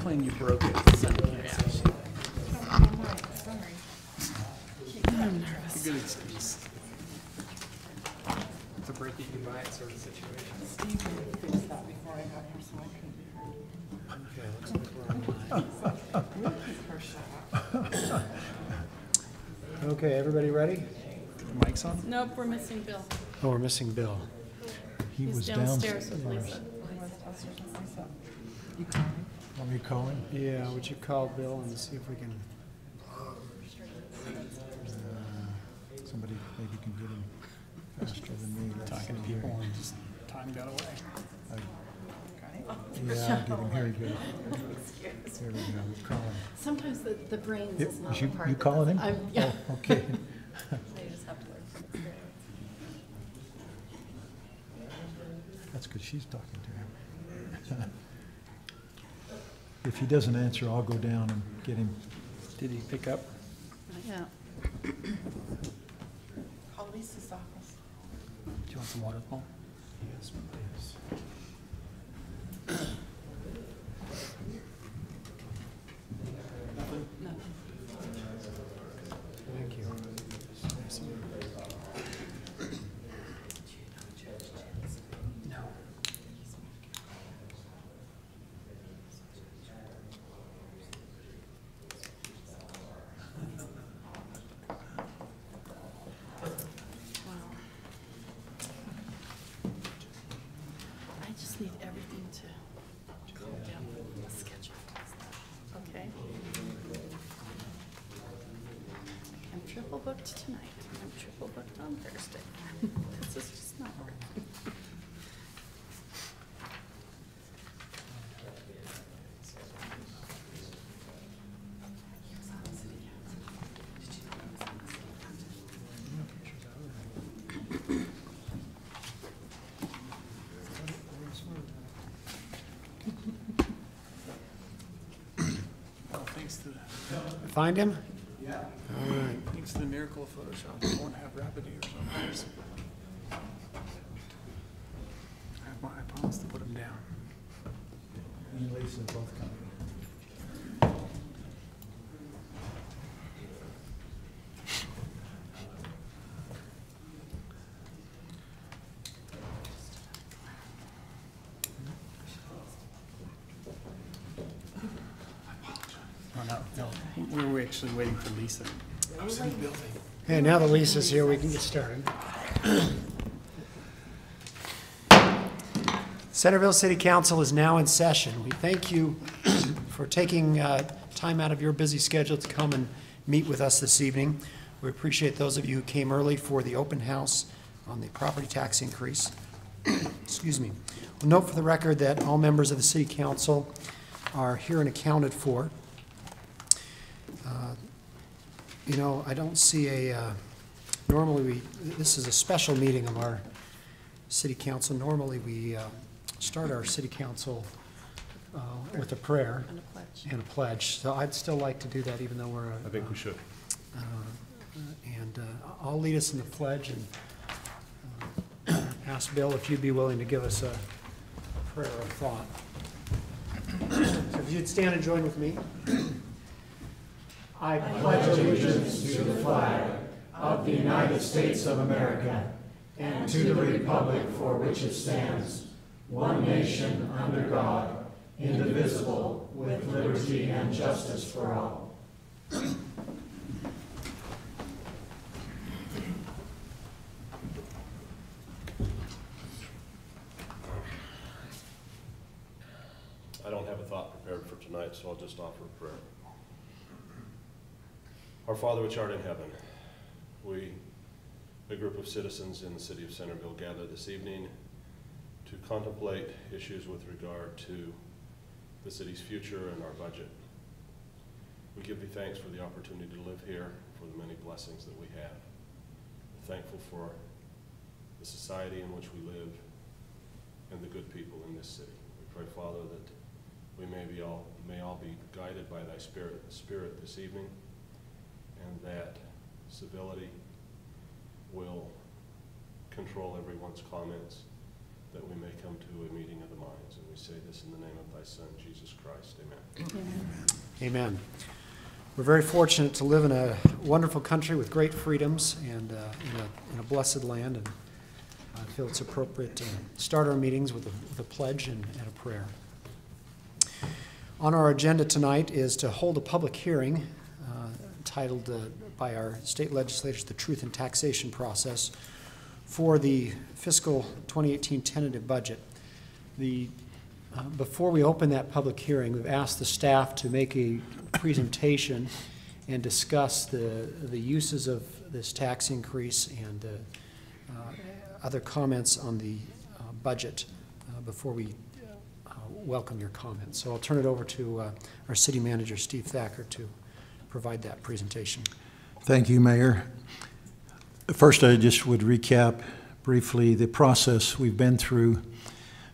claim you broke it. So, yeah. I'm nervous. It's a good excuse. It's a break it, you can buy it sort of situation. Steve fixed that before I got here, so I couldn't be here. Okay, everybody ready? Mic's on? Nope, we're missing Bill. Oh, we're missing Bill. He was downstairs with Lisa. You call me? Want me to call him? Yeah, would you call Bill and see if we can... somebody maybe can get him faster than me. Talking to people and just time got away. Yeah, I'll get him. Here we go. There we go. Call him. Sometimes the brain is not the part. You calling him? Yeah. Oh, okay. They just have to learn from experience. That's good. She's talking to him. If he doesn't answer, I'll go down and get him. Did he pick up? Yeah. Call Lisa's office. Do you want some water, Paul? Yes, please. No. Thank you. No. I just need everything to calm down with the schedule. Okay? I'm triple booked tonight. I'm triple booked on Thursday. This is just not working. Well, thanks to Find him? Yeah. All right. thanks to the miracle of Photoshop, we won't have rapid ears on ours. I promised to put him down. You and Lisa both coming. Oh, no. We're actually waiting for Lisa. I was in the building. Okay, now that Lisa's here, we can get started. Centerville City Council is now in session. We thank you for taking time out of your busy schedule to come and meet with us this evening. We appreciate those of you who came early for the open house on the property tax increase. Excuse me. We'll note for the record that all members of the City Council are here and accounted for. You know, I don't see normally this is a special meeting of our City Council. Normally we start our City Council with a prayer And a pledge. and a pledge. So I'd still like to do that even though we're... I think we should. I'll lead us in the pledge and ask Bill if you'd be willing to give us a prayer of thought. So if you'd stand and join with me. I pledge allegiance to the flag of the United States of America and to the republic for which it stands, one nation under God, indivisible, with liberty and justice for all. I don't have a thought prepared for tonight, so I'll just offer a prayer. Our Father which art in heaven, we, a group of citizens in the city of Centerville, gather this evening to contemplate issues with regard to the city's future and our budget. We give thee thanks for the opportunity to live here, for the many blessings that we have. We're thankful for the society in which we live and the good people in this city. We pray, Father, that we may all be guided by thy spirit this evening, and that civility will control everyone's comments, that we may come to a meeting of the minds. And we say this in the name of thy Son, Jesus Christ. Amen. Amen. We're very fortunate to live in a wonderful country with great freedoms and in a blessed land, and I feel it's appropriate to start our meetings with a pledge and a prayer. On our agenda tonight is to hold a public hearing titled by our state legislators, The Truth in Taxation Process, for the fiscal 2018 tentative budget. Before we open that public hearing, we've asked the staff to make a presentation and discuss the uses of this tax increase and other comments on the budget before we welcome your comments. So I'll turn it over to our city manager, Steve Thacker, to provide that presentation. Thank you, Mayor. First, I just would recap briefly the process we've been through.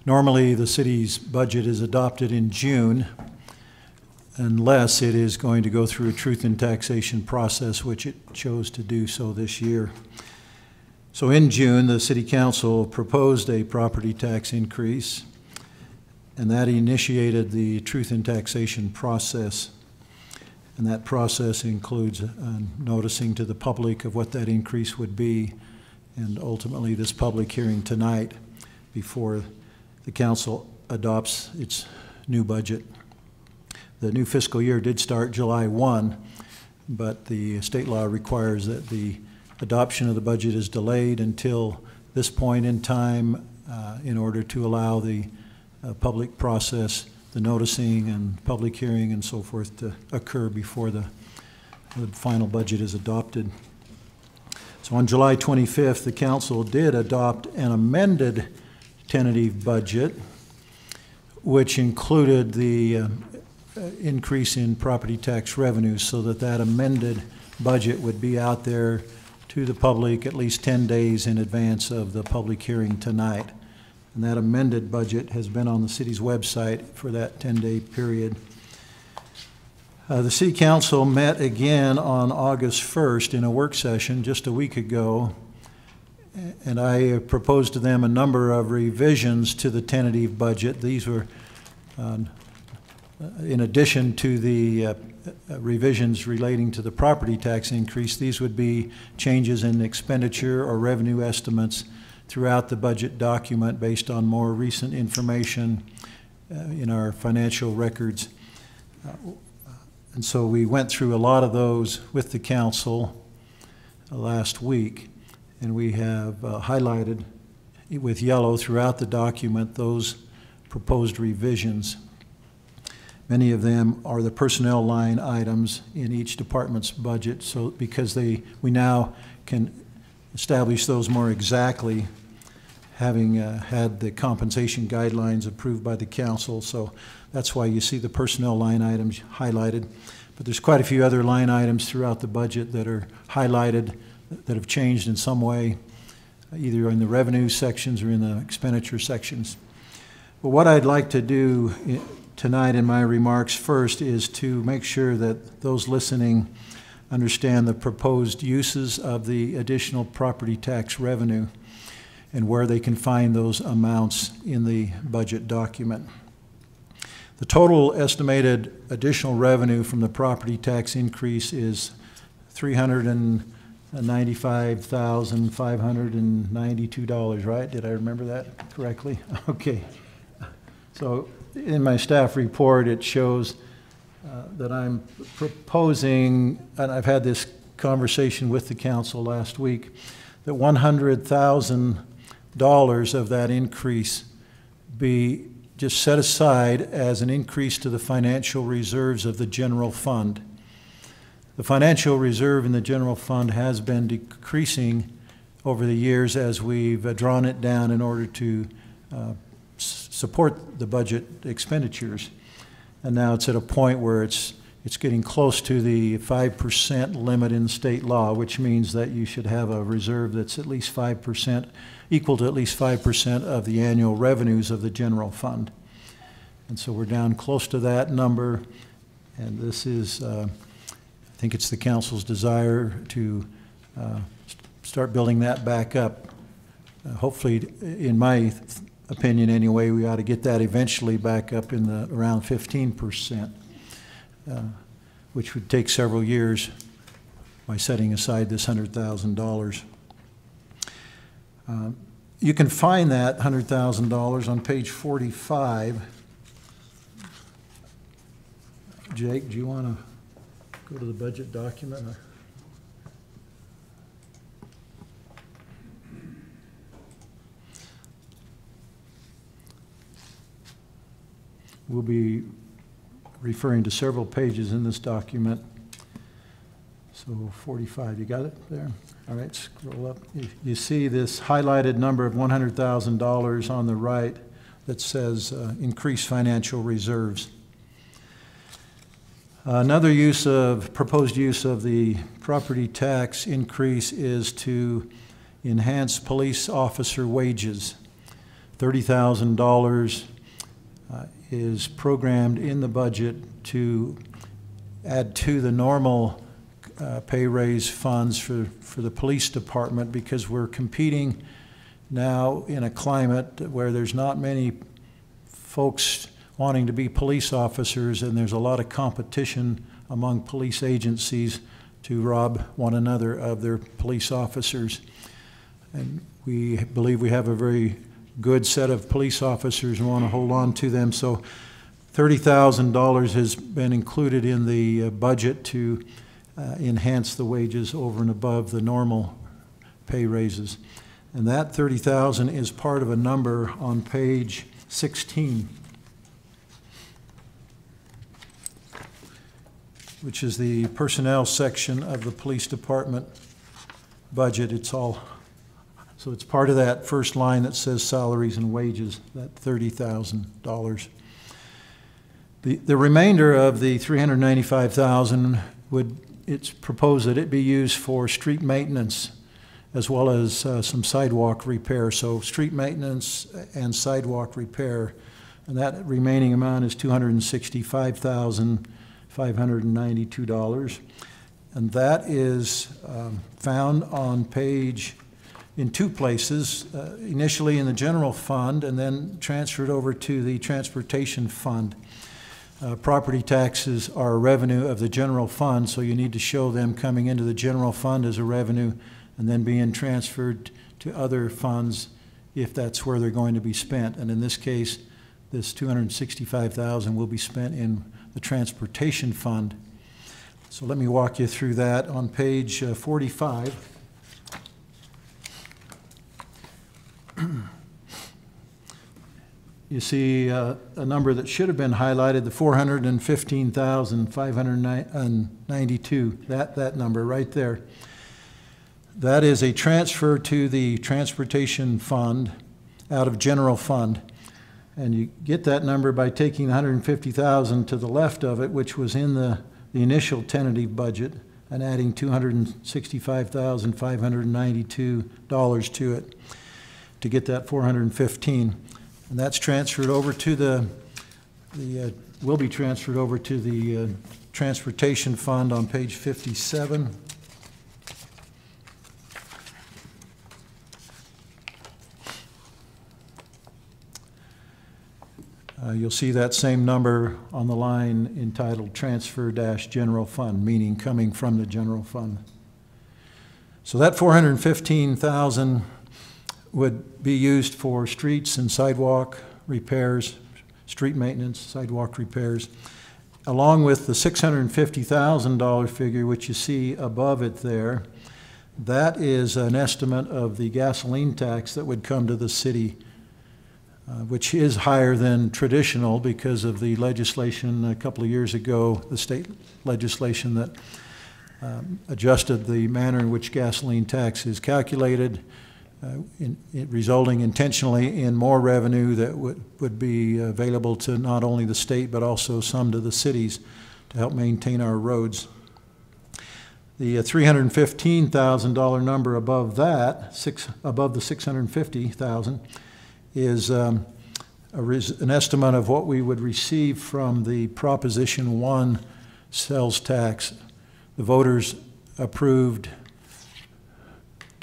Normally, the city's budget is adopted in June, unless it is going to go through a truth in taxation process, which it chose to do so this year. So in June, the City Council proposed a property tax increase, and that initiated the truth in taxation process. And that process includes noticing to the public of what that increase would be, and ultimately this public hearing tonight before the council adopts its new budget. The new fiscal year did start July 1, but the state law requires that the adoption of the budget is delayed until this point in time in order to allow the public process, the noticing and public hearing and so forth to occur before the final budget is adopted. So on July 25th, the council did adopt an amended tentative budget, which included the increase in property tax revenues, so that amended budget would be out there to the public at least 10 days in advance of the public hearing tonight. And that amended budget has been on the city's website for that 10-day period. The City Council met again on August 1st in a work session just a week ago, and I proposed to them a number of revisions to the tentative budget. These were in addition to the revisions relating to the property tax increase. These would be changes in expenditure or revenue estimates throughout the budget document based on more recent information in our financial records. And so we went through a lot of those with the council last week, and we have highlighted with yellow throughout the document those proposed revisions. Many of them are the personnel line items in each department's budget, so because we now can establish those more exactly, having had the compensation guidelines approved by the council. So that's why you see the personnel line items highlighted. But there's quite a few other line items throughout the budget that are highlighted that have changed in some way, either in the revenue sections or in the expenditure sections. But what I'd like to do tonight in my remarks first is to make sure that those listening understand the proposed uses of the additional property tax revenue and where they can find those amounts in the budget document. The total estimated additional revenue from the property tax increase is $395,592, right? Did I remember that correctly? Okay. So in my staff report, it shows that I'm proposing, and I've had this conversation with the council last week, that $100,000 of that increase be just set aside as an increase to the financial reserves of the general fund. The financial reserve in the general fund has been decreasing over the years as we've drawn it down in order to support the budget expenditures. And now it's at a point where it's getting close to the 5% limit in state law, which means that you should have a reserve that's at least 5%, equal to at least 5% of the annual revenues of the general fund. And so we're down close to that number, and this is, I think it's the council's desire to start building that back up. Hopefully, in my opinion anyway, we ought to get that eventually back up in the around 15%, which would take several years by setting aside this $100,000. You can find that $100,000 on page 45. Jake, do you want to go to the budget document? We'll be referring to several pages in this document. So 45, you got it there? All right, scroll up. You see this highlighted number of $100,000 on the right that says increased financial reserves. Another proposed use of the property tax increase is to enhance police officer wages. $30,000 is programmed in the budget to add to the normal pay raise funds for the police department, because we're competing now in a climate where there's not many folks wanting to be police officers, and there's a lot of competition among police agencies to rob one another of their police officers. And we believe we have a very good set of police officers and want to hold on to them. So $30,000 has been included in the budget to enhance the wages over and above the normal pay raises. And that $30,000 is part of a number on page 16, which is the personnel section of the police department budget. So it's part of that first line that says salaries and wages, that $30,000. The remainder of the $395,000 it's proposed that it be used for street maintenance as well as some sidewalk repair. So street maintenance and sidewalk repair, and that remaining amount is $265,592. And that is found on page, in two places, initially in the general fund and then transferred over to the transportation fund. Property taxes are a revenue of the general fund, so you need to show them coming into the general fund as a revenue and then being transferred to other funds if that's where they're going to be spent. And in this case, this $265,000 will be spent in the transportation fund. So let me walk you through that. On page 45, you see a number that should have been highlighted, the $415,592, that number right there. That is a transfer to the transportation fund out of general fund. And you get that number by taking $150,000 to the left of it, which was in the initial tentative budget, and adding $265,592 to it to get that $415,000. And that's transferred over to will be transferred over to the transportation fund on page 57. You'll see that same number on the line entitled Transfer-General Fund, meaning coming from the general fund. So that $415,000 would be used for streets and sidewalk repairs, street maintenance, sidewalk repairs, along with the $650,000 figure, which you see above it there. That is an estimate of the gasoline tax that would come to the city, which is higher than traditional because of the legislation a couple of years ago, the state legislation that adjusted the manner in which gasoline tax is calculated, resulting intentionally in more revenue that would be available to not only the state but also some to the cities to help maintain our roads. The $315,000 number above that, above the $650,000, is an estimate of what we would receive from the Proposition 1 sales tax. The voters approved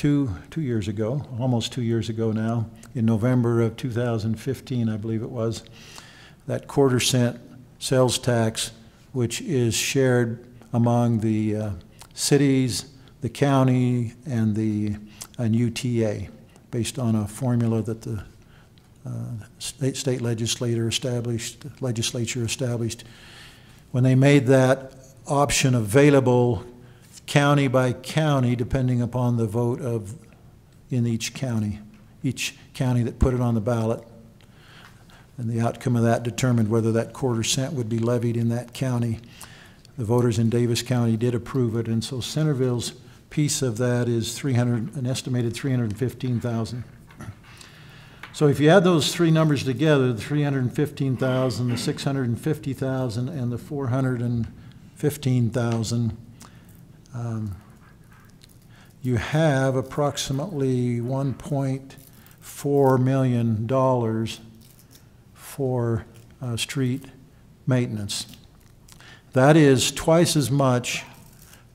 two years ago, almost 2 years ago now, in November of 2015, I believe it was, that quarter-cent sales tax, which is shared among the cities, the county, and UTA, based on a formula that the state legislature established. When they made that option available county by county, depending upon the vote in each county that put it on the ballot. And the outcome of that determined whether that quarter-cent would be levied in that county. The voters in Davis County did approve it, and so Centerville's piece of that is an estimated $315,000. So if you add those three numbers together, the $315,000, the $650,000, and the $415,000, you have approximately $1.4 million for street maintenance. That is twice as much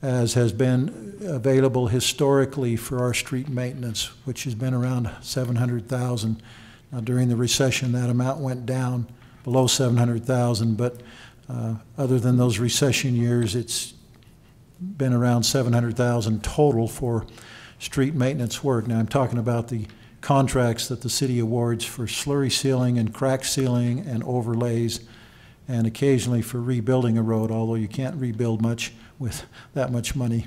as has been available historically for our street maintenance, which has been around $700,000. Now, during the recession, that amount went down below $700,000, but other than those recession years, it's been around $700,000 total for street maintenance work. Now, I'm talking about the contracts that the city awards for slurry sealing and crack sealing and overlays, and occasionally for rebuilding a road, although you can't rebuild much with that much money.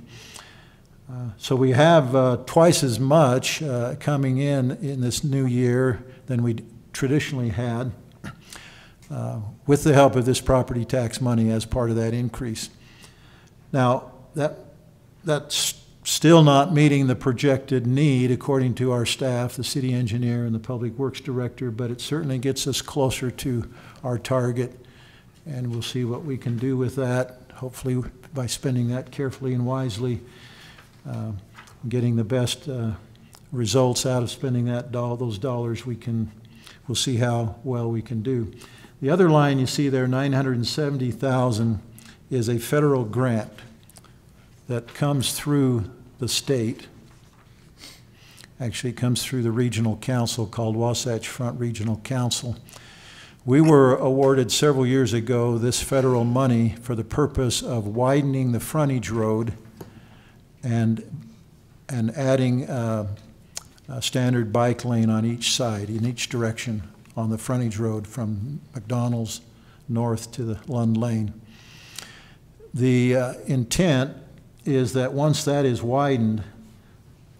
So we have twice as much coming in this new year than we traditionally had, with the help of this property tax money as part of that increase. Now, that's still not meeting the projected need according to our staff, the city engineer and the public works director, but it certainly gets us closer to our target, and we'll see what we can do with that, hopefully by spending that carefully and wisely, getting the best results out of spending those dollars. We'll see how well we can do. The other line you see there, $970,000, is a federal grant that comes through the state. Actually, it comes through the regional council called Wasatch Front Regional Council. We were awarded several years ago this federal money for the purpose of widening the frontage road and adding a standard bike lane on each side, in each direction on the frontage road from McDonald's north to the Lund Lane. The intent is that once that is widened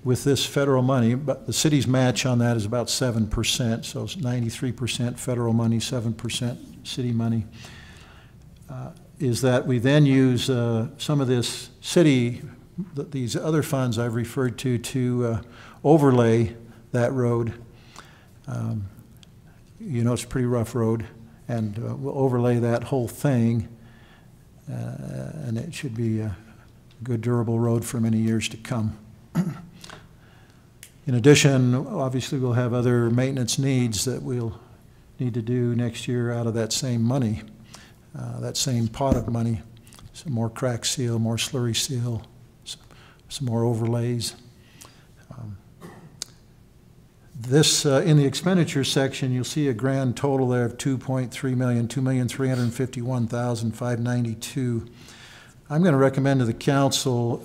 with this federal money, but the city's match on that is about 7%, so it's 93% federal money, 7% city money, is that we then use some of this city, these other funds I've referred to overlay that road. You know, it's a pretty rough road, and we'll overlay that whole thing, and it should be a good, durable road for many years to come. In addition, obviously, we'll have other maintenance needs that we'll need to do next year out of that same money, that same pot of money. Some more crack seal, more slurry seal, some more overlays. This, in the expenditure section, you'll see a grand total there of $2.3 million, $2,351,592. I'm going to recommend to the council,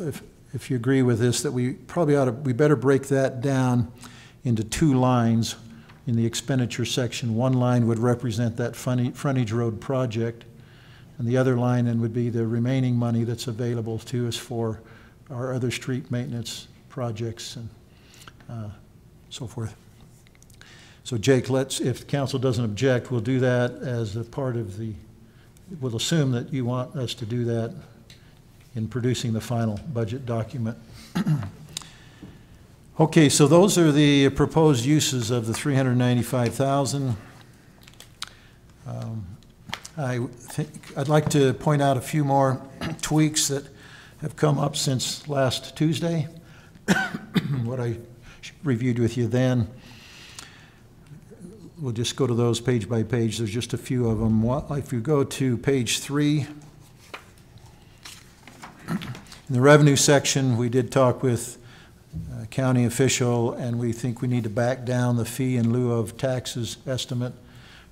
if you agree with this, that we better break that down into two lines in the expenditure section. One line would represent that frontage road project, and the other line then would be the remaining money that's available to us for our other street maintenance projects and so forth. So Jake, if council doesn't object, we'll do that as a part of we'll assume that you want us to do that in producing the final budget document. Okay, so those are the proposed uses of the $395,000. I'd like to point out a few more tweaks that have come up since last Tuesday, what I reviewed with you then. We'll just go to those page by page. There's just a few of them. If you go to page 3, in the revenue section, we did talk with county official, and we think we need to back down the fee in lieu of taxes estimate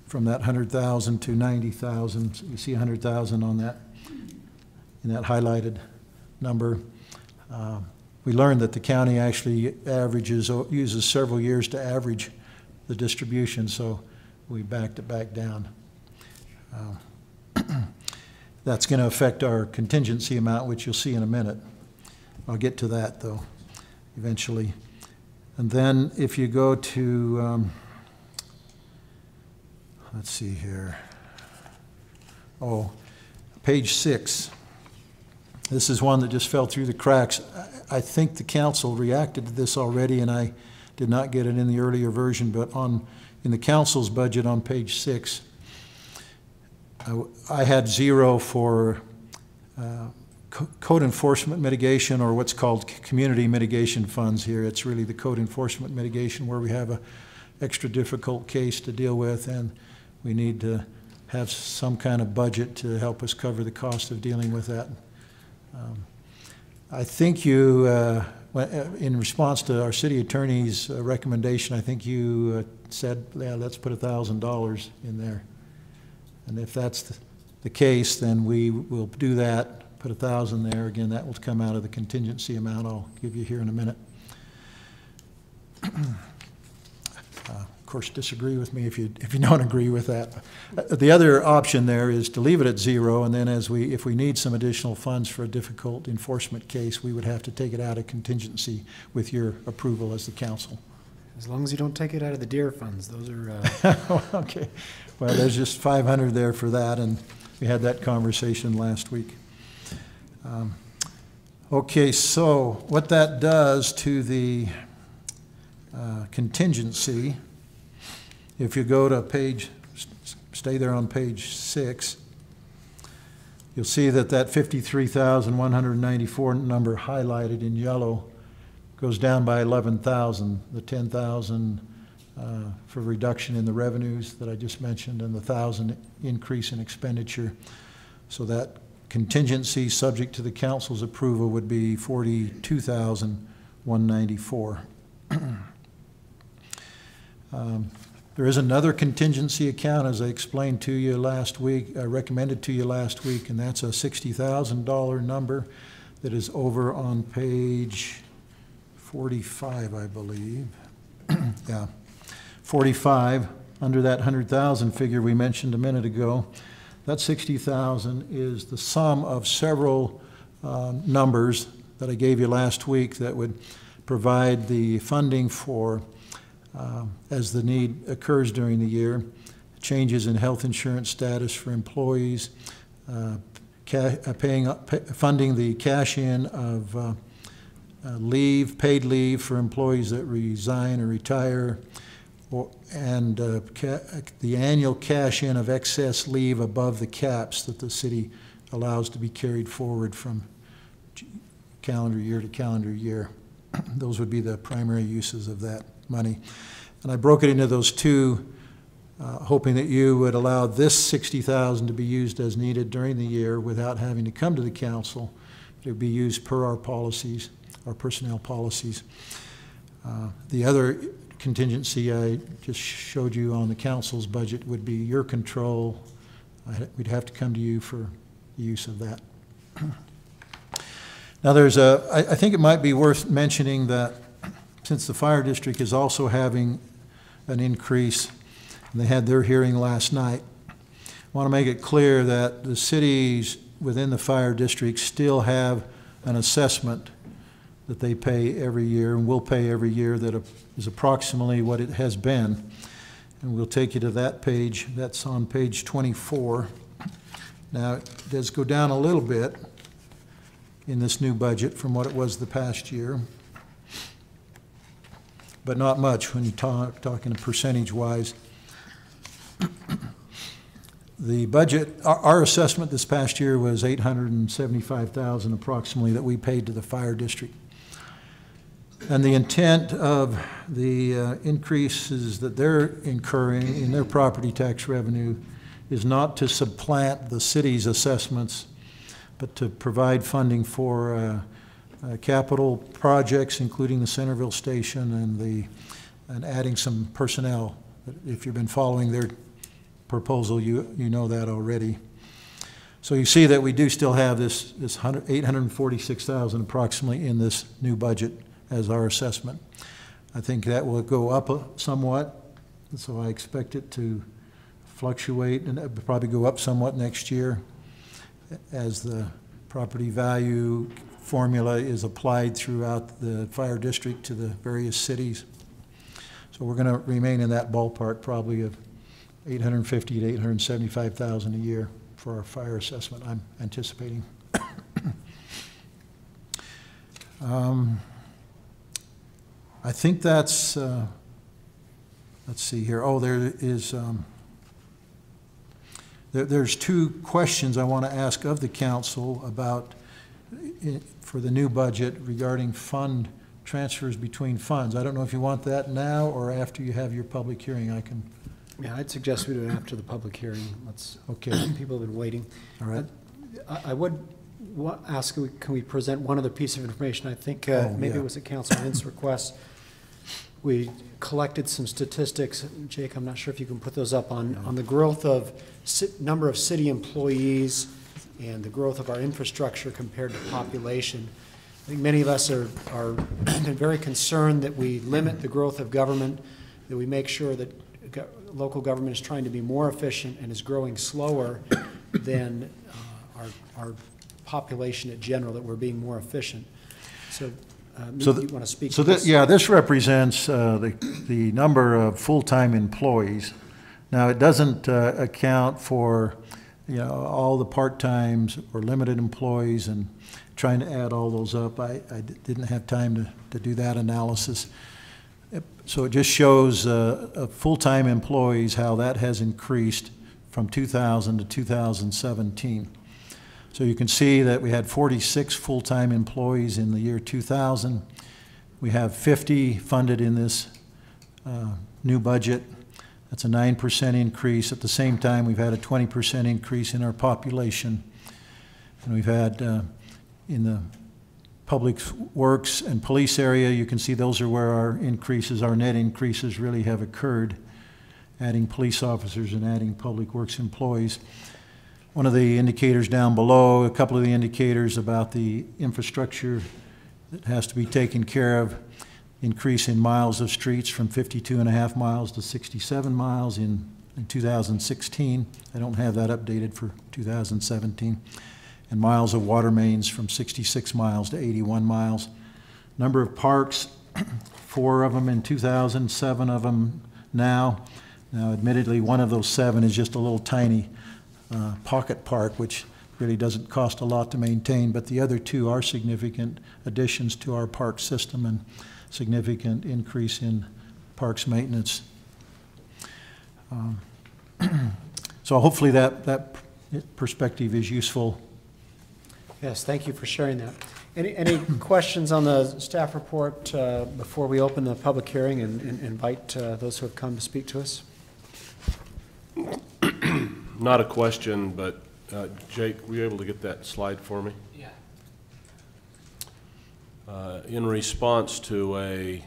from that 100,000 to 90,000. So you see 100,000 on that, in that highlighted number. We learned that the county actually uses several years to average the distribution, so we backed it back down. That's going to affect our contingency amount, which you'll see in a minute. I'll get to that, though, eventually. And then if you go to, let's see here. Oh, page 6. This is one that just fell through the cracks. I think the council reacted to this already, and I did not get it in the earlier version, but in the council's budget on page 6, I had 0 for code enforcement mitigation, or what's called community mitigation funds here. It's really the code enforcement mitigation where we have an extra difficult case to deal with, and we need to have some kind of budget to help us cover the cost of dealing with that. I think you, in response to our city attorney's recommendation, I think you said, yeah, let's put $1,000 in there. And if that's the case, then we will do that, put 1,000 there. Again, that will come out of the contingency amount I'll give you here in a minute. Of course, disagree with me if you don't agree with that. The other option there is to leave it at 0, and then if we need some additional funds for a difficult enforcement case, we would have to take it out of contingency with your approval as the council. As long as you don't take it out of the deer funds, those are... Okay. Well, there's just 500 there for that, and we had that conversation last week. Okay, so what that does to the contingency, if you go to stay there on page 6, you'll see that 53,194 number highlighted in yellow goes down by 11,000, the 10,000 for reduction in the revenues that I just mentioned, and the 1,000 increase in expenditure. So that contingency subject to the council's approval would be 42,194. There is another contingency account, as I explained to you last week, recommended to you last week, and that's a $60,000 number that is over on page 45, I believe. Yeah, 45, under that 100,000 figure we mentioned a minute ago. That 60,000 is the sum of several numbers that I gave you last week that would provide the funding for, as the need occurs during the year, changes in health insurance status for employees, funding the cash-in of paid leave for employees that resign or retire, and the annual cash-in of excess leave above the caps that the city allows to be carried forward from calendar year to calendar year. Those would be the primary uses of that money. And I broke it into those two, hoping that you would allow this $60,000 to be used as needed during the year without having to come to the council. It would be used per our policies, our personnel policies. The other contingency I just showed you on the council's budget would be your control. We'd have to come to you for the use of that. Now I think it might be worth mentioning that since the fire district is also having an increase, and they had their hearing last night, I want to make it clear that the cities within the fire district still have an assessment that they pay every year and will pay every year that is approximately what it has been. And we'll take you to that page. That's on page 24. Now, it does go down a little bit in this new budget from what it was the past year, but not much when you're talking percentage-wise. The budget, our assessment this past year was $875,000 approximately that we paid to the fire district. And the intent of the increases that they're incurring in their property tax revenue is not to supplant the city's assessments, but to provide funding for capital projects, including the Centerville station and adding some personnel. If you've been following their proposal, you know that already. So you see that we do still have this $846,000 approximately in this new budget as our assessment. I think that will go up somewhat, so I expect it to fluctuate and probably go up somewhat next year as the property value formula is applied throughout the fire district to the various cities. So we're going to remain in that ballpark probably of $850,000 to $875,000 a year for our fire assessment, I'm anticipating. I think that's, let's see here. Oh, there is, there's two questions I want to ask of the council about for the new budget regarding fund transfers between funds. I don't know if you want that now or after you have your public hearing. I can. Yeah, I'd suggest we do it after the public hearing. Let's. Okay. People have been waiting. All right. I would ask, can we present one other piece of information? I think maybe it was at Councilman's request. We collected some statistics. Jake, I'm not sure if you can put those up on the growth of number of city employees and the growth of our infrastructure compared to population. I think many of us are very concerned that we limit the growth of government, that we make sure that local government is trying to be more efficient and is growing slower than our population in general, that we're being more efficient. So you want to speak to this? Yeah, this represents the number of full-time employees. Now, it doesn't account for all the part-times or limited employees, and trying to add all those up. I didn't have time to do that analysis. So it just shows full-time employees, how that has increased from 2000 to 2017. So you can see that we had 46 full-time employees in the year 2000. We have 50 funded in this new budget. That's a 9% increase. At the same time, we've had a 20% increase in our population. And we've had in the public works and police area, you can see those are where our increases, our net increases really have occurred, adding police officers and adding public works employees. One of the indicators down below, a couple of the indicators about the infrastructure that has to be taken care of, increase in miles of streets from 52.5 miles to 67 miles in 2016. I don't have that updated for 2017. And miles of water mains from 66 miles to 81 miles. Number of parks, 4 of them in 2000, 7 of them now. Now, admittedly, one of those 7 is just a little tiny pocket park, which really doesn't cost a lot to maintain, but the other 2 are significant additions to our park system and significant increase in parks maintenance. So hopefully that perspective is useful. Yes, thank you for sharing that. Any questions on the staff report before we open the public hearing and invite those who have come to speak to us? Not a question, but Jake, were you able to get that slide for me? Yeah. In response to a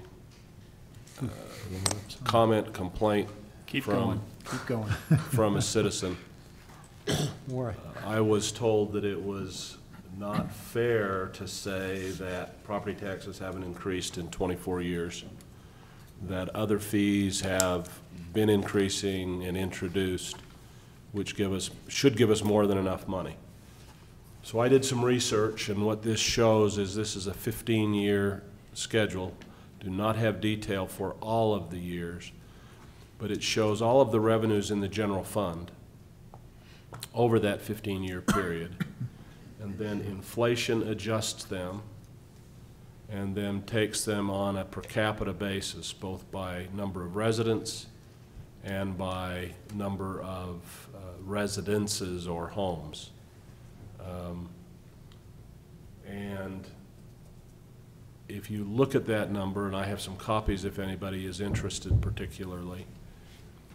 complaint Keep from a citizen, I was told that it was not fair to say that property taxes haven't increased in 24 years, that other fees have been increasing and introduced, which should give us more than enough money. So I did some research, and what this shows is this is a 15-year schedule. Do not have detail for all of the years, but it shows all of the revenues in the general fund over that 15-year period. And then inflation adjusts them and then takes them on a per capita basis, both by number of residents and by number of residences or homes. And if you look at that number, and I have some copies if anybody is interested particularly,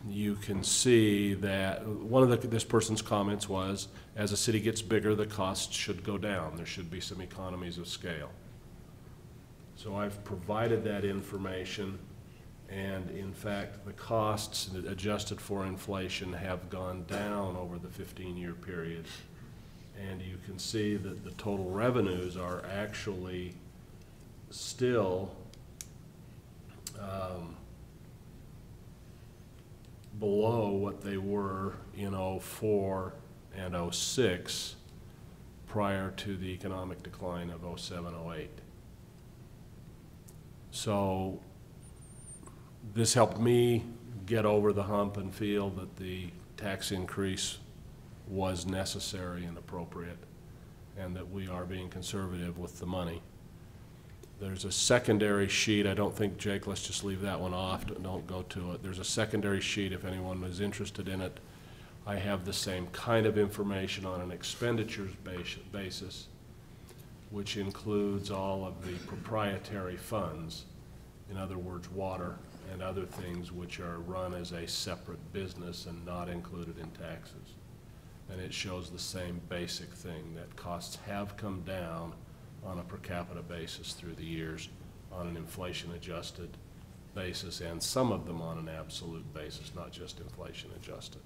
you can see that one of this person's comments was, as a city gets bigger, the costs should go down. There should be some economies of scale. So I've provided that information, and in fact, the costs adjusted for inflation have gone down over the 15-year period. And you can see that the total revenues are actually still below what they were in '04 and '06 prior to the economic decline of '07, '08. So this helped me get over the hump and feel that the tax increase was necessary and appropriate, and that we are being conservative with the money. There's a secondary sheet. I don't think, Jake, let's just leave that one off. Don't go to it. There's a secondary sheet if anyone was interested in it. I have the same kind of information on an expenditures basis, which includes all of the proprietary funds, in other words, water and other things which are run as a separate business and not included in taxes. And it shows the same basic thing, that costs have come down on a per capita basis through the years on an inflation-adjusted basis, and some of them on an absolute basis, not just inflation-adjusted.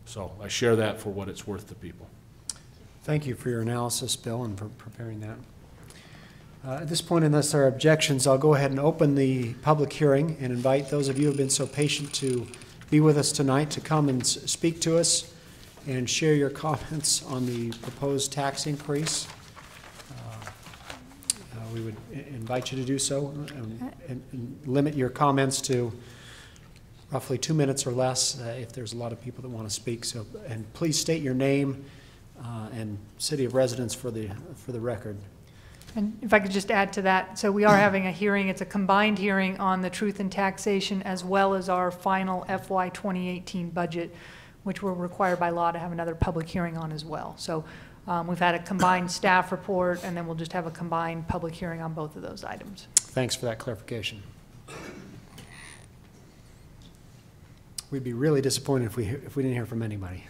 So I share that for what it's worth to people. Thank you for your analysis, Bill, and for preparing that. At this point, unless there are objections, I'll go ahead and open the public hearing and invite those of you who have been so patient to be with us tonight to come and speak to us and share your comments on the proposed tax increase. We would invite you to do so, and limit your comments to roughly 2 minutes or less if there's a lot of people that want to speak. So, and please state your name and city of residence for the record. And if I could just add to that, so we are having a hearing. It's a combined hearing on the truth in taxation as well as our final FY 2018 budget, which we're required by law to have another public hearing on as well. So we've had a combined staff report, and then we'll just have a combined public hearing on both of those items. Thanks for that clarification. We'd be really disappointed if we didn't hear from anybody.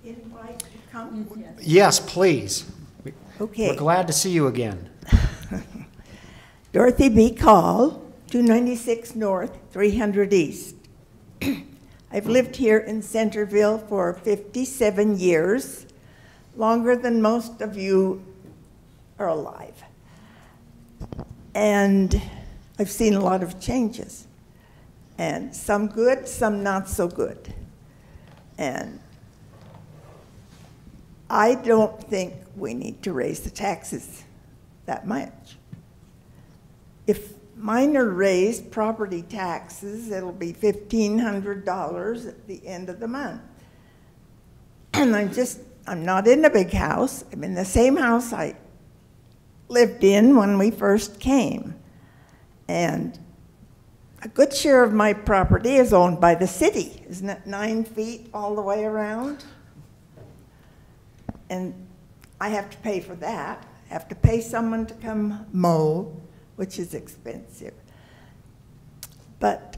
Invite to come? Yes, please. Okay. We're glad to see you again. Dorothy B. Call, 296 North, 300 East. I've lived here in Centerville for 57 years, longer than most of you are alive. And I've seen a lot of changes, and some good, some not so good. And I don't think we need to raise the taxes that much. If mine are raised, property taxes, it'll be $1,500 at the end of the month. And I'm not in a big house. I'm in the same house I lived in when we first came. And a good share of my property is owned by the city. Isn't it 9 feet all the way around? And I have to pay for that. I have to pay someone to come mow, which is expensive. But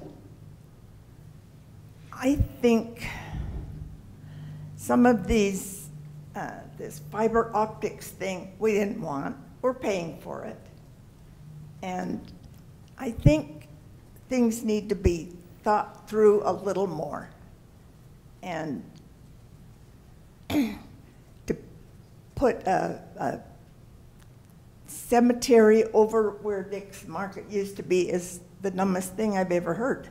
I think some of these, this fiber optics thing we didn't want, we're paying for it. And I think things need to be thought through a little more. And to put a cemetery over where Dick's Market used to be is the dumbest thing I've ever heard.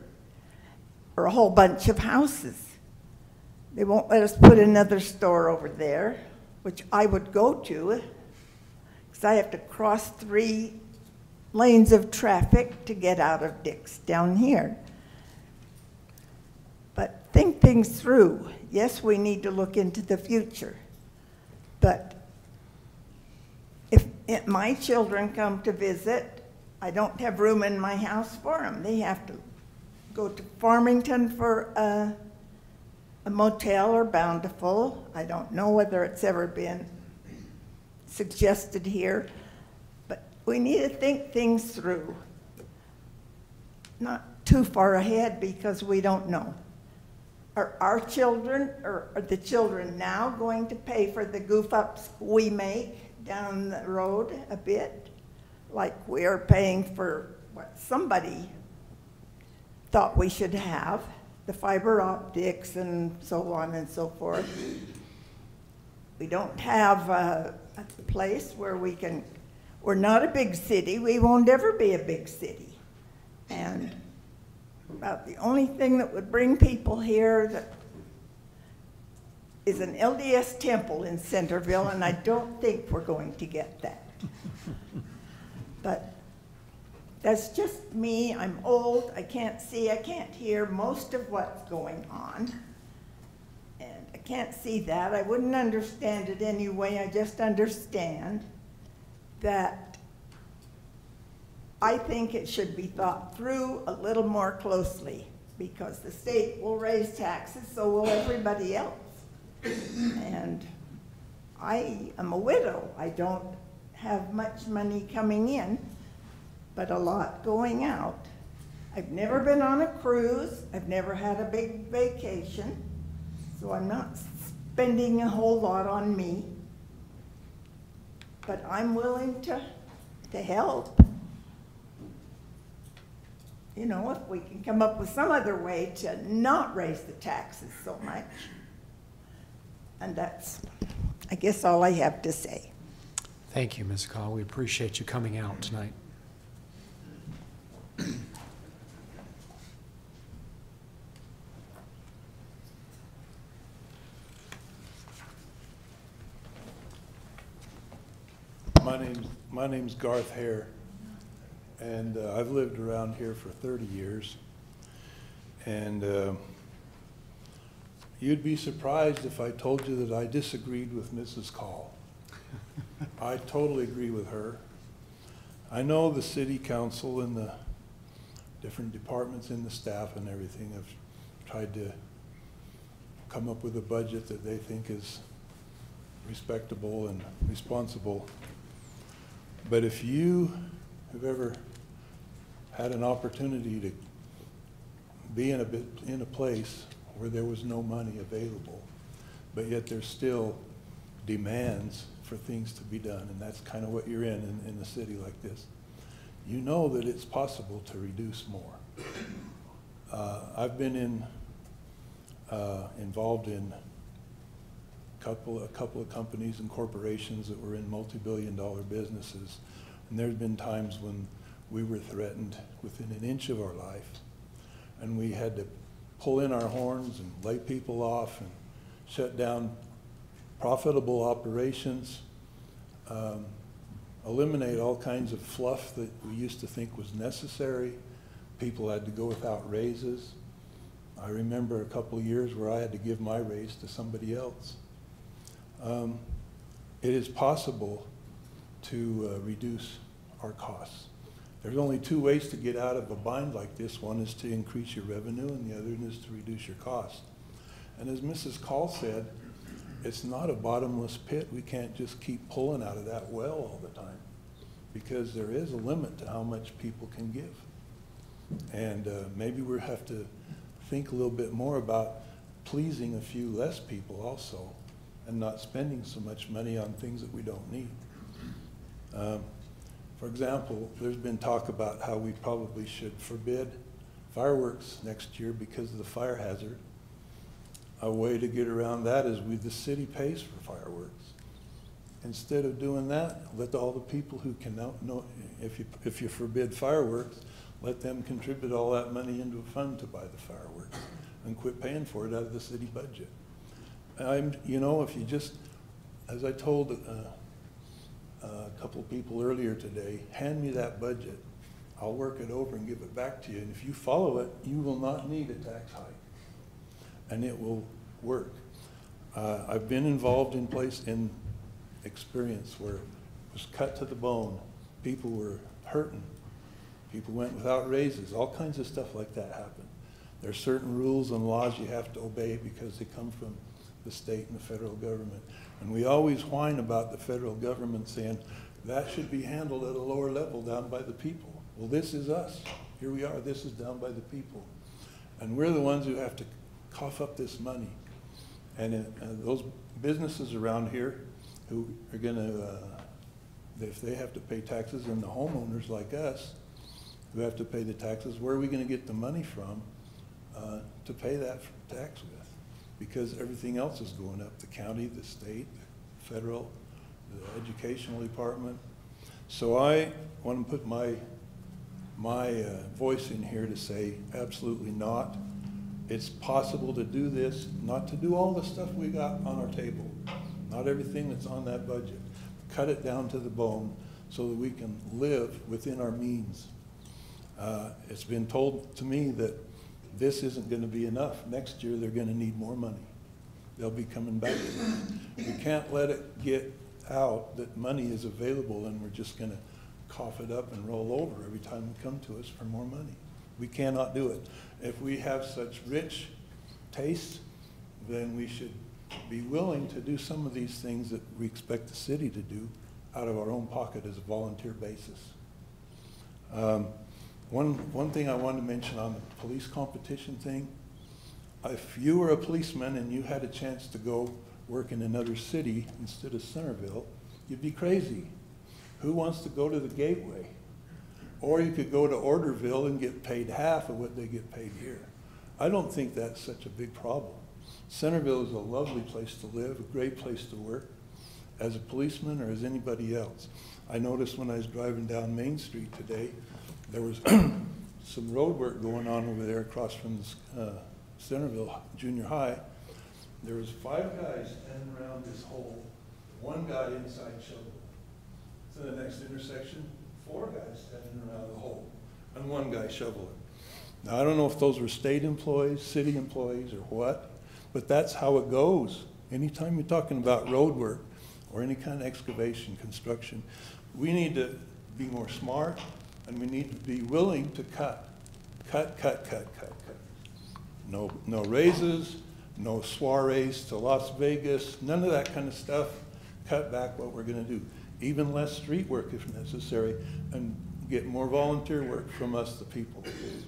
Or a whole bunch of houses. They won't let us put another store over there, which I would go to, because I have to cross 3 lanes of traffic to get out of Dick's down here. But think things through. Yes, we need to look into the future, but if my children come to visit, I don't have room in my house for them. They have to go to Farmington for a motel or Bountiful. I don't know whether it's ever been suggested here, but we need to think things through. Not too far ahead because we don't know. Are our children, or are the children now going to pay for the goof-ups we make down the road a bit? Like we are paying for what somebody thought we should have, the fiber optics and so on and so forth. We don't have a place where we can, we're not a big city, we won't ever be a big city. And about the only thing that would bring people here that is an LDS temple in Centerville, and I don't think we're going to get that. But that's just me. I'm old. I can't see. I can't hear most of what's going on. And I can't see that. I wouldn't understand it anyway. I just understand that I think it should be thought through a little more closely, because the state will raise taxes, so will everybody else. And I am a widow. I don't have much money coming in, but a lot going out. I've never been on a cruise. I've never had a big vacation, so I'm not spending a whole lot on me. But I'm willing to help. You know, if we can come up with some other way to not raise the taxes so much. And that's, I guess, all I have to say. Thank you, Ms. Call. We appreciate you coming out tonight. My name's Garth Hare, and I've lived around here for 30 years. And you'd be surprised if I told you that I disagreed with Mrs. Call. I totally agree with her. I know the city council and the different departments in the staff and everything have tried to come up with a budget that they think is respectable and responsible. But if you have ever had an opportunity to be in a place where there was no money available, but yet there's still demands for things to be done, and that's kind of what you're in a city like this, you know that it's possible to reduce more. I've been involved in a couple of companies and corporations that were in multi-billion-dollar businesses, and there's been times when we were threatened within an inch of our life, and we had to pull in our horns and lay people off and shut down profitable operations, eliminate all kinds of fluff that we used to think was necessary. People had to go without raises. I remember a couple of years where I had to give my raise to somebody else. It is possible to reduce our costs. There's only two ways to get out of a bind like this. One is to increase your revenue, and the other is to reduce your cost. And as Mrs. Call said, it's not a bottomless pit. We can't just keep pulling out of that well all the time, because there is a limit to how much people can give. And maybe we'll have to think a little bit more about pleasing a few less people also, and not spending so much money on things that we don't need. For example, there's been talk about how we probably should forbid fireworks next year because of the fire hazard. A way to get around that is the city pays for fireworks. Instead of doing that, let all the people who can know, if you forbid fireworks, let them contribute all that money into a fund to buy the fireworks and quit paying for it out of the city budget. You know, if you just, as I told a couple of people earlier today, hand me that budget. I'll work it over and give it back to you. And if you follow it, you will not need a tax hike. And it will work. I've been involved in experience where it was cut to the bone. People were hurting. People went without raises. All kinds of stuff like that happened. There are certain rules and laws you have to obey because they come from the state and the federal government. And we always whine about the federal government saying, that should be handled at a lower level down by the people. Well, this is us. Here we are. This is down by the people. And we're the ones who have to cough up this money. And those businesses around here who are gonna, if they have to pay taxes, and the homeowners like us who have to pay the taxes, where are we gonna get the money from to pay that tax with? Because everything else is going up, the county, the state, the federal, the educational department. So I want to put my voice in here to say absolutely not. It's possible to do this, not to do all the stuff we got on our table, not everything that's on that budget. Cut it down to the bone so that we can live within our means. It's been told to me that this isn't going to be enough. Next year they're going to need more money. They'll be coming back to us. We can't let it get out that money is available and we're just going to cough it up and roll over every time they come to us for more money. We cannot do it. If we have such rich tastes, then we should be willing to do some of these things that we expect the city to do out of our own pocket as a volunteer basis. One thing I wanted to mention on the police competition thing, if you were a policeman and you had a chance to go work in another city instead of Centerville, you'd be crazy. Who wants to go to the Gateway? Or you could go to Orderville and get paid half of what they get paid here. I don't think that's such a big problem. Centerville is a lovely place to live, a great place to work, as a policeman or as anybody else. I noticed when I was driving down Main Street today, there was some road work going on over there across from Centerville Junior High. There was 5 guys standing around this hole, 1 guy inside shoveling. To the next intersection, 4 guys standing around the hole, and 1 guy shoveling. Now, I don't know if those were state employees, city employees, or what, but that's how it goes. Anytime you're talking about road work or any kind of excavation, construction, we need to be more smart, and we need to be willing to cut. No raises, no soirees to Las Vegas, none of that kind of stuff. Cut back what we're going to do. Even less street work if necessary, and get more volunteer work from us, the people.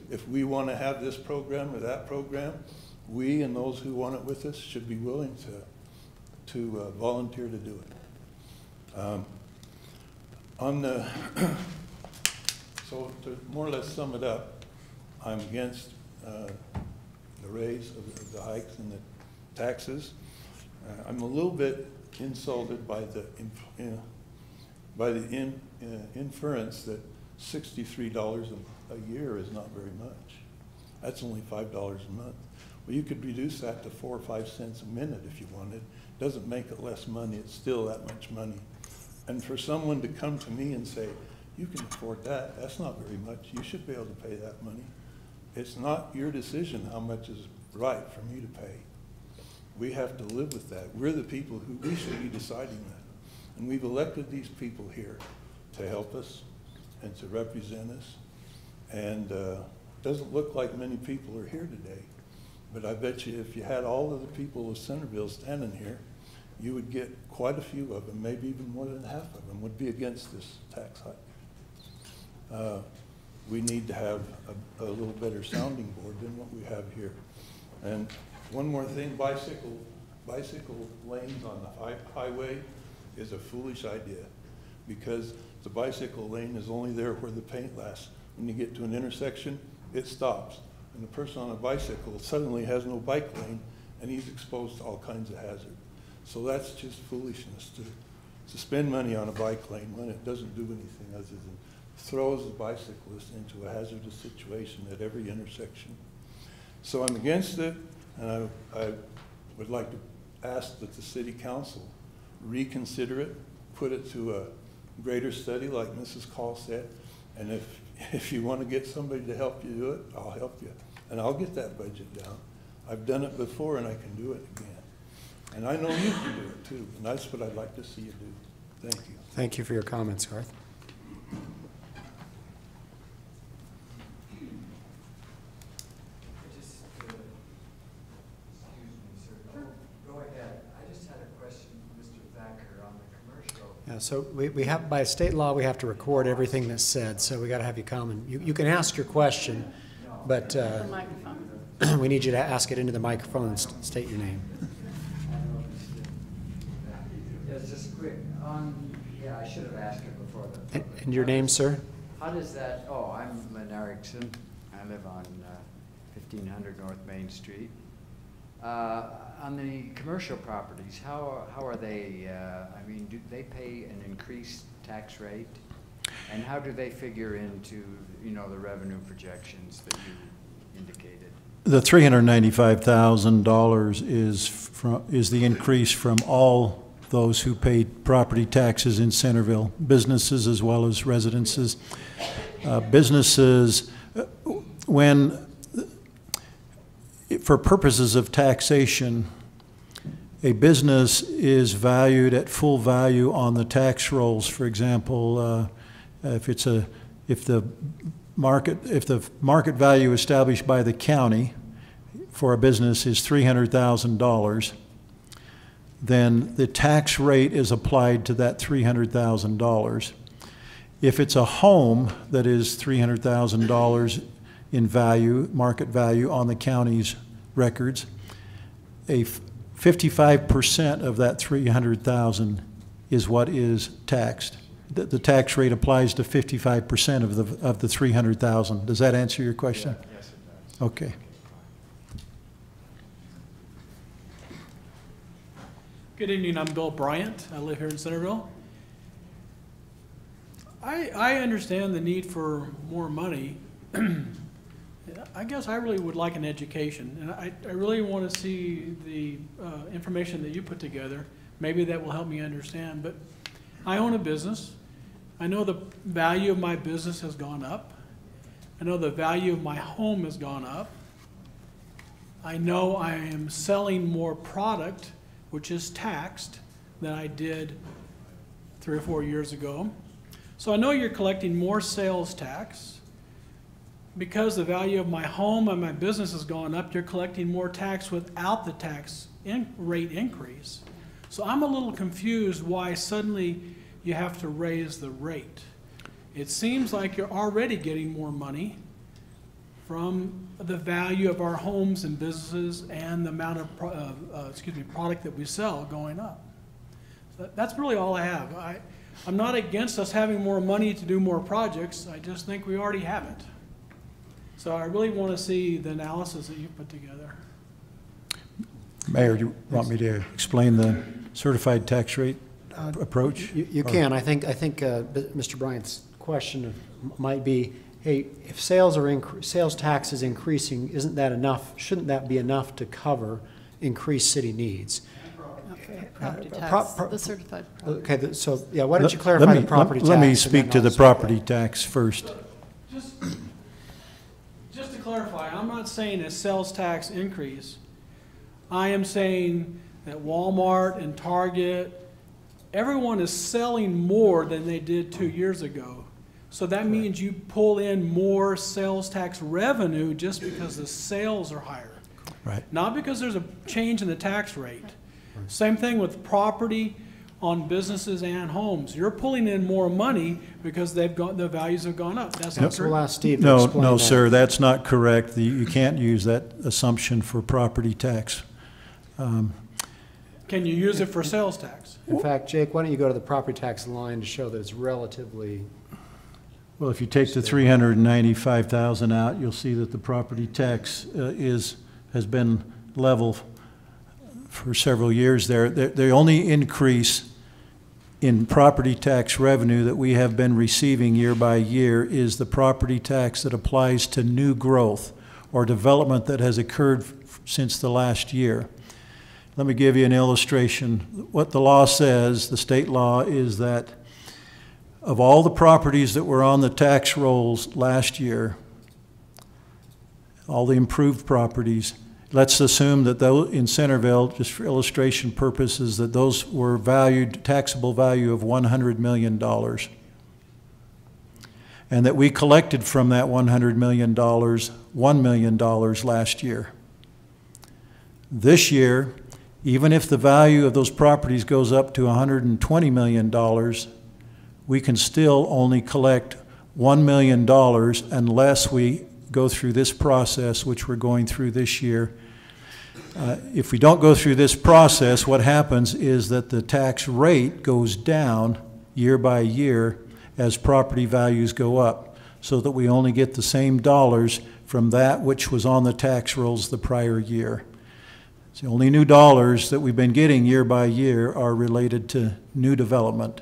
If we want to have this program or that program, we and those who want it with us should be willing to volunteer to do it. So to more or less sum it up, I'm against the raise of the hikes and the taxes. I'm a little bit insulted by the inference that $63 a year is not very much. That's only $5 a month. Well, you could reduce that to 4 or 5 cents a minute if you wanted. Doesn't make it less money, it's still that much money. And for someone to come to me and say, you can afford that, that's not very much, you should be able to pay that money. It's not your decision how much is right for me to pay. We have to live with that. We're the people who we should be deciding that. And we've elected these people here to help us and to represent us. And it doesn't look like many people are here today, but I bet you if you had all of the people of Centerville standing here, you would get quite a few of them, maybe even more than half of them would be against this tax hike. We need to have a little better sounding board than what we have here. And one more thing, bicycle lanes on the highway is a foolish idea, because the bicycle lane is only there where the paint lasts. When you get to an intersection, it stops. And the person on a bicycle suddenly has no bike lane, and he's exposed to all kinds of hazard. So that's just foolishness to spend money on a bike lane when it doesn't do anything other than throws the bicyclist into a hazardous situation at every intersection. So I'm against it, and I would like to ask that the city council reconsider it, put it to a greater study like Mrs. Call said, and if you want to get somebody to help you do it, I'll help you. And I'll get that budget down. I've done it before and I can do it again. And I know you can do it too, and that's what I'd like to see you do. Thank you. Thank you for your comments, Garth. So we have, by state law, we have to record everything that's said, so we got to have you come. And you can ask your question, but The microphone. we need you to ask it into the microphone and state your name. Yes, just quick, I should have asked it before. And your name, sir? How does that, I'm Lynn Erickson. I live on 1500 North Main Street. On the commercial properties, how are they, do they pay an increased tax rate? And how do they figure into, the revenue projections that you indicated? The $395,000 is the increase from all those who paid property taxes in Centerville, businesses as well as residences. Businesses, for purposes of taxation, a business is valued at full value on the tax rolls. For example, if the market value established by the county for a business is $300,000, then the tax rate is applied to that $300,000. If it's a home that is $300,000 in value, market value on the county's records, 55% of that $300,000 is what is taxed. The tax rate applies to 55% of the $300,000. Does that answer your question? Yeah, yes, it does. Okay. Good evening, I'm Bill Bryant. I live here in Centerville. I understand the need for more money. I guess I really would like an education, and I really want to see the information that you put together. Maybe that will help me understand, but I own a business. I know the value of my business has gone up. I know the value of my home has gone up. I know I am selling more product, which is taxed, than I did 3 or 4 years ago. So I know you're collecting more sales tax. Because the value of my home and my business has gone up, you're collecting more tax without the tax rate increase. So I'm a little confused why suddenly you have to raise the rate. It seems like you're already getting more money from the value of our homes and businesses and the amount of product that we sell going up. So that's really all I have. I'm not against us having more money to do more projects. I just think we already have it. So I really want to see the analysis that you put together. Mayor, do you want me to explain the certified tax rate approach? You can. I think Mr. Bryant's question might be, hey, if sales tax is increasing, isn't that enough? Shouldn't that be enough to cover increased city needs? Property tax, the certified property. Okay, so yeah, why don't you clarify the property tax? Let me speak to the property tax first. Just to clarify, I'm not saying a sales tax increase. I am saying that Walmart and Target, everyone is selling more than they did 2 years ago. So that means you pull in more sales tax revenue just because the sales are higher. Right. Not because there's a change in the tax rate. Same thing with property on businesses and homes. You're pulling in more money because the values have gone up. That's not We'll ask Steve to No, explain no, that. sir, that's not correct. You can't use that assumption for property tax. Can you use it for sales tax? In fact, Jake, why don't you go to the property tax line to show that it's relatively... Well, if you take the $395,000 out, you'll see that the property tax has been level for several years there. The only increase in property tax revenue that we have been receiving year by year is the property tax that applies to new growth or development that has occurred since the last year. Let me give you an illustration. What the law says, the state law, is that of all the properties that were on the tax rolls last year, all the improved properties, let's assume that those in Centerville, just for illustration purposes, that those were valued, taxable value of $100 million. And that we collected from that $100 million, $1 million last year. This year, even if the value of those properties goes up to $120 million, we can still only collect $1 million unless we go through this process, which we're going through this year. If we don't go through this process, what happens is that the tax rate goes down year by year as property values go up, so that we only get the same dollars from that which was on the tax rolls the prior year. So the only new dollars that we've been getting year by year are related to new development.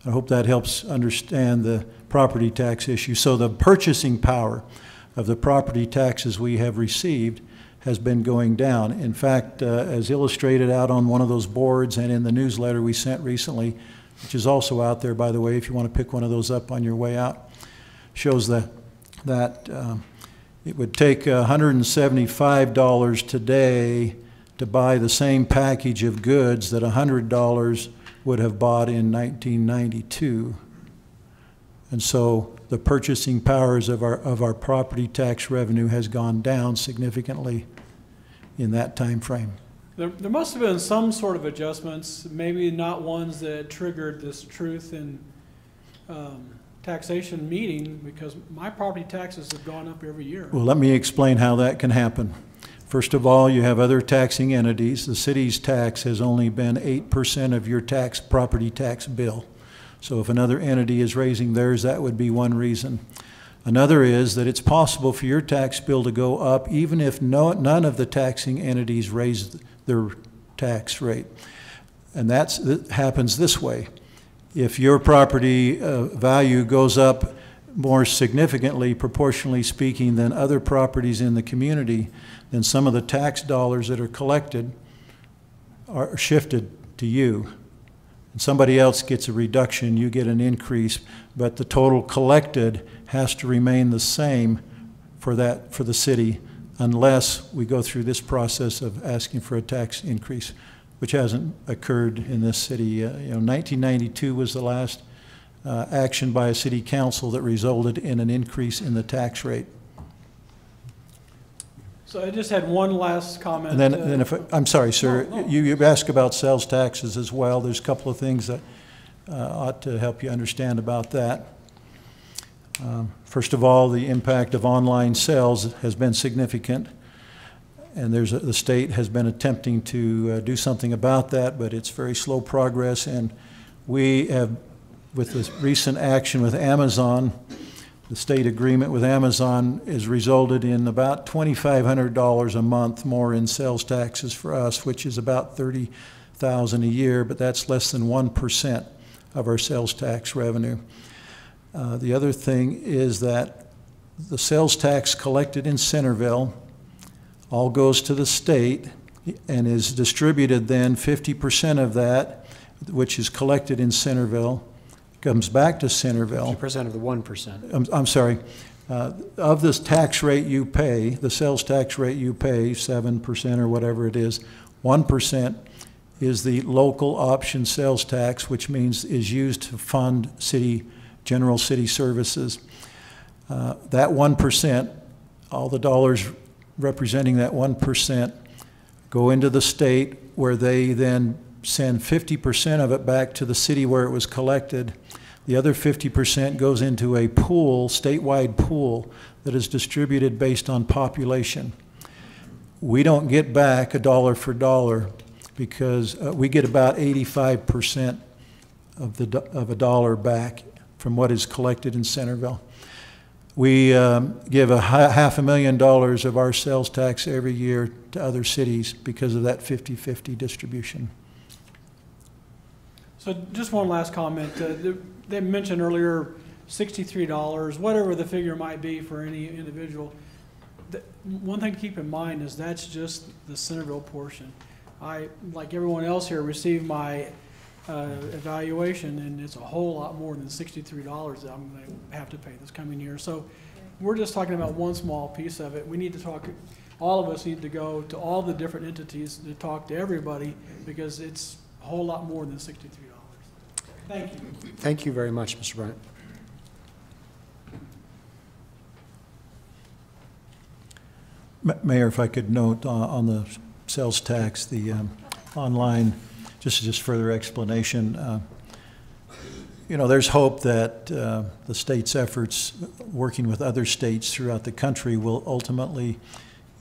I hope that helps understand the property tax issue. So the purchasing power of the property taxes we have received has been going down. In fact, as illustrated out on one of those boards and in the newsletter we sent recently, which is also out there, by the way, if you want to pick one of those up on your way out, shows that it would take $175 today to buy the same package of goods that $100 would have bought in 1992. And so the purchasing powers of our property tax revenue has gone down significantly in that time frame. There must have been some sort of adjustments, maybe not ones that triggered this truth in taxation meeting, because my property taxes have gone up every year. Well, let me explain how that can happen. First of all, you have other taxing entities. The city's tax has only been 8% of your property tax bill. So if another entity is raising theirs, that would be one reason. Another is that it's possible for your tax bill to go up even if none of the taxing entities raise their tax rate. And that happens this way. If your property value goes up more significantly, proportionally speaking, than other properties in the community, then some of the tax dollars that are collected are shifted to you. And somebody else gets a reduction, you get an increase, but the total collected has to remain the same for the city unless we go through this process of asking for a tax increase, which hasn't occurred in this city. 1992 was the last action by a city council that resulted in an increase in the tax rate. So I just had one last comment. And then I'm sorry, sir, No. you asked about sales taxes as well. There's a couple of things that ought to help you understand about that. First of all, the impact of online sales has been significant, and the state has been attempting to do something about that, but it's very slow progress. And we have, with this recent action with Amazon, the state agreement with Amazon has resulted in about $2,500 a month more in sales taxes for us, which is about $30,000 a year, but that's less than 1% of our sales tax revenue. The other thing is that the sales tax collected in Centerville all goes to the state and is distributed then. 50% of that, which is collected in Centerville, comes back to Centerville. 50% of the 1%. I'm sorry. Of this tax rate you pay, the sales tax rate you pay, 7% or whatever it is, 1% is the local option sales tax, which means is used to fund general city services. That 1%, all the dollars representing that 1%, go into the state, where they then send 50% of it back to the city where it was collected. The other 50% goes into a pool, statewide pool, that is distributed based on population. We don't get back a dollar for dollar, because we get about 85% of a dollar back from what is collected in Centerville. We give $500,000 of our sales tax every year to other cities because of that 50-50 distribution. So just one last comment. They mentioned earlier $63, whatever the figure might be for any individual. One thing to keep in mind is that's just the Centerville portion. I, like everyone else here, received my evaluation, and it's a whole lot more than $63 that I'm going to have to pay this coming year. So we're just talking about one small piece of it. We need to talk, all of us need to go to all the different entities to talk to everybody, because it's a whole lot more than $63. Thank you. Thank you very much, Mr. Bryant. Mayor, if I could note on the sales tax, the online, just further explanation. you know, there's hope that the state's efforts, working with other states throughout the country, will ultimately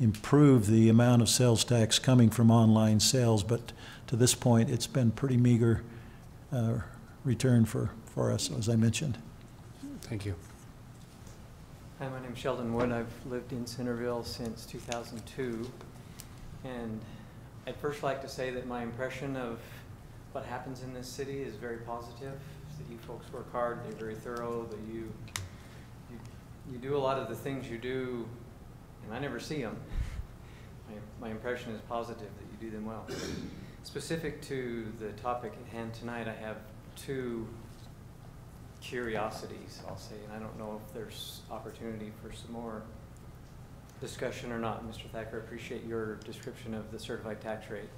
improve the amount of sales tax coming from online sales. But to this point, it's been pretty meager return for us, as I mentioned. Thank you. Hi, my name's Sheldon Wood. I've lived in Centerville since 2002. And I'd first like to say that my impression of what happens in this city is very positive. That you folks work hard, you're very thorough, that you do a lot of the things you do, and I never see them. My impression is positive that you do them well. Specific to the topic at hand tonight, I have two curiosities, I'll say, and I don't know if there's opportunity for some more discussion or not. Mr. Thacker, I appreciate your description of the certified tax rate.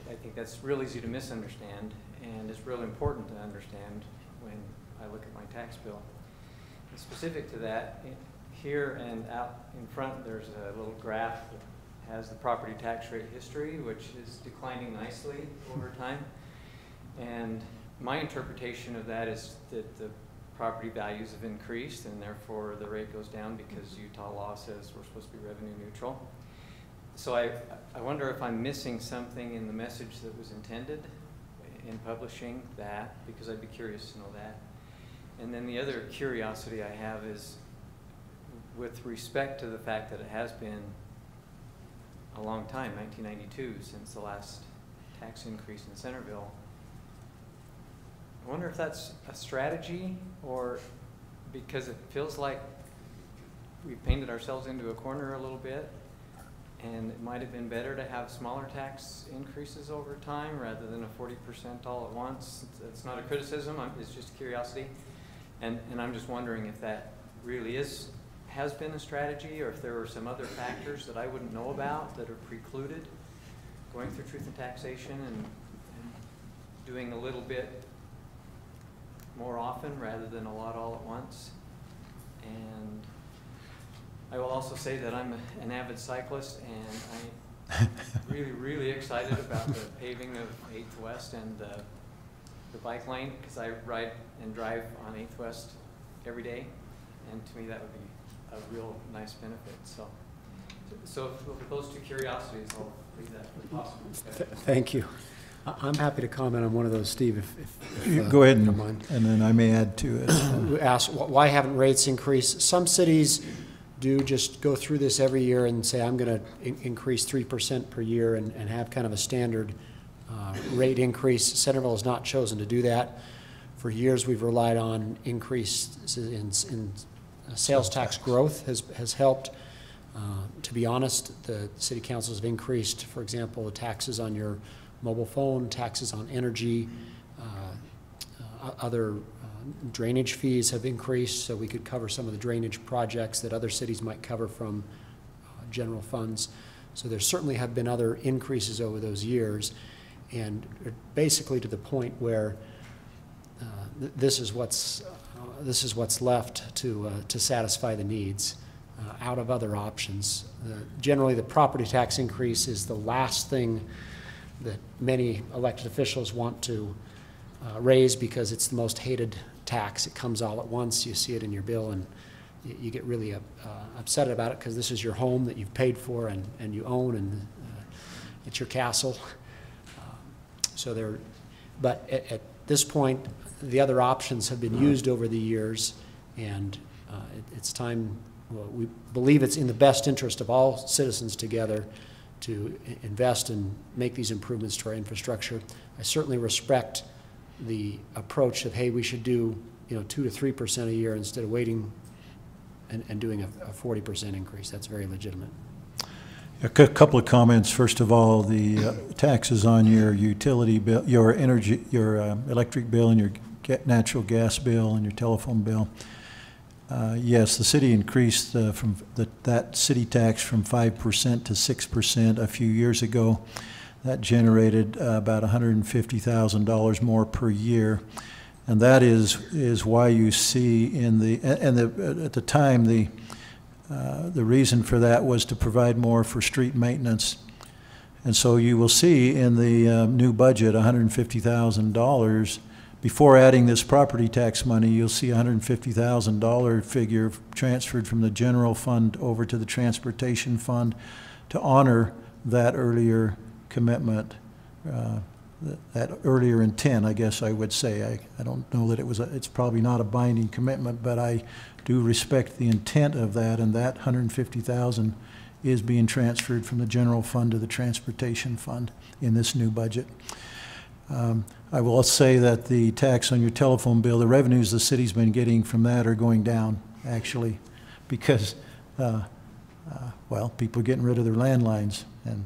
I think that's real easy to misunderstand, and it's real important to understand when I look at my tax bill. And specific to that, here and out in front, there's a little graph that has the property tax rate history, which is declining nicely over time. And my interpretation of that is that the property values have increased, and therefore the rate goes down because Utah law says we're supposed to be revenue neutral. So I wonder if I'm missing something in the message that was intended in publishing that, because I'd be curious to know that. And then the other curiosity I have is with respect to the fact that it has been a long time, 1992, since the last tax increase in Centerville. I wonder if that's a strategy, or because it feels like we've painted ourselves into a corner a little bit, and it might have been better to have smaller tax increases over time rather than a 40% all at once. It's not a criticism, it's just curiosity. And I'm just wondering if that really has been a strategy, or if there were some other factors that I wouldn't know about that are precluded going through truth and taxation and doing a little bit more often rather than a lot all at once. And I will also say that I'm an avid cyclist, and I'm really excited about the paving of 8th West and the bike lane, because I ride and drive on 8th West every day, and to me that would be a real nice benefit. So with those two curiosities, I'll leave that for possible. Thank you. I'm happy to comment on one of those, Steve, if go ahead you and, don't mind. And then I may add to it. Ask, why haven't rates increased? Some cities do just go through this every year and say, I'm going to increase 3% per year and have kind of a standard rate increase. Centerville has not chosen to do that. For years, we've relied on increases in sales tax growth has helped. To be honest, the city councils have increased, for example, the taxes on your mobile phone, taxes on energy, other drainage fees have increased, so we could cover some of the drainage projects that other cities might cover from general funds. So there certainly have been other increases over those years, and basically to the point where this is what's left to satisfy the needs out of other options. Generally, the property tax increase is the last thing that many elected officials want to raise, because it's the most hated tax. It comes all at once. You see it in your bill, and you get really upset about it, because this is your home that you've paid for and you own, and it's your castle. But at this point, the other options have been used over the years, and it's time. Well, we believe it's in the best interest of all citizens together to invest and make these improvements to our infrastructure. I certainly respect the approach of, hey, we should do 2 to 3% a year instead of waiting and doing a 40% increase. That's very legitimate. A couple of comments. First of all, the taxes on your utility bill, your energy, your electric bill, and your natural gas bill, and your telephone bill. Yes, the city increased that city tax from 5% to 6% a few years ago. That generated about $150,000 more per year, and that is why you see at the time the reason for that was to provide more for street maintenance, and so you will see in the new budget $150,000 before adding this property tax money, you'll see a $150,000 figure transferred from the general fund over to the transportation fund to honor that earlier commitment, that earlier intent, I guess I would say. I don't know that it's probably not a binding commitment, but I do respect the intent of that, and that $150,000 is being transferred from the general fund to the transportation fund in this new budget. I will say that the tax on your telephone bill, the revenues the city's been getting from that are going down, actually, because, well, people are getting rid of their landlines, and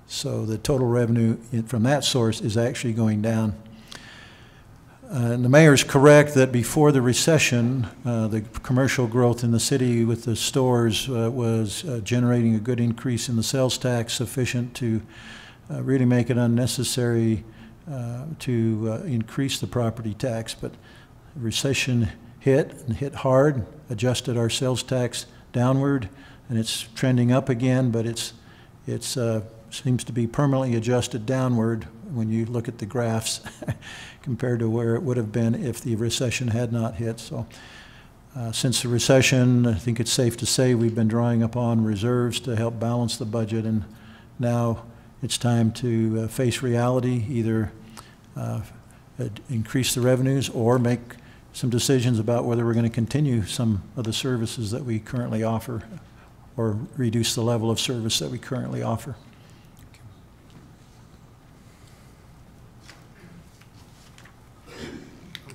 so the total revenue from that source is actually going down. And the mayor's correct that before the recession, the commercial growth in the city with the stores was generating a good increase in the sales tax, sufficient to really make it unnecessary to increase the property tax. But the recession hit, and hit hard, adjusted our sales tax downward, and it's trending up again, but it's seems to be permanently adjusted downward when you look at the graphs compared to where it would have been if the recession had not hit. So since the recession, I think it's safe to say we've been drawing upon reserves to help balance the budget, and now it's time to face reality, either increase the revenues or make some decisions about whether we're going to continue some of the services that we currently offer or reduce the level of service that we currently offer.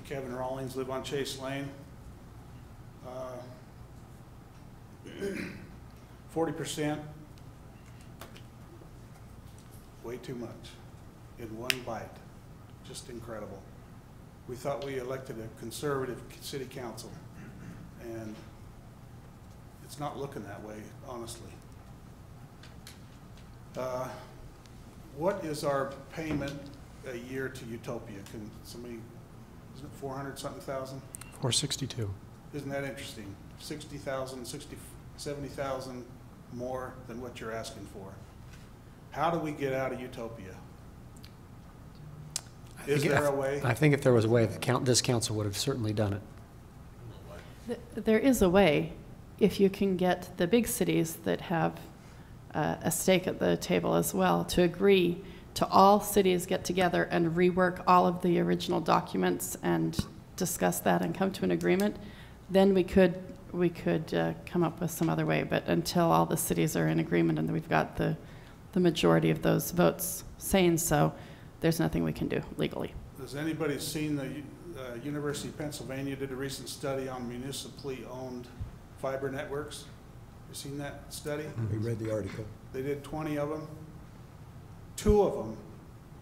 Kevin Rawlings, live on Chase Lane. 40%, way too much in one bite. Just incredible. We thought we elected a conservative city council, and it's not looking that way, honestly. What is our payment a year to Utopia? Can somebody, isn't it 400-something thousand? 462. Isn't that interesting? 60,000, 70,000 more than what you're asking for. How do we get out of Utopia? Is there a way? I think if there was a way, this council would have certainly done it. There is a way, if you can get the big cities that have a stake at the table as well to agree to all cities get together and rework all of the original documents and discuss that and come to an agreement, then we could come up with some other way. But until all the cities are in agreement and we've got the majority of those votes saying so, there's nothing we can do legally. Has anybody seen the University of Pennsylvania did a recent study on municipally owned fiber networks? You seen that study? We read the article. They did 20 of them. 2 of them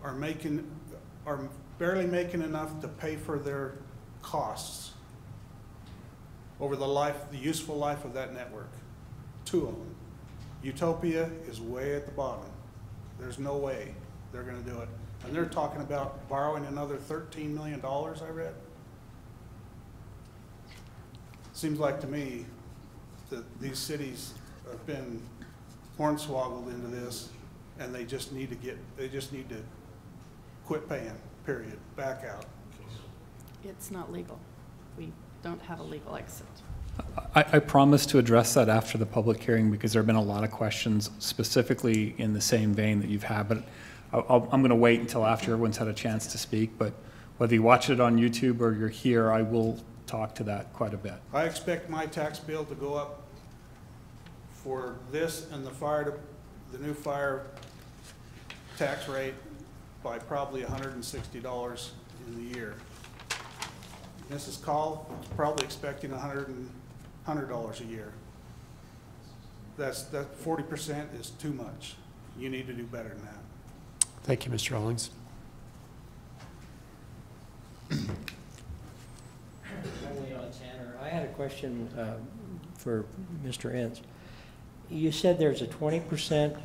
are barely making enough to pay for their costs over the useful life of that network. 2 of them. Utopia is way at the bottom. There's no way they're going to do it. And they're talking about borrowing another $13 million, I read. Seems like to me that these cities have been hornswoggled into this, and they just need to quit paying, period, back out. It's not legal. We don't have a legal exit. I promise to address that after the public hearing, because there have been a lot of questions specifically in the same vein that you've had, but I'm going to wait until after everyone's had a chance to speak. But whether you watch it on YouTube or you're here, I will talk to that quite a bit. I expect my tax bill to go up for this and the new fire tax rate by probably $160 in the year. Mrs. Call is probably expecting $100 a year. That 40% is too much. You need to do better than that. Thank you, Mr. Rawlings. I had a question for Mr. Ince. You said there's a 20%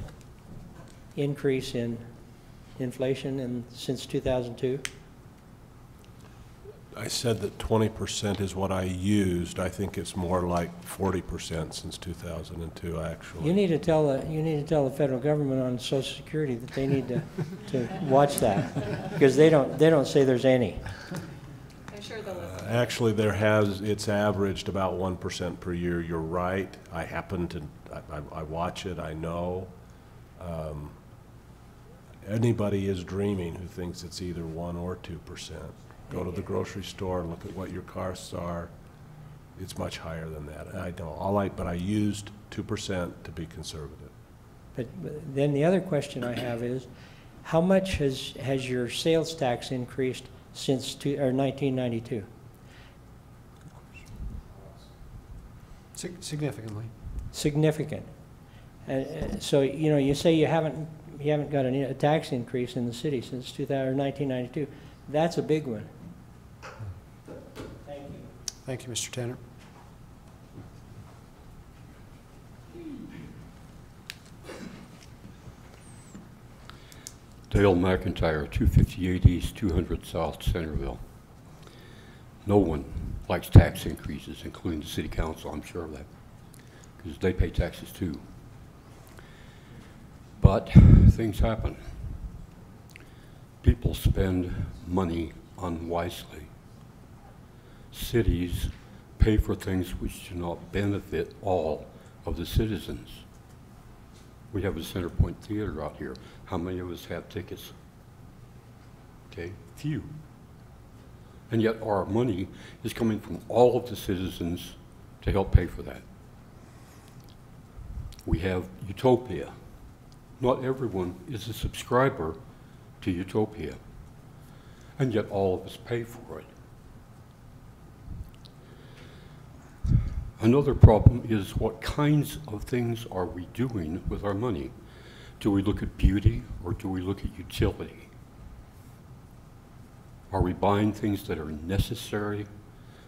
increase in inflation since 2002? I said that 20% is what I used. I think it's more like 40% since 2002, actually. You need to tell the federal government on Social Security that they need to watch that, because they don't say there's any. sure the list. Actually, it's averaged about 1% per year. You're right. I watch it, I know. Anybody is dreaming who thinks it's either 1 or 2%. Go to the grocery store, look at what your costs are. It's much higher than that. I know, but I used 2% to be conservative. But then the other question I have is, how much has your sales tax increased since 1992? Significantly. Significant. So, you know, you say you haven't got a tax increase in the city since 1992. That's a big one. Thank you. Thank you, Mr. Tanner. Dale McIntyre, 258 East, 200 South, Centerville. No one likes tax increases, including the city council, I'm sure of that, because they pay taxes too. But things happen. People spend money unwisely. Cities pay for things which do not benefit all of the citizens. We have a Centerpoint Theater out here. How many of us have tickets? Okay, few. And yet our money is coming from all of the citizens to help pay for that. We have Utopia. Not everyone is a subscriber to Utopia, and yet all of us pay for it. Another problem is, what kinds of things are we doing with our money? Do we look at beauty or do we look at utility? Are we buying things that are necessary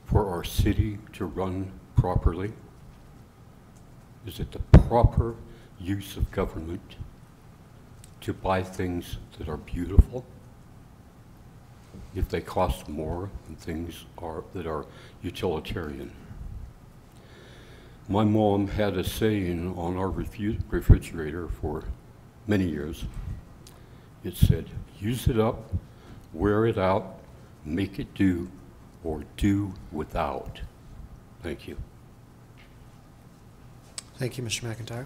for our city to run properly? Is it the proper use of government to buy things that are beautiful if they cost more than things that are utilitarian? My mom had a saying on our refrigerator for many years. It said, use it up, wear it out, make it do, or do without. Thank you. Thank you, Mr. McIntyre.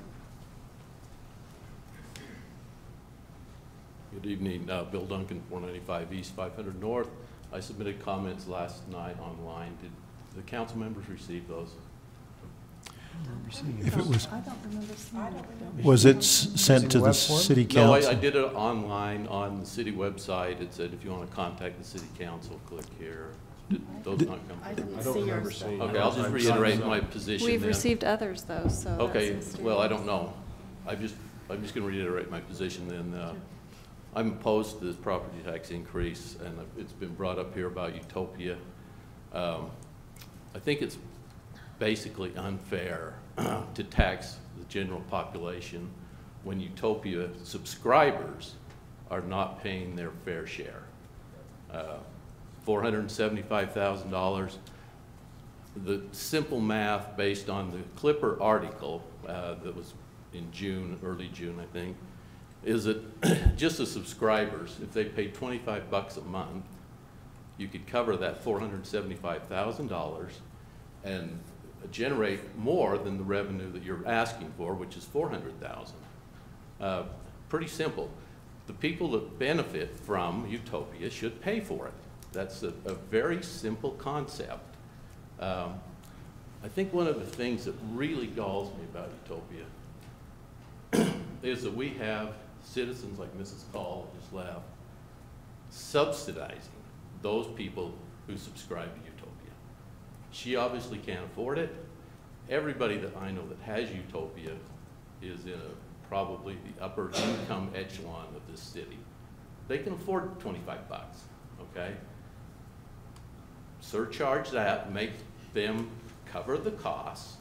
Good evening, Bill Duncan, 495 East, 500 North. I submitted comments last night online. Did the council members receive those? If it was, I don't remember seeing it. was it sent to the city No, council? I did it online on the city website. It said if you want to contact the city council, click here. Did those not come? I didn't I don't see remember yours. seeing. Okay, I'll just reiterate my position We've then. received others though, so. that Okay, seems to be- well, I don't know. I'm just going to reiterate my position then. I'm opposed to this property tax increase, and it's been brought up here about Utopia. I think it's basically unfair to tax the general population when Utopia subscribers are not paying their fair share. $475,000. The simple math based on the Clipper article that was in June, early June, I think, is that just the subscribers, if they paid $25 a month, you could cover that $475,000 and generate more than the revenue that you're asking for, which is $400,000. Pretty simple. The people that benefit from Utopia should pay for it. That's a very simple concept. I think one of the things that really galls me about Utopia is that we have citizens like Mrs. Call just left subsidizing those people who subscribe to Utopia. She obviously can't afford it. Everybody that I know that has Utopia is in probably the upper income echelon of this city. They can afford 25 bucks, okay? Surcharge that, make them cover the costs,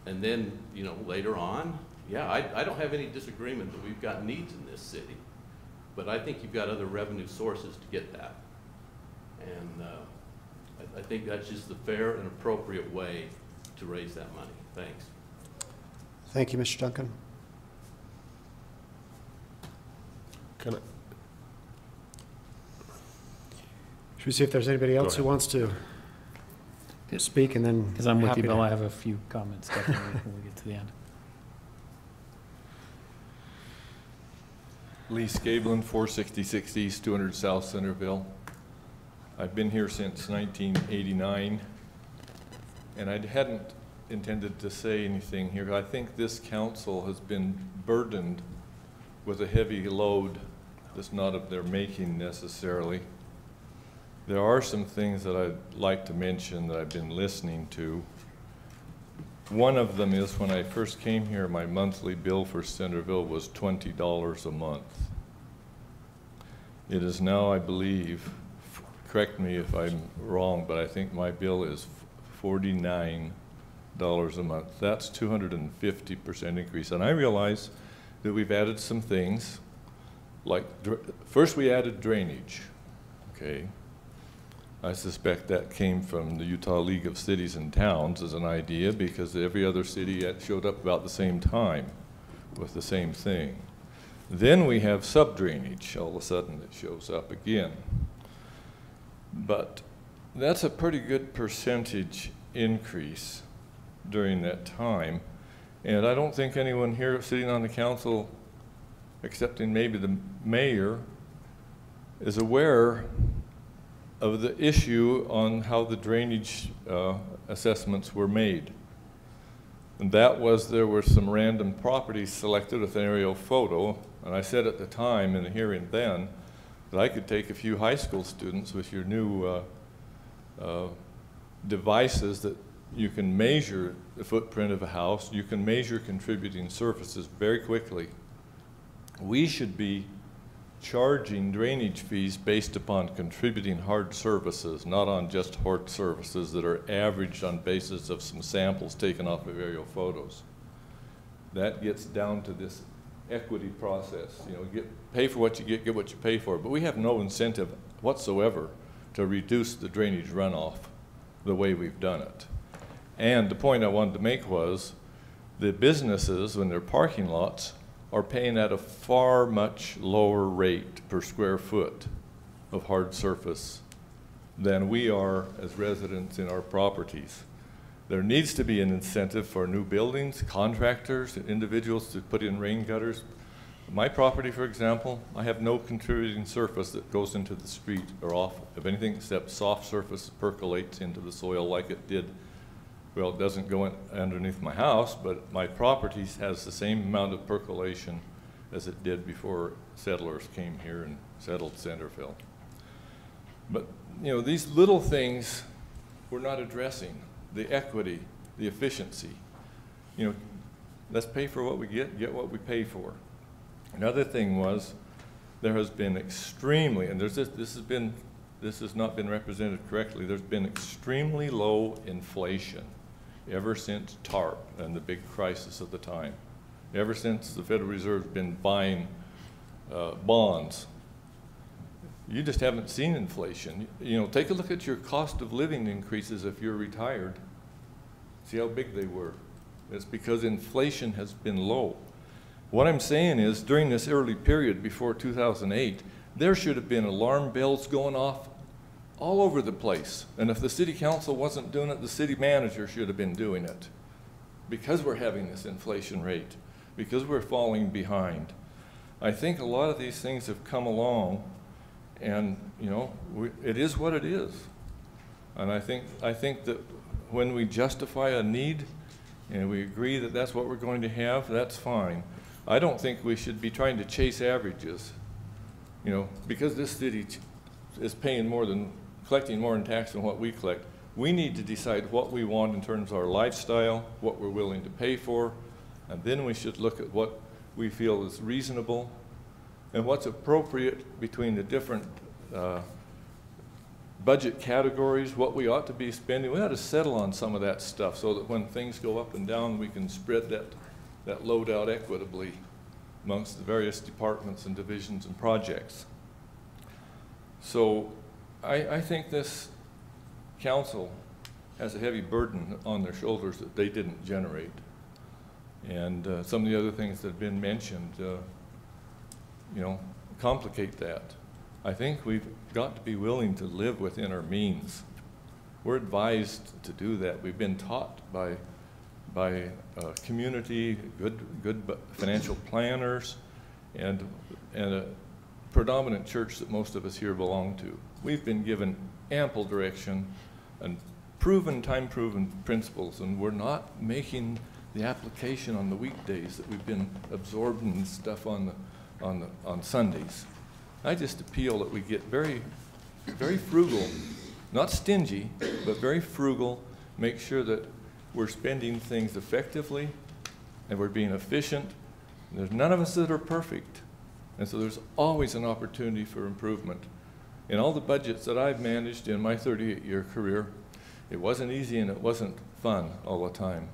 and then, you know, later on, yeah, I don't have any disagreement that we've got needs in this city, but I think you've got other revenue sources to get that. And I think that's just the fair and appropriate way to raise that money. Thanks. Thank you, Mr. Duncan. we see if there's anybody else who ahead. wants to speak, and then. Because I'm with happy you, to- Bill, I have a few comments definitely when we get to the end. Lee Scablin, 466 East, 200 South Centerville. I've been here since 1989, and I hadn't intended to say anything here. I think this council has been burdened with a heavy load that's not of their making necessarily. There are some things that I'd like to mention that I've been listening to. One of them is when I first came here, my monthly bill for Centerville was $20 a month. It is now, I believe, correct me if I'm wrong, but I think my bill is $49 a month. That's 250% increase. And I realize that we've added some things, like first we added drainage, okay? I suspect that came from the Utah League of Cities and Towns as an idea, because every other city showed up about the same time with the same thing. Then we have sub-drainage. All of a sudden it shows up again. But that's a pretty good percentage increase during that time. And I don't think anyone here sitting on the council, excepting maybe the mayor, is aware of the issue on how the drainage assessments were made. And that was, there were some random properties selected with an aerial photo, and I said at the time in the hearing then that I could take a few high school students with your new devices that you can measure the footprint of a house, you can measure contributing surfaces very quickly. We should be charging drainage fees based upon contributing hard surfaces, not on just hard surfaces that are averaged on basis of some samples taken off of aerial photos. That gets down to this equity process. You know, pay for what you get what you pay for. But we have no incentive whatsoever to reduce the drainage runoff the way we've done it. And the point I wanted to make was the businesses, when they're parking lots, are paying at a far much lower rate per square foot of hard surface than we are as residents in our properties. There needs to be an incentive for new buildings, contractors, and individuals to put in rain gutters. My property, for example, I have no contributing surface that goes into the street or off of anything except soft surface that percolates into the soil like it did. Well, it doesn't go in underneath my house, but my property has the same amount of percolation as it did before settlers came here and settled Centerville. But, you know, these little things we're not addressing. The equity, the efficiency. You know, let's pay for what we get what we pay for. Another thing was, there has been extremely, and this has not been represented correctly, there's been extremely low inflation ever since TARP and the big crisis of the time. Ever since the Federal Reserve's been buying bonds. You just haven't seen inflation. You know, take a look at your cost of living increases if you're retired. See how big they were. It's because inflation has been low. What I'm saying is, during this early period before 2008, there should have been alarm bells going off all over the place. And if the city council wasn't doing it, the city manager should have been doing it. Because we're having this inflation rate, because we're falling behind. I think a lot of these things have come along, and you know, it is what it is. And I think that when we justify a need and we agree that that's what we're going to have, that's fine. I don't think we should be trying to chase averages. You know, because this city is paying more than, collecting more in tax than what we collect, we need to decide what we want in terms of our lifestyle, what we're willing to pay for, and then we should look at what we feel is reasonable and what's appropriate between the different budget categories, what we ought to be spending. We ought to settle on some of that stuff so that when things go up and down, we can spread that load out equitably amongst the various departments and divisions and projects. So I think this council has a heavy burden on their shoulders that they didn't generate. And some of the other things that have been mentioned, you know, complicate that. I think we've got to be willing to live within our means. We're advised to do that. We've been taught by community, good financial planners, and a predominant church that most of us here belong to. We've been given ample direction and time-proven principles, and we're not making the application on the weekdays that we've been absorbing stuff on Sundays. I just appeal that we get very, very frugal, not stingy, but very frugal, make sure that we're spending things effectively and we're being efficient. There's none of us that are perfect, and so there's always an opportunity for improvement. In all the budgets that I've managed in my 38-year career, it wasn't easy and it wasn't fun all the time.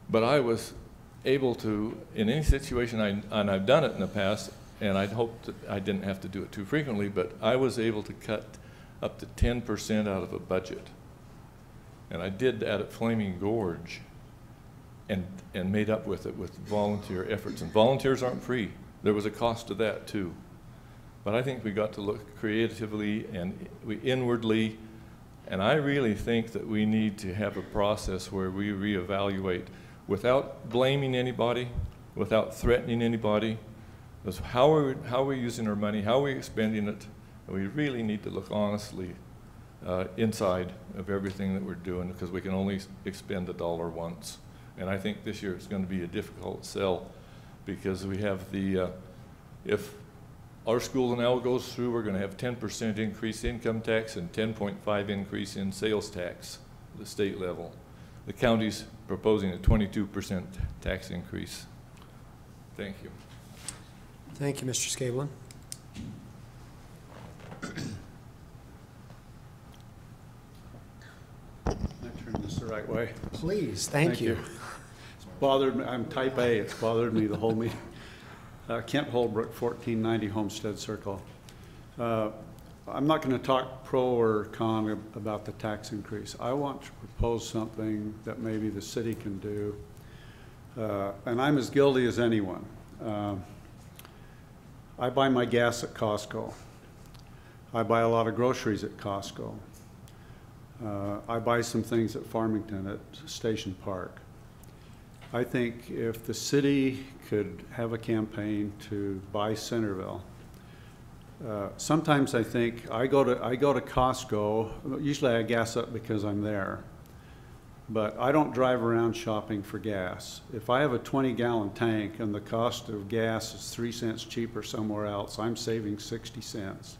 But I was able to, in any situation, and I've done it in the past, and I'd hoped that I didn't have to do it too frequently, but I was able to cut up to 10% out of a budget. And I did that at Flaming Gorge and made up with it with volunteer efforts. And volunteers aren't free. There was a cost to that too. But I think we got to look creatively and inwardly, and I really think that we need to have a process where we reevaluate without blaming anybody, without threatening anybody. That's how are we using our money, how are we spending it, and we really need to look honestly inside of everything that we're doing, because we can only expend a dollar once. And I think this year it's going to be a difficult sell, because we have the, if our school now goes through, we're going to have 10% increase in income tax and 10.5 increase in sales tax at the state level. The county's proposing a 22% tax increase. Thank you. Thank you, Mr. Scablin. I turn this the right way. Please, thank you. It's bothered me. I'm type A. It's bothered me the whole meeting. Kent Holbrook, 1490 Homestead Circle. I'm not going to talk pro or con about the tax increase. I want to propose something that maybe the city can do, and I'm as guilty as anyone. I buy my gas at Costco. I buy a lot of groceries at Costco. I buy some things at Farmington at Station Park. I think if the city could have a campaign to buy Centerville. Sometimes I think I go to Costco. Usually I gas up because I'm there, but I don't drive around shopping for gas. If I have a 20-gallon tank and the cost of gas is 3 cents cheaper somewhere else, I'm saving 60 cents.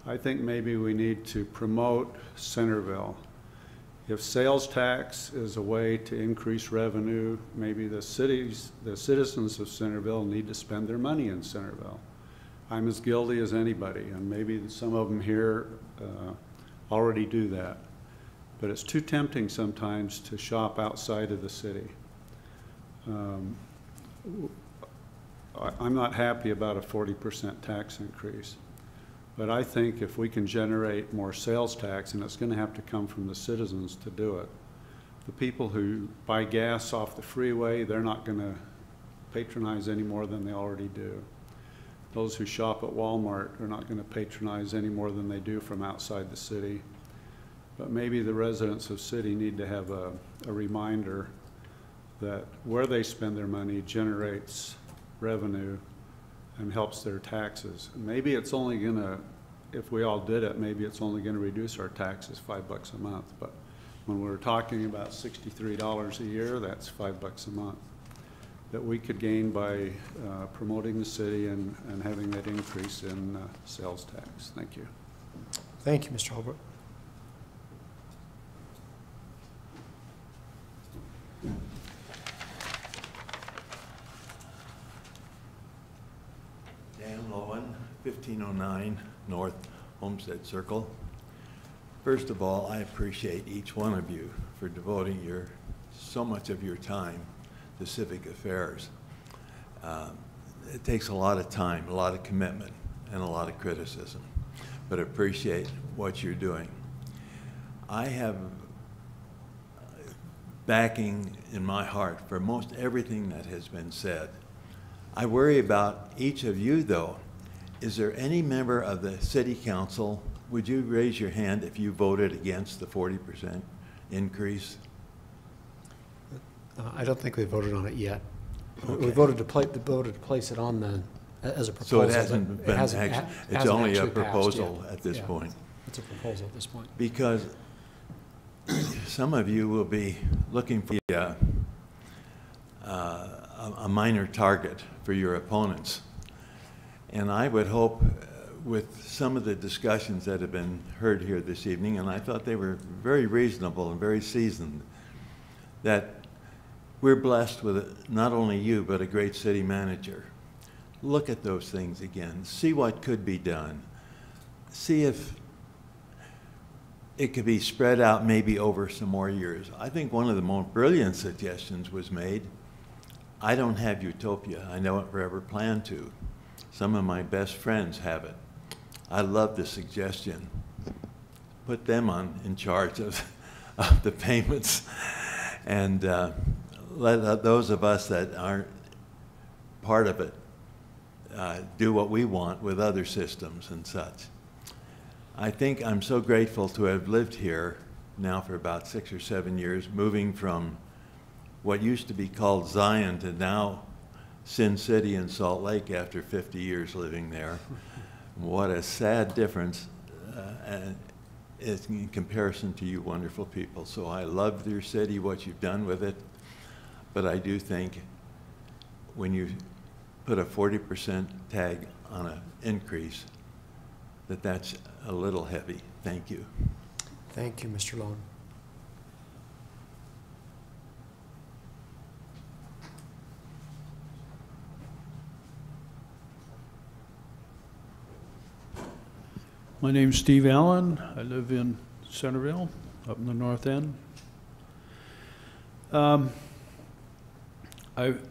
I think maybe we need to promote Centerville. If sales tax is a way to increase revenue, maybe the citizens of Centerville need to spend their money in Centerville. I'm as guilty as anybody, and maybe some of them here already do that. But it's too tempting sometimes to shop outside of the city. I'm not happy about a 40% tax increase. But I think if we can generate more sales tax, and it's going to have to come from the citizens to do it. The people who buy gas off the freeway, they're not going to patronize any more than they already do. Those who shop at Walmart are not going to patronize any more than they do from outside the city. But maybe the residents of city need to have a reminder that where they spend their money generates revenue and helps their taxes. Maybe it's only gonna, if we all did it, maybe it's only gonna reduce our taxes $5 a month. But when we're talking about $63 a year, that's $5 a month that we could gain by promoting the city and having that increase in sales tax. Thank you. Thank you, Mr. Holbrook. Dan Lowen, 1509 North Homestead Circle. First of all, I appreciate each one of you for devoting so much of your time to civic affairs. It takes a lot of time, a lot of commitment, and a lot of criticism, but appreciate what you're doing. I have backing in my heart for most everything that has been said. I worry about each of you, though, is there any member of the city council, would you raise your hand if you voted against the 40% increase? I don't think they voted on it yet. Okay. We voted to place it on the, as a proposal. So it hasn't been, it's only a actually passed proposal yet. at this Yeah, point? it's a proposal at this point. Because some of you will be looking for a minor target for your opponents. And I would hope with some of the discussions that have been heard here this evening, and I thought they were very reasonable and very seasoned, that we're blessed with not only you, but a great city manager. Look at those things again. See what could be done. See if it could be spread out maybe over some more years. I think one of the most brilliant suggestions was made. I don't have utopia. I never ever plan to. Some of my best friends have it. I love the suggestion. Put them in charge of the payments, and let those of us that aren't part of it do what we want with other systems and such. I think I'm so grateful to have lived here now for about 6 or 7 years, moving from what used to be called Zion to now Sin City and Salt Lake after 50 years living there. What a sad difference in comparison to you wonderful people. So I love your city, what you've done with it, but I do think when you put a 40% tag on an increase, that's a little heavy. Thank you. Thank you, Mr. Lone. My name's Steve Allen. I live in Centerville, up in the north end. I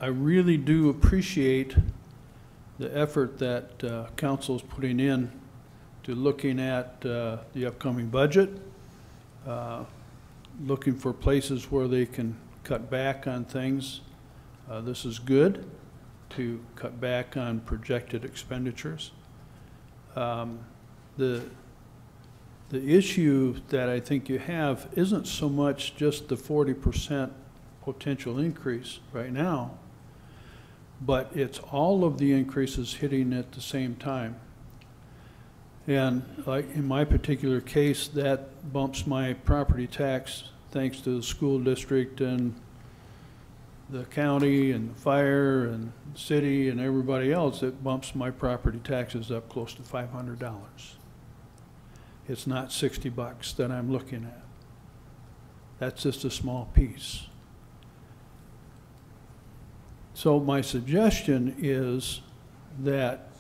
really do appreciate the effort that council's putting in to looking at the upcoming budget, looking for places where they can cut back on things. This is good to cut back on projected expenditures. The issue that I think you have isn't so much just the 40% potential increase right now, but it's all of the increases hitting at the same time. And like in my particular case, that bumps my property tax thanks to the school district and the county and the fire and the city and everybody else. It bumps my property taxes up close to $500. It's not $60 that I'm looking at. That's just a small piece. So my suggestion is that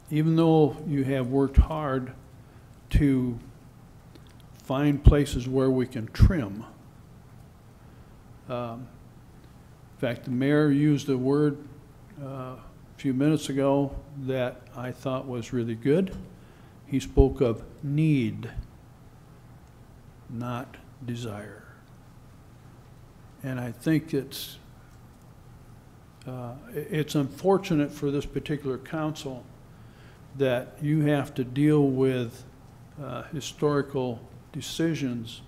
even though you have worked hard to find places where we can trim, in fact, the mayor used a word a few minutes ago that I thought was really good. He spoke of need, not desire. And I think it's unfortunate for this particular council that you have to deal with historical decisions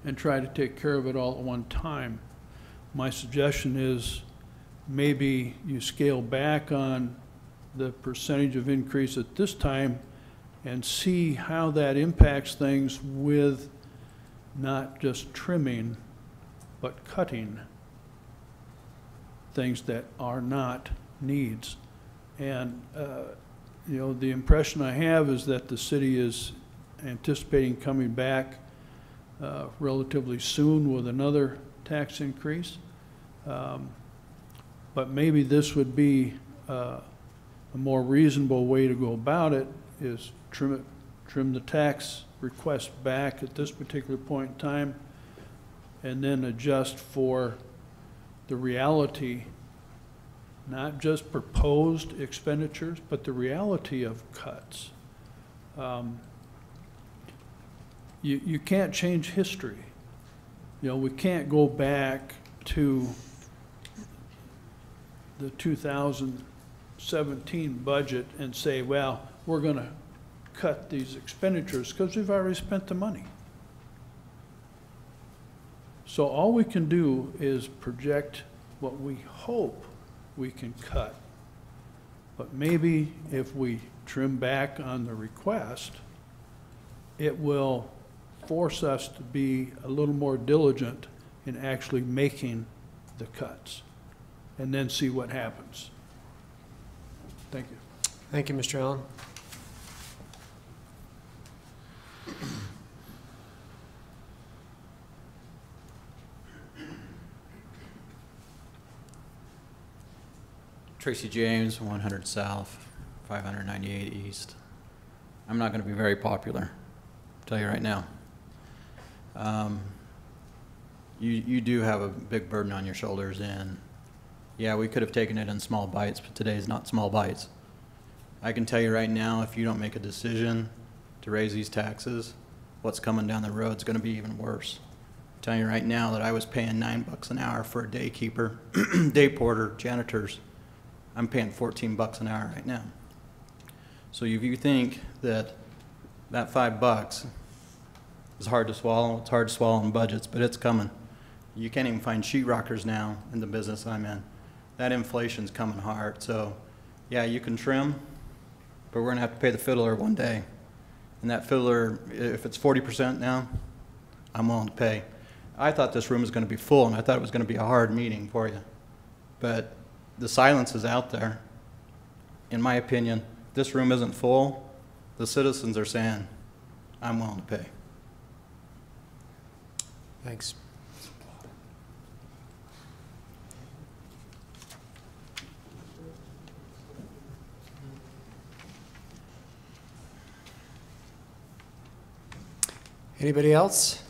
and try to take care of it all at one time. My suggestion is maybe you scale back on the percentage of increase at this time and see how that impacts things with not just trimming, but cutting things that are not needs. And you know, the impression I have is that the city is anticipating coming back relatively soon with another tax increase. But maybe this would be a more reasonable way to go about it, is trim the tax request back at this particular point in time, and then adjust for the reality, not just proposed expenditures, but the reality of cuts. You can't change history. You know, we can't go back to the 2000 17 budget and say, well, we're going to cut these expenditures because we've already spent the money. So all we can do is project what we hope we can cut. But maybe if we trim back on the request, it will force us to be a little more diligent in actually making the cuts, and then see what happens. Thank you. Thank you, Mr. Allen. Tracy James, 100 South, 598 East. I'm not going to be very popular, I'll tell you right now. You do have a big burden on your shoulders, and yeah, we could have taken it in small bites, but today's not small bites. I can tell you right now, if you don't make a decision to raise these taxes, what's coming down the road is going to be even worse. I'm telling you right now that I was paying $9 an hour for a day keeper, day porter, janitors. I'm paying 14 bucks an hour right now. So if you think that that $5 is hard to swallow, it's hard to swallow in budgets, but it's coming. You can't even find sheetrockers now in the business I'm in. That inflation's coming hard. So yeah, you can trim, but we're gonna have to pay the fiddler one day. And that fiddler, if it's 40% now, I'm willing to pay. I thought this room was gonna be full, and I thought it was gonna be a hard meeting for you. But the silence is out there. In my opinion, this room isn't full. The citizens are saying, I'm willing to pay. Thanks. Anybody else?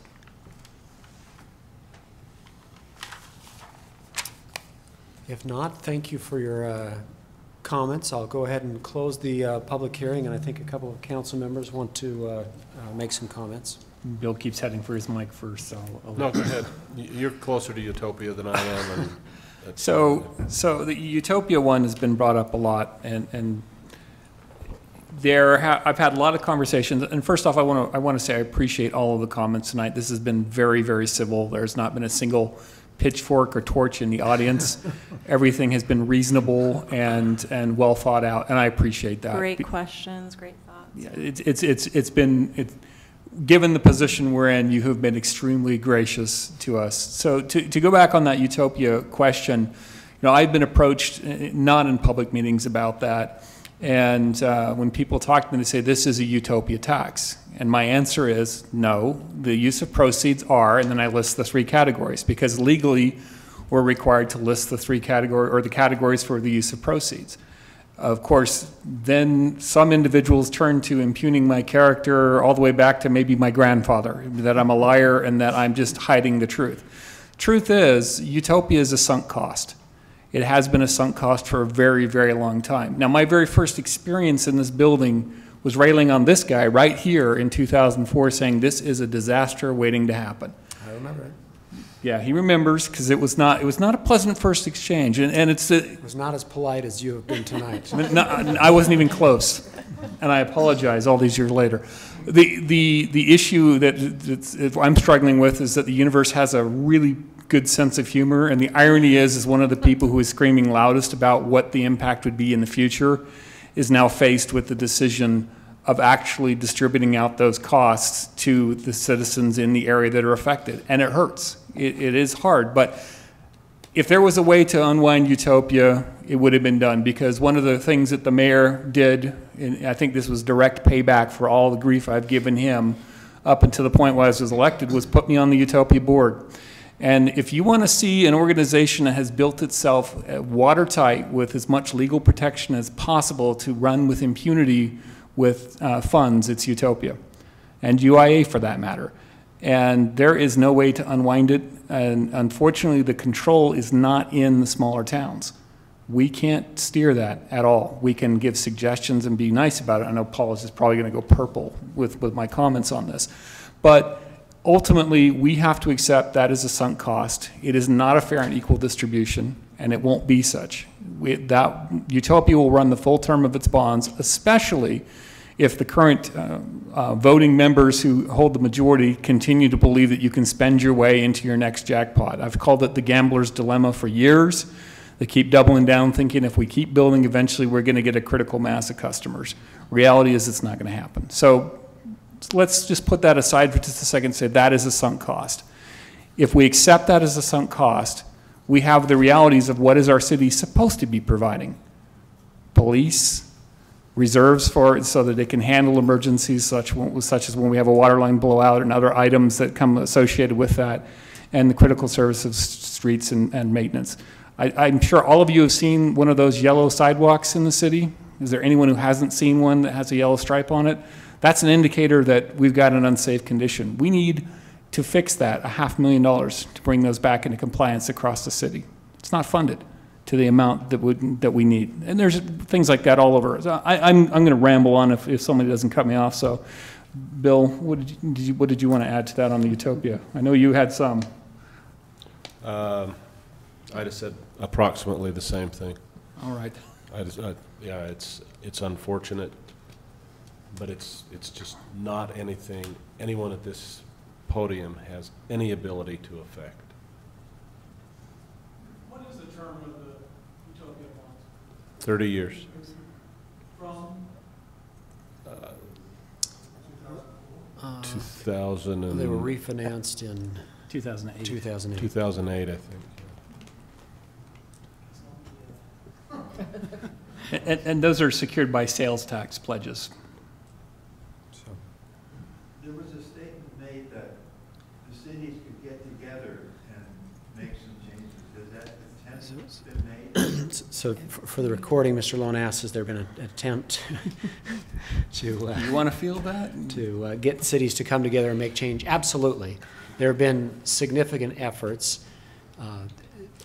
If not, thank you for your comments. I'll go ahead and close the public hearing, and I think a couple of council members want to make some comments. Bill keeps heading for his mic first, so I'll No, go ahead. You're closer to Utopia than I am. And so the Utopia one has been brought up a lot, and I've had a lot of conversations. And first off, I want to say I appreciate all of the comments tonight. This has been very, very civil. There's not been a single pitchfork or torch in the audience. Everything has been reasonable and well thought out, and I appreciate that. Great questions, great thoughts. Yeah, it's been given the position we're in, you have been extremely gracious to us. So to go back on that Utopia question, I've been approached not in public meetings about that, and when people talk to me, they say this is a Utopia tax. And my answer is no, the use of proceeds are, and then I list the 3 categories, because legally we're required to list the 3 categories, or the categories for the use of proceeds. Of course, then some individuals turn to impugning my character all the way back to maybe my grandfather, that I'm a liar and that I'm just hiding the truth. Truth is, Utopia is a sunk cost. It has been a sunk cost for a very, very long time. Now, my very first experience in this building was railing on this guy right here in 2004, saying this is a disaster waiting to happen. I remember it. Yeah, he remembers, because it was not a pleasant first exchange, and it was not as polite as you have been tonight. No, I wasn't even close, and I apologize all these years later. The issue that I'm struggling with is that the universe has a really good sense of humor, and the irony is one of the people who is screaming loudest about what the impact would be in the future is now faced with the decision of actually distributing out those costs to the citizens in the area that are affected. And it hurts. It is hard. But if there was a way to unwind Utopia, it would have been done. Because one of the things that the mayor did, and I think this was direct payback for all the grief I've given him up until the point where I was elected, was put me on the Utopia board. And if you want to see an organization that has built itself watertight with as much legal protection as possible to run with impunity with funds, it's Utopia, and UIA for that matter. And there is no way to unwind it, and unfortunately the control is not in the smaller towns. We can't steer that at all. We can give suggestions and be nice about it. I know Paul is probably going to go purple with my comments on this, but ultimately, we have to accept that as a sunk cost. It is not a fair and equal distribution. and it won't be such. That Utopia will run the full term of its bonds, especially if the current voting members who hold the majority continue to believe that you can spend your way into your next jackpot. I've called it the gambler's dilemma for years. They keep doubling down, thinking if we keep building, eventually we're going to get a critical mass of customers. Reality is it's not going to happen. So let's just put that aside for just a second and say that is a sunk cost. If we accept that as a sunk cost, we have the realities of what is our city supposed to be providing. Police, reserves for it so that it can handle emergencies such as when we have a water line blowout and other items that come associated with that, and the critical services, streets and maintenance. I'm sure all of you have seen one of those yellow sidewalks in the city. Is there anyone who hasn't seen one that has a yellow stripe on it? That's an indicator that we've got an unsafe condition. We need to fix that, $500,000 to bring those back into compliance across the city. It's not funded to the amount that we need. And there's things like that all over. So I'm going to ramble on if somebody doesn't cut me off. So, Bill, what did you want to add to that on the Utopia? I know you had some. I just said approximately the same thing. All right. Yeah, it's unfortunate, but it's just not anything anyone at this podium has any ability to affect. What is the term of the Utopia bonds? 30 years. From? 2000 and They were refinanced in 2008. 2008, I think. And those are secured by sales tax pledges. There was a statement made that the cities could get together and make some changes. Has that attempt been made? So for the recording, Mr. Lone asks, has there been an attempt to... you want to feel that? To get cities to come together and make change? Absolutely. There have been significant efforts.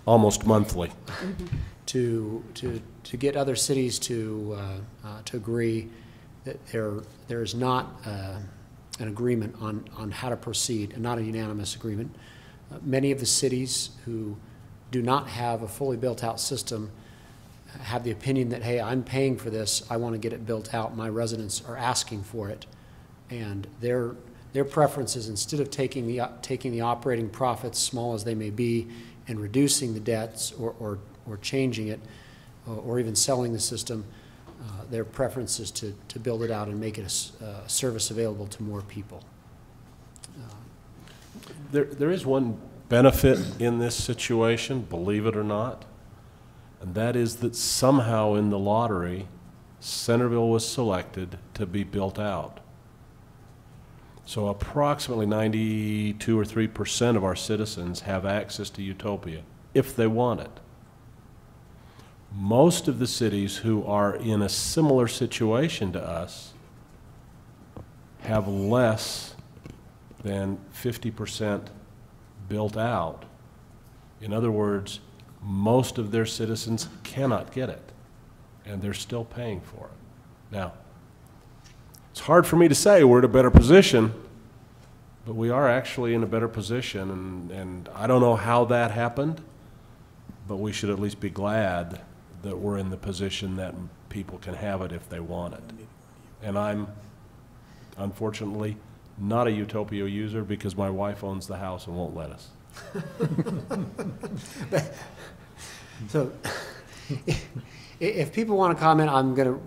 Almost monthly. To get other cities to agree that there is not an agreement on how to proceed, and not a unanimous agreement. Many of the cities who do not have a fully built out system have the opinion that, hey, I'm paying for this, I want to get it built out, my residents are asking for it. And their preference is, instead of taking the operating profits, small as they may be, and reducing the debts or changing it, or even selling the system, their preference is to build it out and make it a service available to more people. There is one benefit in this situation, believe it or not, and that is that somehow in the lottery, Centerville was selected to be built out. So approximately 92 or 3% of our citizens have access to Utopia if they want it. Most of the cities who are in a similar situation to us have less than 50% built out. In other words, most of their citizens cannot get it, and they're still paying for it. Now, it's hard for me to say we're in a better position, but we are actually in a better position, and I don't know how that happened, but we should at least be glad that we're in the position that people can have it if they want it. And I'm, unfortunately, not a Utopia user because my wife owns the house and won't let us. So, if people want to comment, I'm going to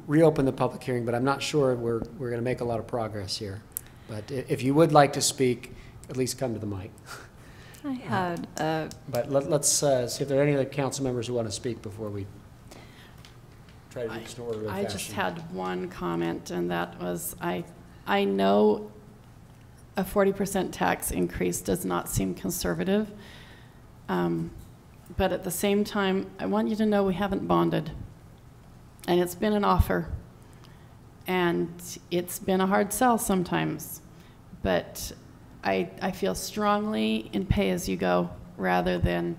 reopen the public hearing, but I'm not sure we're going to make a lot of progress here. But if you would like to speak, at least come to the mic. I had But let's see if there are any other council members who want to speak before we try to do this in orderly fashion. I just had one comment, and that was, I know a 40% tax increase does not seem conservative, but at the same time, I want you to know we haven't bonded, and it's been an offer, and it's been a hard sell sometimes, but I feel strongly in pay-as-you-go rather than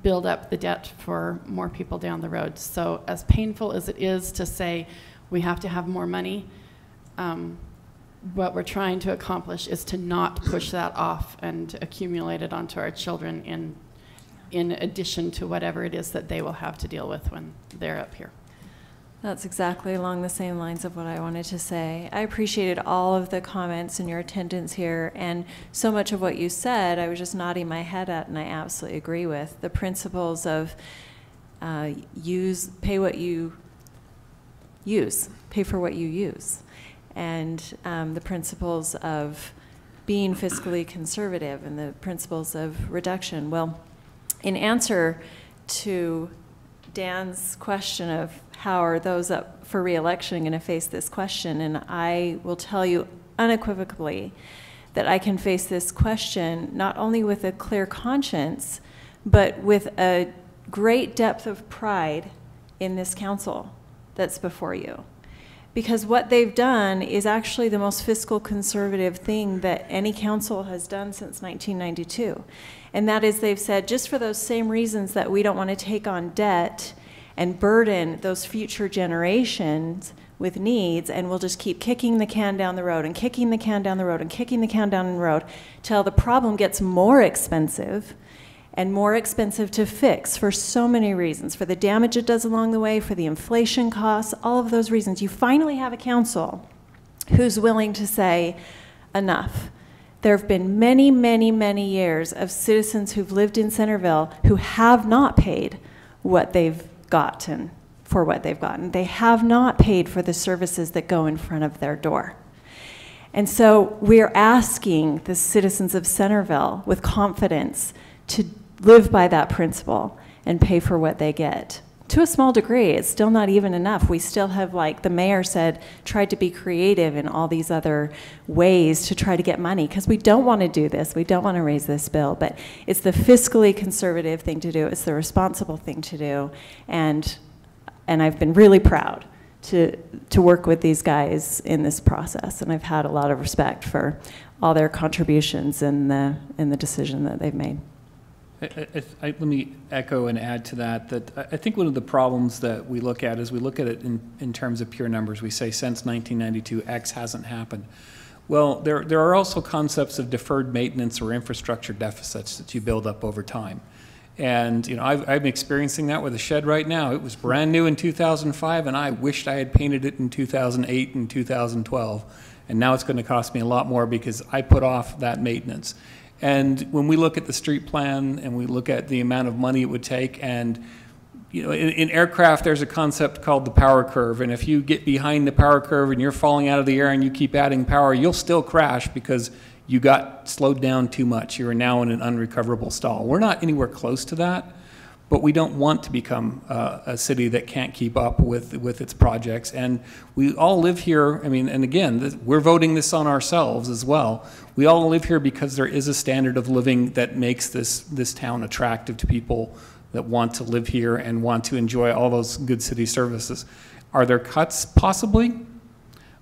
build up the debt for more people down the road. So as painful as it is to say we have to have more money, what we're trying to accomplish is to not push that off and accumulate it onto our children in in addition to whatever it is that they will have to deal with when they're up here. That's exactly along the same lines of what I wanted to say. I appreciated all of the comments and your attendance here, and so much of what you said, I was just nodding my head at, and I absolutely agree with. The principles of pay what you use, pay for what you use, and the principles of being fiscally conservative and the principles of reduction. Well, in answer to Dan's question of how are those up for re-election going to face this question, and I will tell you unequivocally that I can face this question not only with a clear conscience, but with a great depth of pride in this council that's before you. Because what they've done is actually the most fiscal conservative thing that any council has done since 1992. And that is, they've said, just for those same reasons that we don't want to take on debt and burden those future generations with needs, and we'll just keep kicking the can down the road and kicking the can down the road and kicking the can down the road till the problem gets more expensive and more expensive to fix for so many reasons, for the damage it does along the way, for the inflation costs, all of those reasons. You finally have a council who's willing to say, enough. There have been many, many, many years of citizens who've lived in Centerville who have not paid what they've gotten for what they've gotten. They have not paid for the services that go in front of their door. And so we're asking the citizens of Centerville with confidence to live by that principle and pay for what they get. To a small degree, it's still not even enough. We still have, like the mayor said, tried to be creative in all these other ways to try to get money, because we don't want to do this. We don't want to raise this bill, but it's the fiscally conservative thing to do. It's the responsible thing to do. And I've been really proud to work with these guys in this process, and I've had a lot of respect for all their contributions in the decision that they've made. Let me echo and add to that I think one of the problems that we look at is we look at it in terms of pure numbers. We say since 1992, X hasn't happened. Well, there are also concepts of deferred maintenance or infrastructure deficits that you build up over time. And you know, I'm experiencing that with a shed right now. It was brand new in 2005, and I wished I had painted it in 2008 and 2012. And now it's going to cost me a lot more because I put off that maintenance. And when we look at the street plan and we look at the amount of money it would take, and you know, in aircraft there's a concept called the power curve, and if you get behind the power curve and you're falling out of the air and you keep adding power, you'll still crash because you got slowed down too much. You are now in an unrecoverable stall. We're not anywhere close to that, but we don't want to become a city that can't keep up with its projects. And we all live here, I mean, and again, we're voting this on ourselves as well. We all live here because there is a standard of living that makes this town attractive to people that want to live here and want to enjoy all those good city services. Are there cuts? Possibly.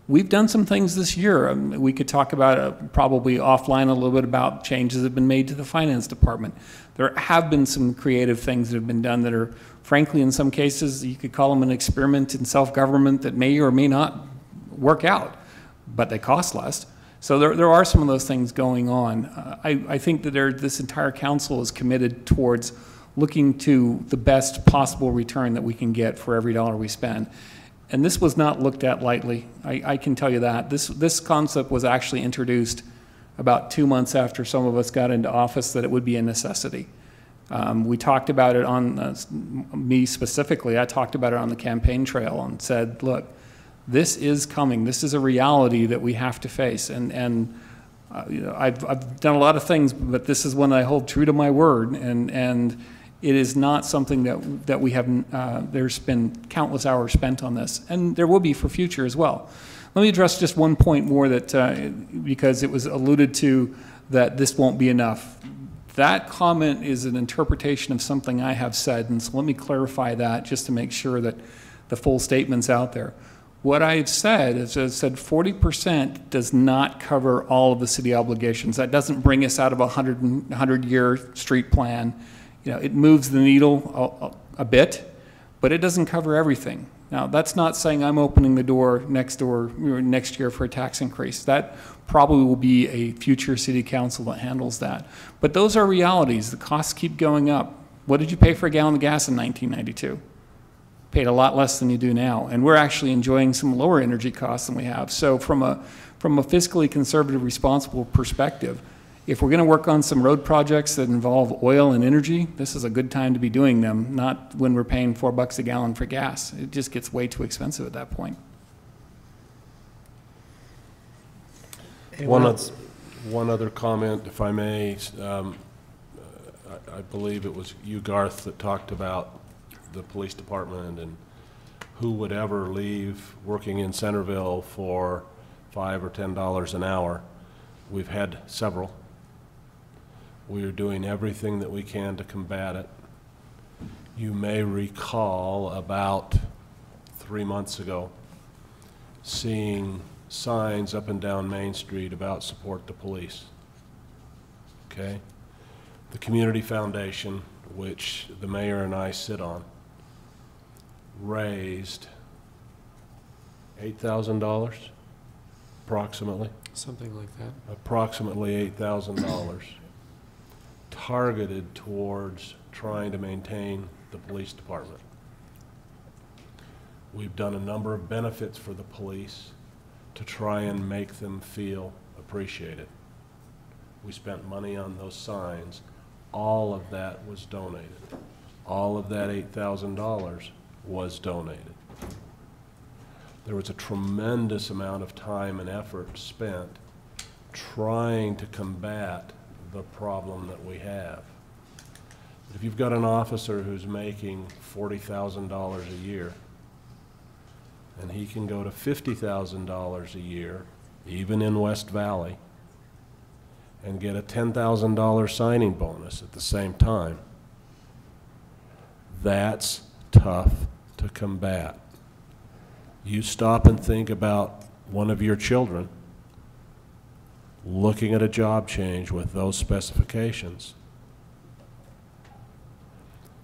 We've done some things this year. We could talk about probably offline a little bit about changes that have been made to the finance department. There have been some creative things that have been done that are, frankly, in some cases, you could call them an experiment in self-government that may or may not work out, but they cost less. So there are some of those things going on. I think that this entire council is committed towards looking to the best possible return that we can get for every dollar we spend. And this was not looked at lightly. I can tell you that. This concept was actually introduced about 2 months after some of us got into office, that it would be a necessity. We talked about it on, me specifically, I talked about it on the campaign trail and said, look, this is coming. This is a reality that we have to face. And you know, I've done a lot of things, but this is one I hold true to my word. And it is not something that we have, there's been countless hours spent on this, and there will be for future as well. Let me address just one point more that, because it was alluded to that this won't be enough. That comment is an interpretation of something I have said, and so let me clarify that just to make sure that the full statement's out there. What I've said is I said 40% does not cover all of the city obligations. That doesn't bring us out of a 100-year street plan. You know, it moves the needle a bit, but it doesn't cover everything. Now, that's not saying I'm opening the door next year for a tax increase. That probably will be a future city council that handles that. But those are realities. The costs keep going up. What did you pay for a gallon of gas in 1992? Paid a lot less than you do now. And we're actually enjoying some lower energy costs than we have. So from a fiscally conservative, responsible perspective, if we're going to work on some road projects that involve oil and energy, this is a good time to be doing them, not when we're paying $4 a gallon for gas. It just gets way too expensive at that point. One other comment, if I may. I believe it was you, Garth, that talked about the police department and who would ever leave working in Centerville for $5 or $10 an hour. We've had several. We are doing everything that we can to combat it. You may recall about 3 months ago seeing signs up and down Main Street about support the police. Okay? The Community Foundation, which the mayor and I sit on, raised $8,000, approximately. Something like that. Approximately $8,000, targeted towards trying to maintain the police department. We've done a number of benefits for the police to try and make them feel appreciated. We spent money on those signs. All of that was donated. All of that $8,000 was donated. There was a tremendous amount of time and effort spent trying to combat the problem that we have. But if you've got an officer who's making $40,000 a year, and he can go to $50,000 a year, even in West Valley, and get a $10,000 signing bonus at the same time, that's tough to combat. You stop and think about one of your children looking at a job change with those specifications.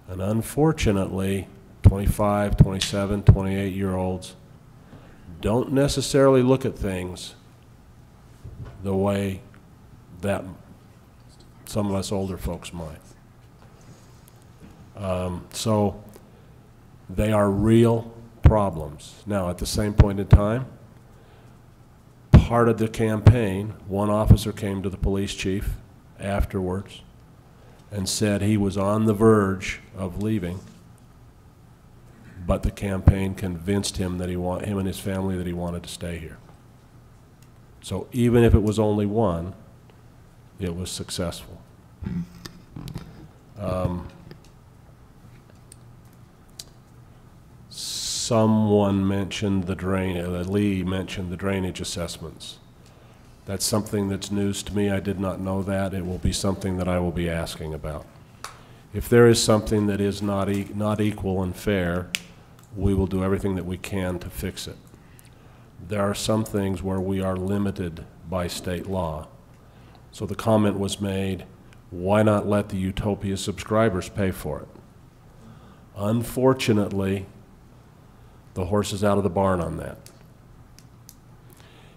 And unfortunately, 25, 27, 28-year-olds don't necessarily look at things the way that some of us older folks might. So they are real problems. Now, at the same point in time, part of the campaign, one officer came to the police chief afterwards and said he was on the verge of leaving, but the campaign convinced him that him and his family that he wanted to stay here. So even if it was only one, it was successful. Someone mentioned the Lee mentioned the drainage assessments. That's something that's news to me. I did not know that. It will be something that I will be asking about. If there is something that is not equal and fair, we will do everything that we can to fix it. There are some things where we are limited by state law. So the comment was made, why not let the Utopia subscribers pay for it? Unfortunately, the horse is out of the barn on that.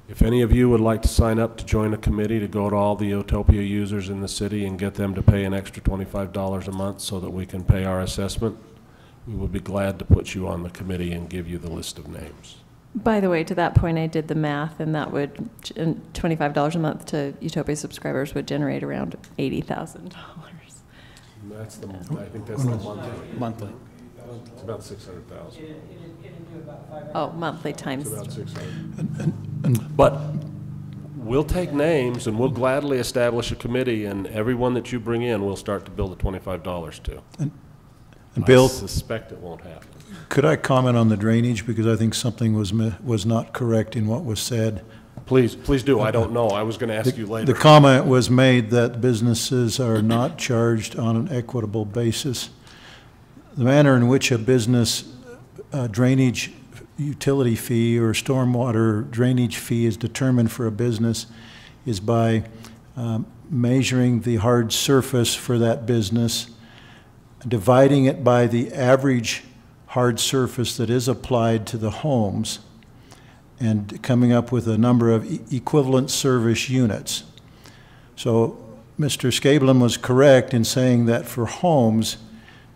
If any of you would like to sign up to join a committee to go to all the Utopia users in the city and get them to pay an extra $25 a month so that we can pay our assessment, we would be glad to put you on the committee and give you the list of names. By the way, to that point, I did the math, and that would, $25 a month to Utopia subscribers would generate around $80,000. That's the, I think that's the monthly. Monthly. It's about 600,000. Oh, monthly times. It's about 600. But we'll take names and we'll gladly establish a committee, and everyone that you bring in, we'll start to bill the $25 to. And Bill, I suspect it won't happen. Could I comment on the drainage, because I think something was not correct in what was said? Please do. I don't know. I was going to ask you later. The comment was made that businesses are not charged on an equitable basis. The manner in which a business drainage utility fee or stormwater drainage fee is determined for a business is by measuring the hard surface for that business, dividing it by the average hard surface that is applied to the homes, and coming up with a number of equivalent service units. So Mr. Scablin was correct in saying that for homes,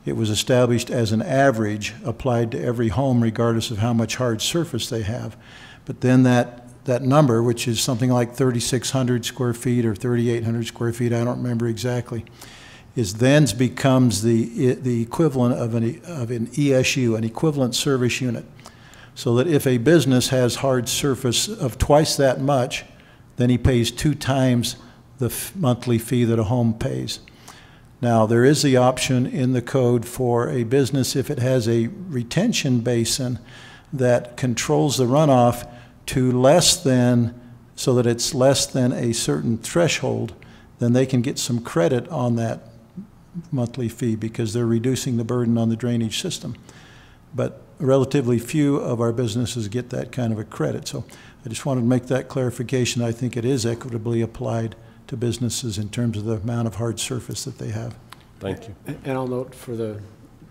it was established as an average applied to every home regardless of how much hard surface they have. But then that number, which is something like 3,600 square feet or 3,800 square feet, I don't remember exactly, is then becomes the equivalent of an ESU, an equivalent service unit. So that if a business has hard surface of twice that much, then he pays 2 times the monthly fee that a home pays. Now, there is the option in the code for a business, if it has a retention basin that controls the runoff to less than, so that it's less than a certain threshold, then they can get some credit on that monthly fee because they're reducing the burden on the drainage system. But relatively few of our businesses get that kind of a credit. So I just wanted to make that clarification. I think it is equitably applied to businesses in terms of the amount of hard surface that they have. Thank you. And I'll note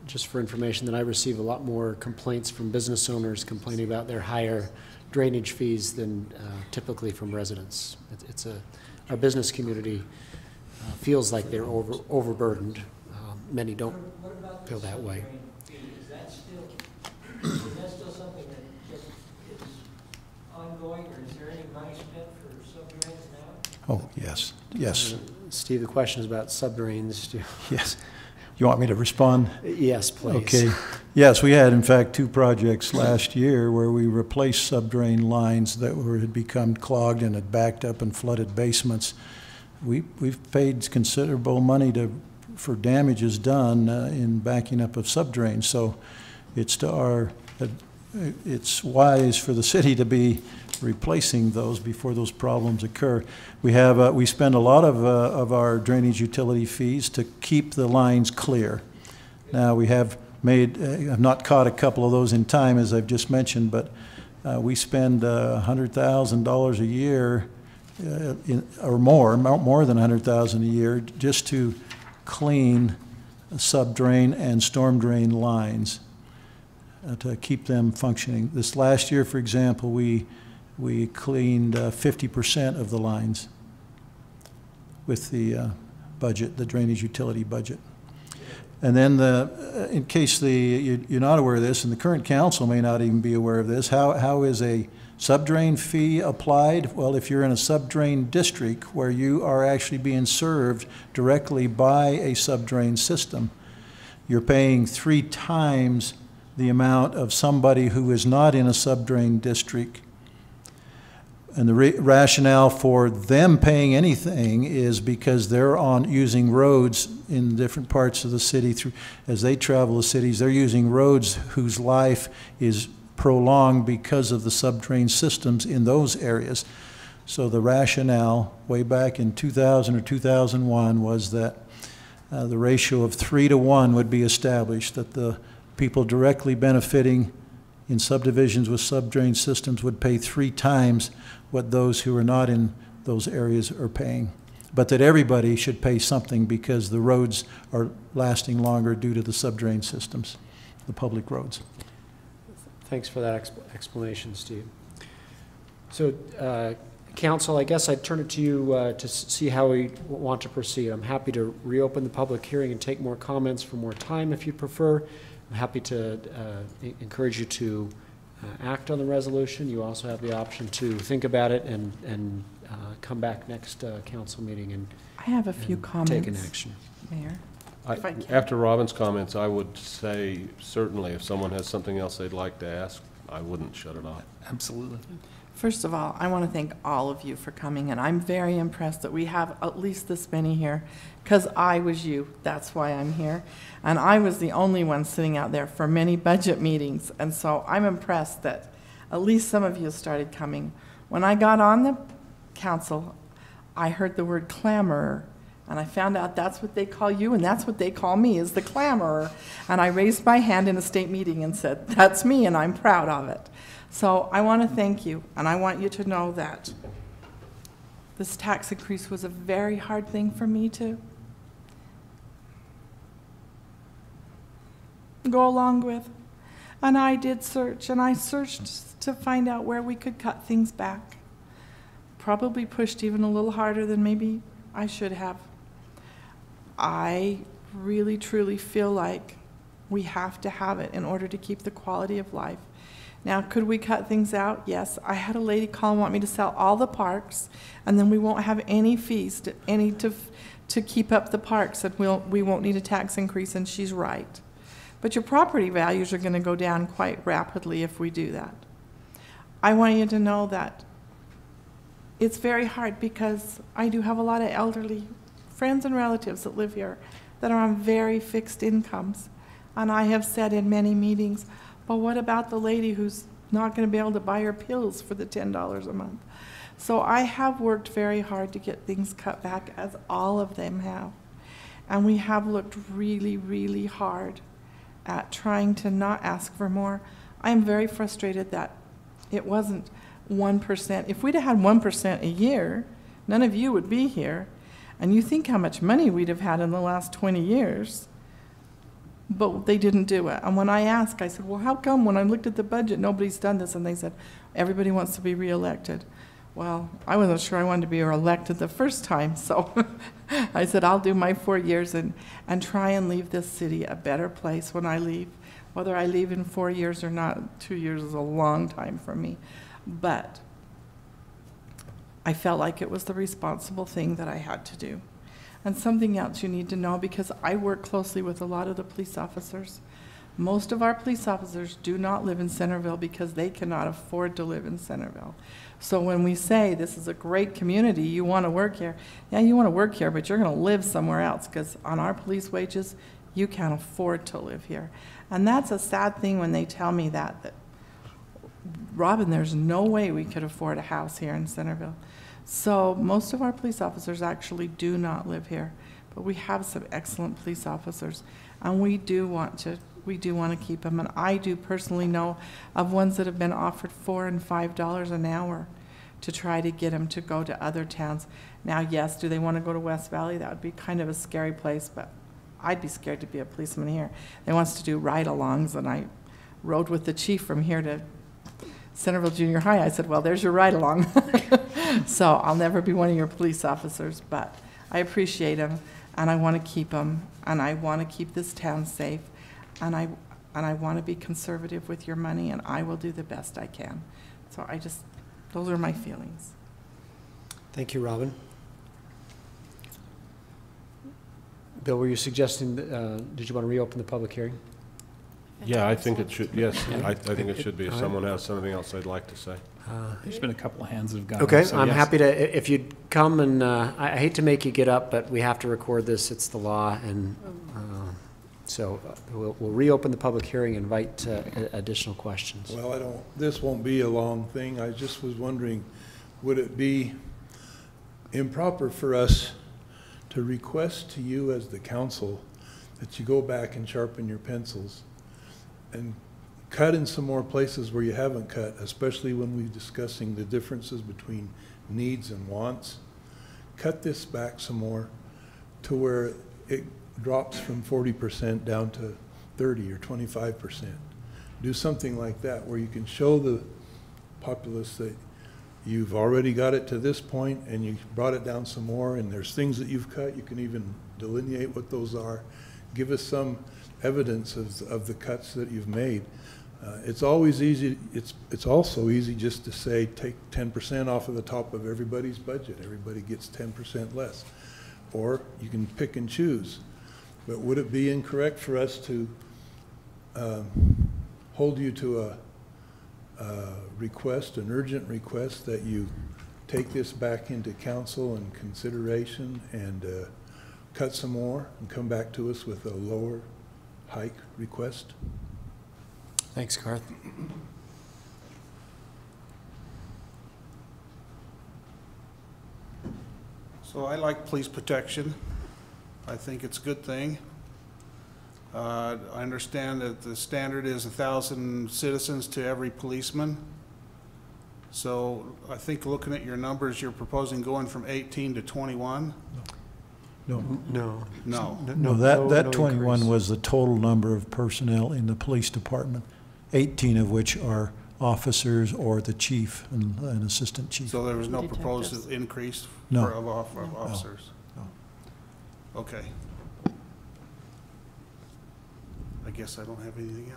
just for information that I receive a lot more complaints from business owners complaining about their higher drainage fees than typically from residents. Our business community feels like they're overburdened. Many don't feel that way. Is that still something that just is ongoing, or is there any money spent for subdrains now? Oh, yes, yes. Steve, the question is about subdrains. Yes. You want me to respond? Yes, please. Okay. Yes, we had, in fact, 2 projects last year where we replaced subdrain lines that had become clogged and had backed up and flooded basements. We've paid considerable money for damages done in backing up of subdrains. So it's wise for the city to be replacing those before those problems occur. We spend a lot of our drainage utility fees to keep the lines clear. Now we have I've not caught a couple of those in time, as I've just mentioned, but we spend $100,000 a year or more than $100,000 a year just to clean subdrain and storm drain lines to keep them functioning. This last year, for example, we cleaned 50% of the lines with the budget, the drainage utility budget. And then in case you're not aware of this, and the current council may not even be aware of this, how is a subdrain fee applied? Well, if you're in a subdrain district where you are actually being served directly by a subdrain system, you're paying 3 times the amount of somebody who is not in a subdrain district. And the rationale for them paying anything is because they're using roads in different parts of the city. As they travel the cities, they're using roads whose life is prolonged because of the subdrain systems in those areas. So the rationale way back in 2000 or 2001 was that the ratio of 3 to 1 would be established, that the people directly benefiting in subdivisions with subdrain systems would pay 3 times what those who are not in those areas are paying. But that everybody should pay something because the roads are lasting longer due to the subdrain systems, the public roads. Thanks for that explanation, Steve. So, Council, I guess I'd turn it to you to see how we want to proceed. I'm happy to reopen the public hearing and take more comments for more time if you'd prefer. I'm happy to encourage you to act on the resolution. You also have the option to think about it and come back next council meeting and I have a few comments. Take an action. Mayor. After Robin's comments, I would say certainly if someone has something else they'd like to ask, I wouldn't shut it off. Absolutely. First of all, I want to thank all of you for coming, and I'm very impressed that we have at least this many here, because I was you. That's why I'm here. And I was the only one sitting out there for many budget meetings, and so I'm impressed that at least some of you started coming. When I got on the council, I heard the word clamorer, and I found out that's what they call you, and that's what they call me, is the clamorer. And I raised my hand in a state meeting and said, that's me, and I'm proud of it. So I want to thank you, and I want you to know that this tax increase was a very hard thing for me to go along with. And I did search, and I searched to find out where we could cut things back. Probably pushed even a little harder than maybe I should have. I really, truly feel like We have to have it in order to keep the quality of life. Now, could we cut things out? Yes. I had a lady call and want me to sell all the parks, and then we won't have any fees to keep up the parks, and we won't need a tax increase, and she's right. But your property values are going to go down quite rapidly if we do that. I want you to know that it's very hard because I do have a lot of elderly friends and relatives that live here that are on very fixed incomes. And I have said in many meetings, but what about the lady who's not going to be able to buy her pills for the $10 a month? So I have worked very hard to get things cut back, as all of them have. And we have looked really, really hard at trying to not ask for more. I am very frustrated that it wasn't 1%. If we'd have had 1% a year, none of you would be here. And you think how much money we'd have had in the last 20 years. But they didn't do it. And when I asked, I said, well, how come when I looked at the budget, nobody's done this? And they said, everybody wants to be reelected. Well, I wasn't sure I wanted to be elected the first time, so I said, I'll do my 4 years and try and leave this city a better place when I leave. Whether I leave in 4 years or not, 2 years is a long time for me. But I felt like it was the responsible thing that I had to do. And something else you need to know, because I work closely with a lot of the police officers. Most of our police officers do not live in Centerville because they cannot afford to live in Centerville. So when we say this is a great community, you want to work here, yeah, you want to work here, but you're going to live somewhere else, because on our police wages, you can't afford to live here. And that's a sad thing when they tell me that Robin, there's no way we could afford a house here in Centerville. So most of our police officers actually do not live here, but we have some excellent police officers, and we do want to keep them. And I do personally know of ones that have been offered $4 and $5 an hour to try to get them to go to other towns. Now, yes, do they want to go to West Valley? That would be kind of a scary place, but I'd be scared to be a policeman here. They want us to do ride-alongs, and I rode with the chief from here to Centerville Junior High. I said, well, there's your ride-along. So I'll never be one of your police officers, but I appreciate them, and I want to keep them, and I want to keep this town safe, and I want to be conservative with your money, and I will do the best I can. So those are my feelings. Thank you, Robin. Bill, were you suggesting, did you want to reopen the public hearing? Yeah, I think it should, yes, I think it should be. If someone has something else they'd like to say. There's been a couple of hands that have gone Okay, up, so I'm yes. happy to, if you'd come and, I hate to make you get up, but we have to record this, it's the law, and so we'll reopen the public hearing and invite additional questions. Well, this won't be a long thing. I just was wondering, would it be improper for us to request to you as the council that you go back and sharpen your pencils and cut in some more places where you haven't cut, especially when we're discussing the differences between needs and wants? Cut this back some more to where it drops from 40% down to 30 or 25%. Do something like that where you can show the populace that you've already got it to this point and you brought it down some more, and there's things that you've cut. You can even delineate what those are. Give us some evidence of the cuts that you've made. It's always easy, it's also easy just to say take 10% off of the top of everybody's budget. Everybody gets 10% less. Or you can pick and choose. But would it be incorrect for us to hold you to a request, an urgent request, that you take this back into council and consideration and cut some more and come back to us with a lower hike request? Thanks, Garth. So I like police protection. I think it's a good thing. I understand that the standard is 1,000 citizens to every policeman. So I think looking at your numbers, you're proposing going from 18 to 21? No. No. No. No, that 21 was the total number of personnel in the police department, 18 of which are officers or the chief and an assistant chief. So there was no proposed increase No. for officers? No. Okay. I guess I don't have anything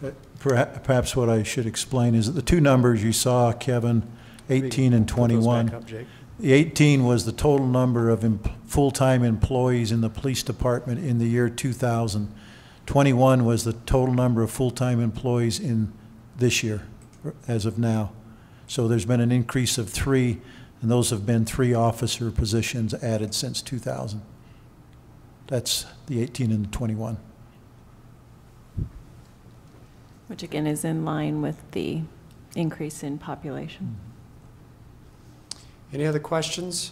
else. Perhaps what I should explain is that the two numbers you saw, Kevin, 18 and 21. The 18 was the total number of full-time employees in the police department in the year 2000. 21 was the total number of full-time employees in this year, as of now. So there's been an increase of 3, and those have been 3 officer positions added since 2000. That's the 18 and the 21. Which again is in line with the increase in population. Any other questions?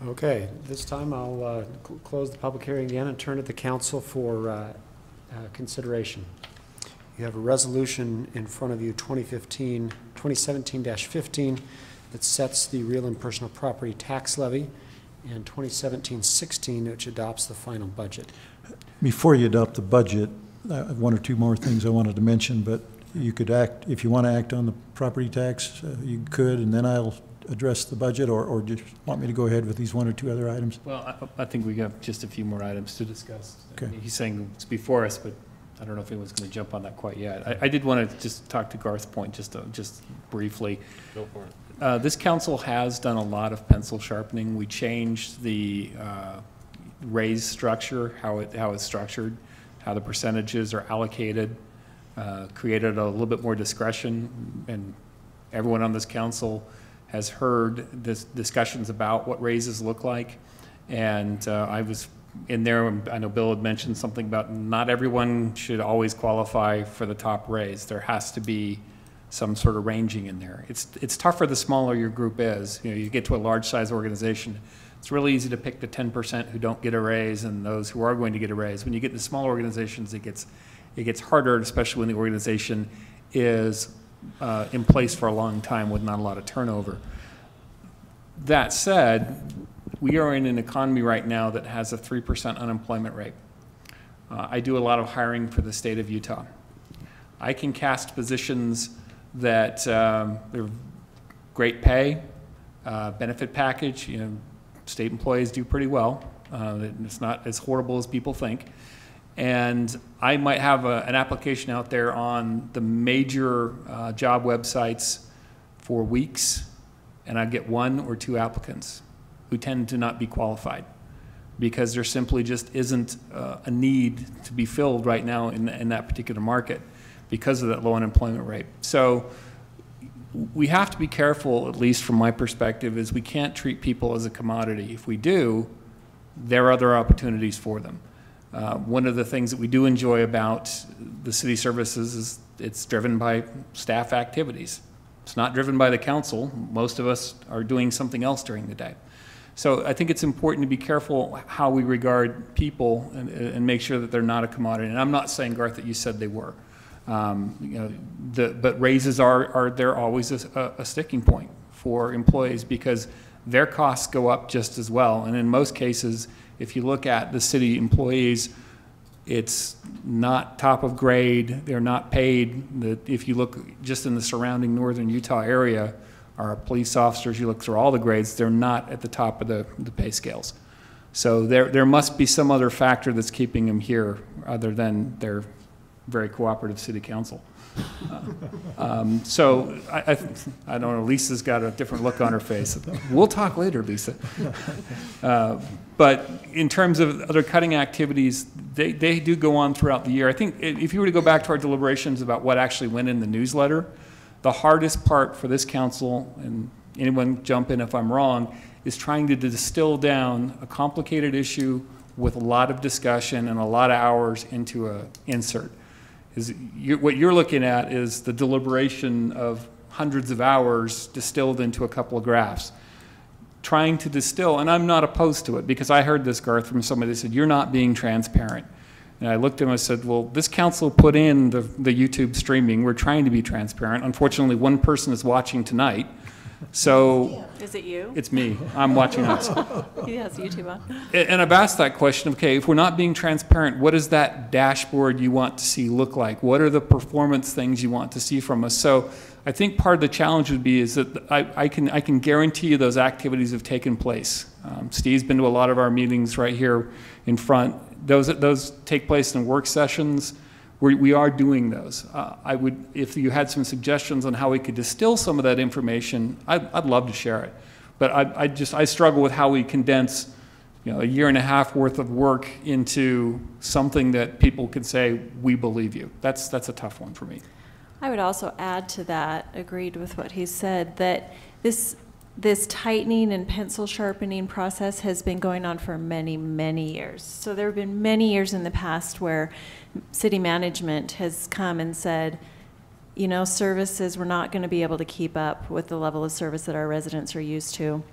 Okay, this time I'll close the public hearing again and turn to the council for consideration. You have a resolution in front of you, 2017-15, that sets the real and personal property tax levy, and 2017-16, which adopts the final budget. Before you adopt the budget, I have 1 or 2 more things I wanted to mention, but you could act, if you want to act on the property tax, you could, and then I'll address the budget, or just want me to go ahead with these 1 or 2 other items? Well, I think we have just a few more items to discuss. Okay. He's saying it's before us, but I don't know if anyone's going to jump on that quite yet. I did want to just talk to Garth's point just briefly. Go for it. This council has done a lot of pencil sharpening. We changed the raise structure, how it's structured, how the percentages are allocated, created a little bit more discretion, and everyone on this council has heard this discussions about what raises look like. And I was in there, I know Bill had mentioned something about not everyone should always qualify for the top raise. There has to be some sort of ranging in there. It's tougher the smaller your group is. You know, you get to a large size organization, it's really easy to pick the 10% who don't get a raise and those who are going to get a raise. When you get to smaller organizations, it gets harder, especially when the organization is in place for a long time with not a lot of turnover. That said, we are in an economy right now that has a 3% unemployment rate. I do a lot of hiring for the state of Utah. I can cast positions that they're great pay, benefit package. You know, state employees do pretty well. It's not as horrible as people think. And I might have an application out there on the major job websites for weeks, and I get 1 or 2 applicants who tend to not be qualified because there simply just isn't a need to be filled right now in that particular market because of that low unemployment rate. So we have to be careful, at least from my perspective, is we can't treat people as a commodity. If we do, there are other opportunities for them. One of the things that we do enjoy about the city services is it's driven by staff activities. It's not driven by the council. Most of us are doing something else during the day. So I think it's important to be careful how we regard people and make sure that they're not a commodity. And I'm not saying, Garth, that you said they were. You know, but raises are they're always a sticking point for employees because their costs go up just as well. And in most cases, if you look at the city employees, it's not top of grade. They're not paid. If you look just in the surrounding northern Utah area, our police officers, you look through all the grades, they're not at the top of the pay scales. So there must be some other factor that's keeping them here other than their very cooperative city council. So I don't know, Lisa's got a different look on her face. We'll talk later, Lisa. But in terms of other cutting activities, they do go on throughout the year. I think if you were to go back to our deliberations about what actually went in the newsletter, the hardest part for this council, and anyone jump in if I'm wrong, is trying to distill down a complicated issue with a lot of discussion and a lot of hours into an insert. What you're looking at is the deliberation of hundreds of hours distilled into a couple of graphs. Trying to distill, and I'm not opposed to it, because I heard this, Garth, from somebody that said, you're not being transparent. And I looked at him and said, well, this council put in the YouTube streaming. We're trying to be transparent. Unfortunately, one person is watching tonight. So. Is it you? It's me. I'm watching us. He has YouTube on. And I've asked that question, okay, if we're not being transparent, what does that dashboard you want to see look like? What are the performance things you want to see from us? So I think part of the challenge would be is that I can guarantee you those activities have taken place. Steve's been to a lot of our meetings right here in front. Those take place in work sessions. We are doing those. If you had some suggestions on how we could distill some of that information, I'd love to share it. But I struggle with how we condense, a year and a half worth of work into something that people could say, we believe you. That's a tough one for me. I would also add to that, agreed with what he said, that this tightening and pencil sharpening process has been going on for many, many years. So there have been many years in the past where city management has come and said, services, we're not going to be able to keep up with the level of service that our residents are used to.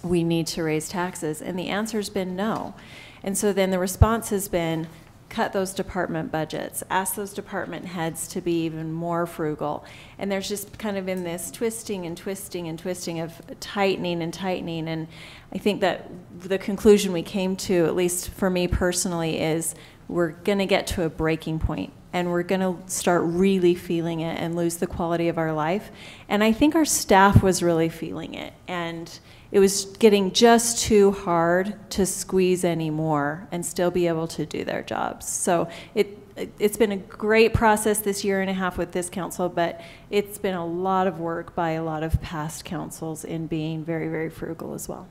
We need to raise taxes. And the answer's been no. And so then the response has been, cut those department budgets, ask those department heads to be even more frugal. And there's just kind of been this twisting and twisting and twisting of tightening and tightening. And I think that the conclusion we came to, at least for me personally, is we're going to get to a breaking point and we're going to start really feeling it and lose the quality of our life. And I think our staff was really feeling it. And it was getting just too hard to squeeze anymore and still be able to do their jobs. So it's been a great process this year and a half with this council, but it's been a lot of work by a lot of past councils in being very, very frugal as well.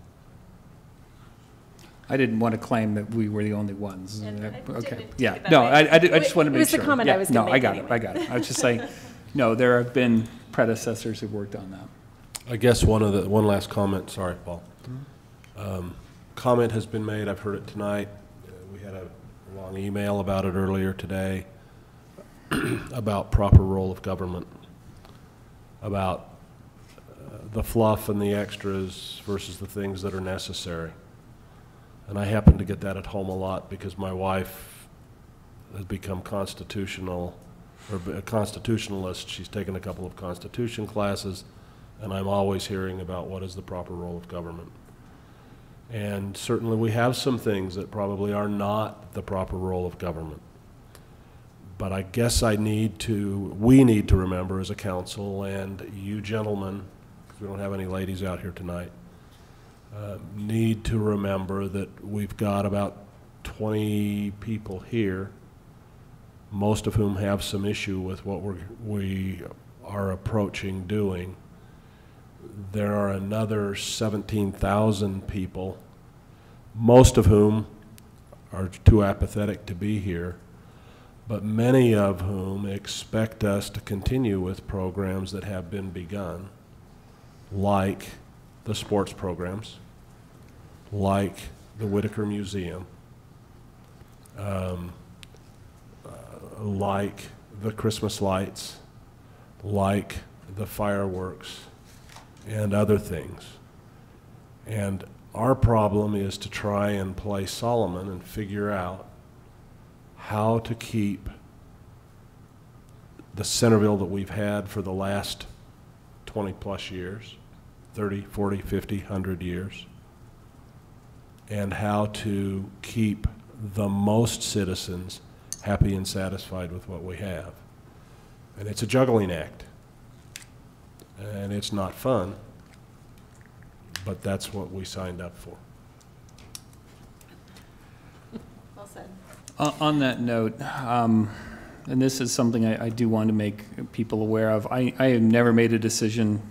I didn't want to claim that we were the only ones. Okay. Yeah. No, I just want to make sure. It was the comment I was going to make. I got it. I was just saying, no, there have been predecessors who worked on that. I guess one last comment. Sorry, Paul. Comment has been made. I've heard it tonight. We had a long email about it earlier today about proper role of government, about the fluff and the extras versus the things that are necessary. And I happen to get that at home a lot because my wife has become constitutional, or a constitutionalist. She's taken a couple of constitution classes, and I'm always hearing about what is the proper role of government. And certainly we have some things that probably are not the proper role of government. But I guess we need to remember as a council, and you gentlemen, because we don't have any ladies out here tonight, need to remember that we've got about 20 people here, most of whom have some issue with what we are approaching doing. There are another 17,000 people, most of whom are too apathetic to be here, but many of whom expect us to continue with programs that have been begun, like the sports programs, like the Whitaker Museum, like the Christmas lights, like the fireworks, and other things. And our problem is to try and play Solomon and figure out how to keep the Centerville that we've had for the last 20 plus years, 30, 40, 50, 100 years, and how to keep the most citizens happy and satisfied with what we have. And it's a juggling act. And it's not fun, but that's what we signed up for. Well said. On that note, and this is something I do want to make people aware of, I have never made a decision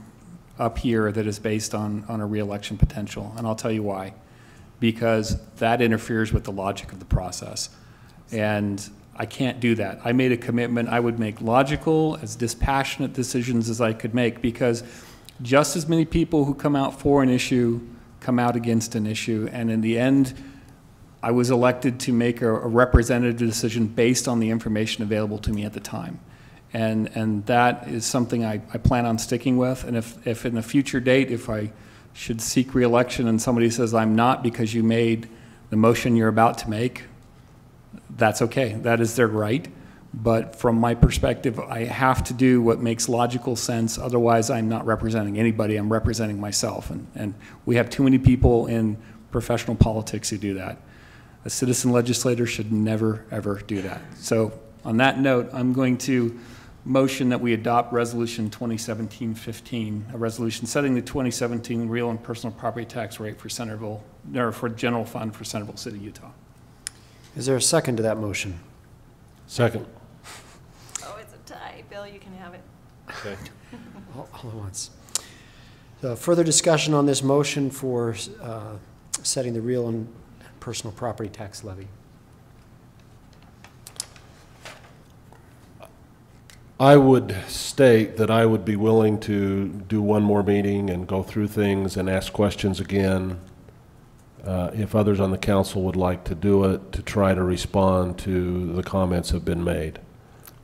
up here that is based on a re-election potential, and I'll tell you why. Because that interferes with the logic of the process. And I can't do that. I made a commitment I would make logical, as dispassionate decisions as I could make, because just as many people who come out for an issue come out against an issue, and in the end, I was elected to make a representative decision based on the information available to me at the time. And that is something I plan on sticking with, and if in a future date, if I should seek re-election and somebody says I'm not because you made the motion you're about to make, that's okay. That is their right. But from my perspective, I have to do what makes logical sense. Otherwise, I'm not representing anybody. I'm representing myself. And we have too many people in professional politics who do that. A citizen legislator should never, ever do that. So on that note, I'm going to motion that we adopt Resolution 2017-15, a resolution setting the 2017 real and personal property tax rate for Centerville, or for general fund for Centerville City, Utah. Is there a second to that motion? Second. Oh, it's a tie. Bill, you can have it. Okay. All at once. Further discussion on this motion for setting the real and personal property tax levy. I would state that I would be willing to do one more meeting and go through things and ask questions again, if others on the council would like to do it, to try to respond to the comments that have been made.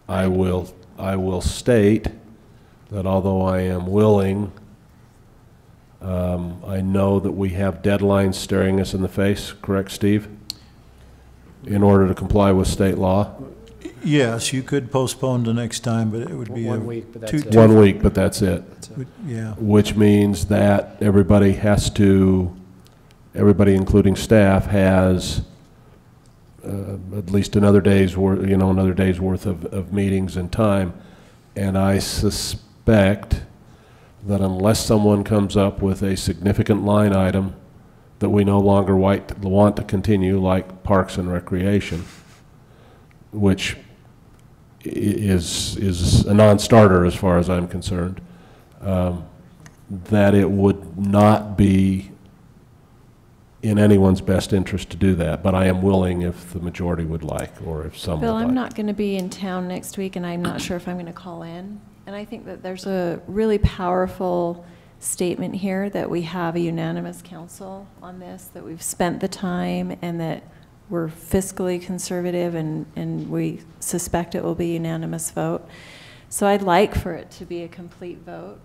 I will state that although I am willing, I know that we have deadlines staring us in the face, correct, Steve? In order to comply with state law? Yes, you could postpone to next time, but it would be 1 week, but that's it. 1 week, but that's it. Yeah. Which means that everybody has to, everybody including staff has at least another day's worth, another day's worth of meetings and time. And I suspect that unless someone comes up with a significant line item that we no longer want to continue, like Parks and Recreation, which is a non-starter as far as I'm concerned, that it would not be in anyone's best interest to do that. But I am willing if the majority would like, or if some Bill, would I'm like. not going to be in town next week, and I'm not sure if I'm going to call in. And I think that there's a really powerful statement here that we have a unanimous council on this, that we've spent the time, and that we're fiscally conservative, and we suspect it will be a unanimous vote. So I'd like for it to be a complete vote.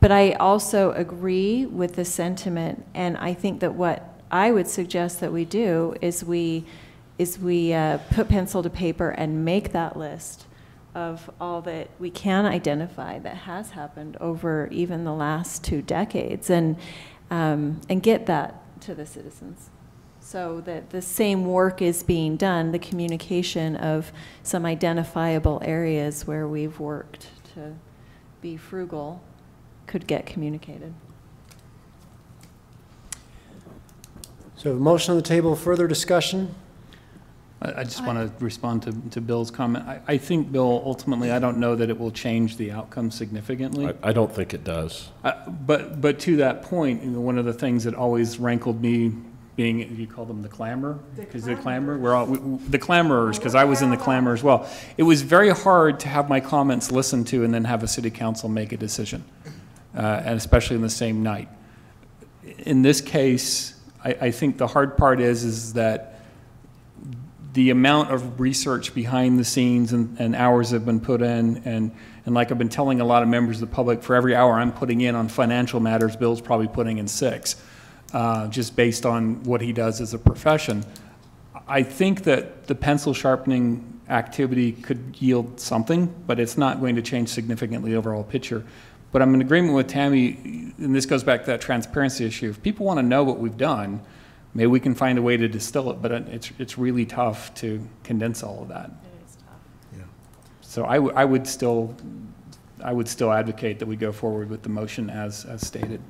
But I also agree with the sentiment, and I think that what I would suggest that we do is we put pencil to paper and make that list of all that we can identify that has happened over even the last 2 decades, and get that to the citizens, so that the same work is being done, the communication of some identifiable areas where we've worked to be frugal could get communicated. So a motion on the table, further discussion? I just want to respond to Bill's comment. I think, Bill, ultimately, I don't know that it will change the outcome significantly. I don't think it does. But to that point, one of the things that always rankled me, being, you call them the clamor? Because the clamor, we're all, the clamorers, because I was in the clamor as well. It was very hard to have my comments listened to and then have a city council make a decision, and especially in the same night. In this case, I think the hard part is that the amount of research behind the scenes and hours have been put in, and like I've been telling a lot of members of the public, for every hour I'm putting in on financial matters, Bill's probably putting in 6, just based on what he does as a profession. I think that the pencil sharpening activity could yield something, but it's not going to change significantly the overall picture. But I'm in agreement with Tammy, and this goes back to that transparency issue. If people want to know what we've done, maybe we can find a way to distill it, but it's really tough to condense all of that. It is tough. Yeah. So I would still advocate that we go forward with the motion as stated.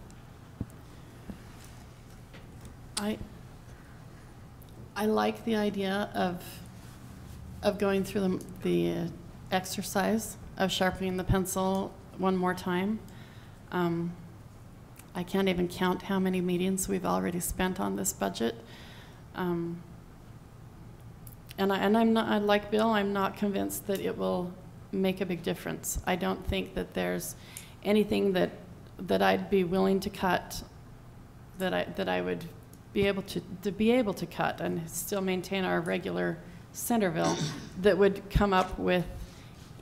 I like the idea of going through the exercise of sharpening the pencil one more time. I can't even count how many meetings we've already spent on this budget. And I'm not, like Bill, I'm not convinced that it will make a big difference. I don't think that there's anything that I'd be willing to cut, that I would be able to cut and still maintain our regular Centerville, that would come up with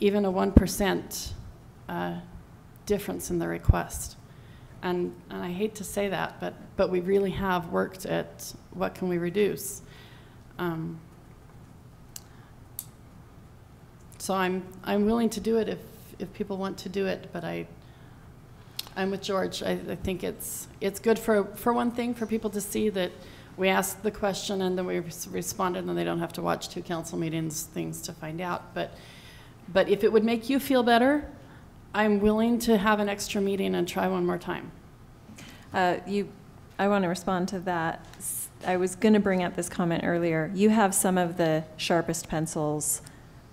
even a 1% difference in the request. And I hate to say that, but we really have worked at what can we reduce. So I'm willing to do it if people want to do it, but I'm with George. I think it's good for one thing, for people to see that we asked the question and then we responded, and they don't have to watch 2 council things to find out. But if it would make you feel better, I'm willing to have an extra meeting and try one more time. I want to respond to that. I was going to bring up this comment earlier. You have some of the sharpest pencils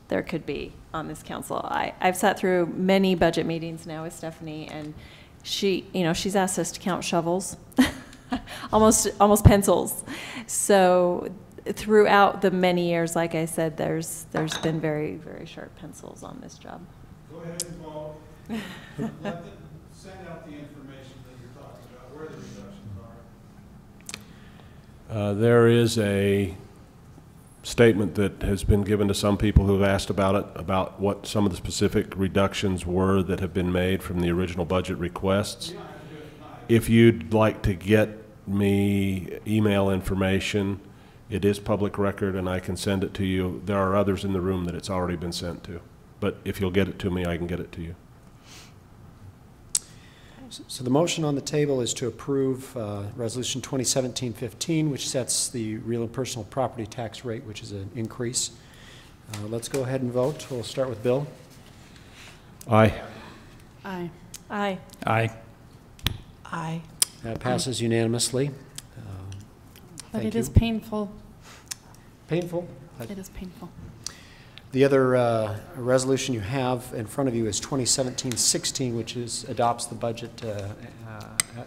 there could be on this council. I've sat through many budget meetings now with Stephanie, and she's asked us to count shovels, almost pencils. So throughout the many years, like I said, there's been very, very sharp pencils on this job. Go ahead and Paul. Send out the information that you're talking about, where the reductions are. There is a statement that has been given to some people who have asked about it, about what some of the specific reductions were that have been made from the original budget requests. If you'd like to get me email information, it is public record and I can send it to you. There are others in the room that it's already been sent to, but if you'll get it to me, I can get it to you. So the motion on the table is to approve Resolution 2017-15, which sets the real and personal property tax rate, which is an increase. Let's go ahead and vote. We'll start with Bill. Aye. Aye. Aye. Aye. Aye. That passes unanimously. But Thank it you. is painful. Painful? It is painful. The other resolution you have in front of you is 2017-16, which adopts the budget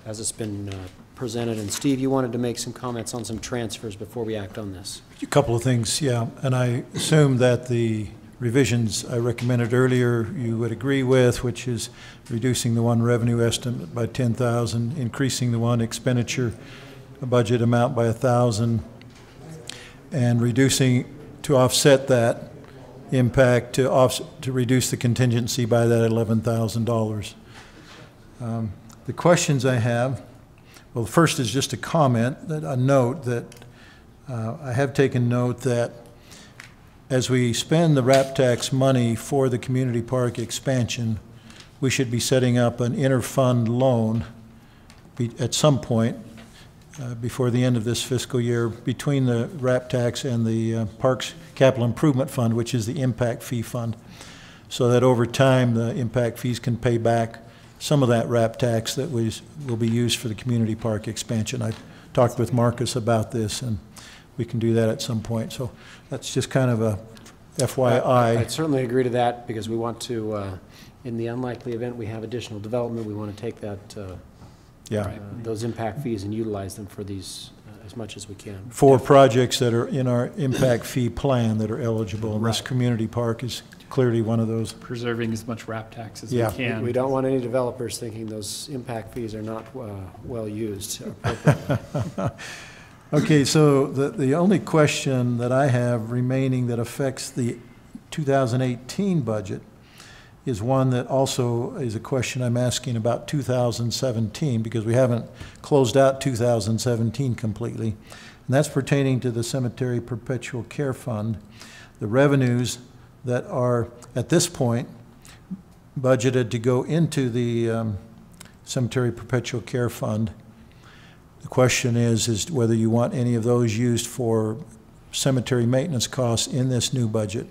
as it's been presented. And Steve, you wanted to make some comments on some transfers before we act on this. A couple of things, yeah. And I assume that the revisions I recommended earlier you would agree with, which is reducing the one revenue estimate by 10,000, increasing the one expenditure budget amount by 1,000, and reducing to offset that impact to reduce the contingency by that $11,000. The questions I have, well, the first is just a comment, a note that I have taken note that as we spend the RAP tax money for the community park expansion, we should be setting up an inter-fund loan at some point before the end of this fiscal year between the RAP tax and the Parks Capital Improvement Fund, which is the impact fee fund, so that over time the impact fees can pay back some of that RAP tax that will be used for the community park expansion. I talked with Marcus about this, and we can do that at some point. So that's just kind of a FYI. I'd certainly agree to that, because we want to, in the unlikely event we have additional development, we want to take that those impact fees and utilize them for these as much as we can. For projects that are in our impact fee plan that are eligible, and this community park is clearly one of those. Preserving as much RAP tax as we can. We don't want any developers thinking those impact fees are not well used. Okay, so the only question that I have remaining that affects the 2018 budget is one that also is a question I'm asking about 2017, because we haven't closed out 2017 completely. And that's pertaining to the Cemetery Perpetual Care Fund. The revenues that are, at this point, budgeted to go into the Cemetery Perpetual Care Fund. The question is whether you want any of those used for cemetery maintenance costs in this new budget.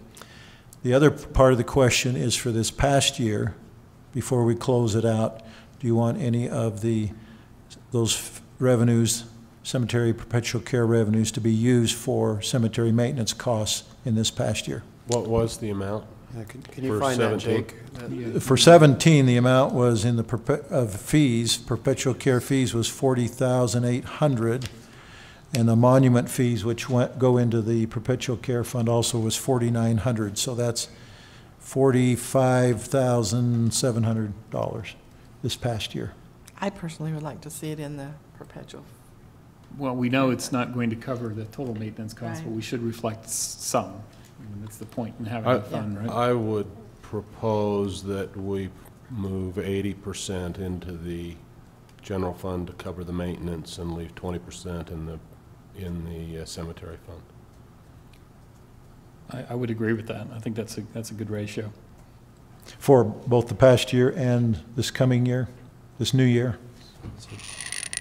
The other part of the question is for this past year, before we close it out, do you want any of those revenues, cemetery perpetual care revenues, to be used for cemetery maintenance costs in this past year? What was the amount? Can you find 17? That, Jake? For 17, the amount was in the perpetual care fees was $40,800. And the monument fees, which go into the perpetual care fund, also was $4,900. So that's $45,700 this past year. I personally would like to see it in the perpetual. Well, we know it's not going to cover the total maintenance costs, Right. but we should reflect some. I mean, that's the point in having a fund, right? I would propose that we move 80% into the general fund to cover the maintenance and leave 20% in the cemetery fund. I would agree with that. I think that's a good ratio. For both the past year and this coming year, this new year?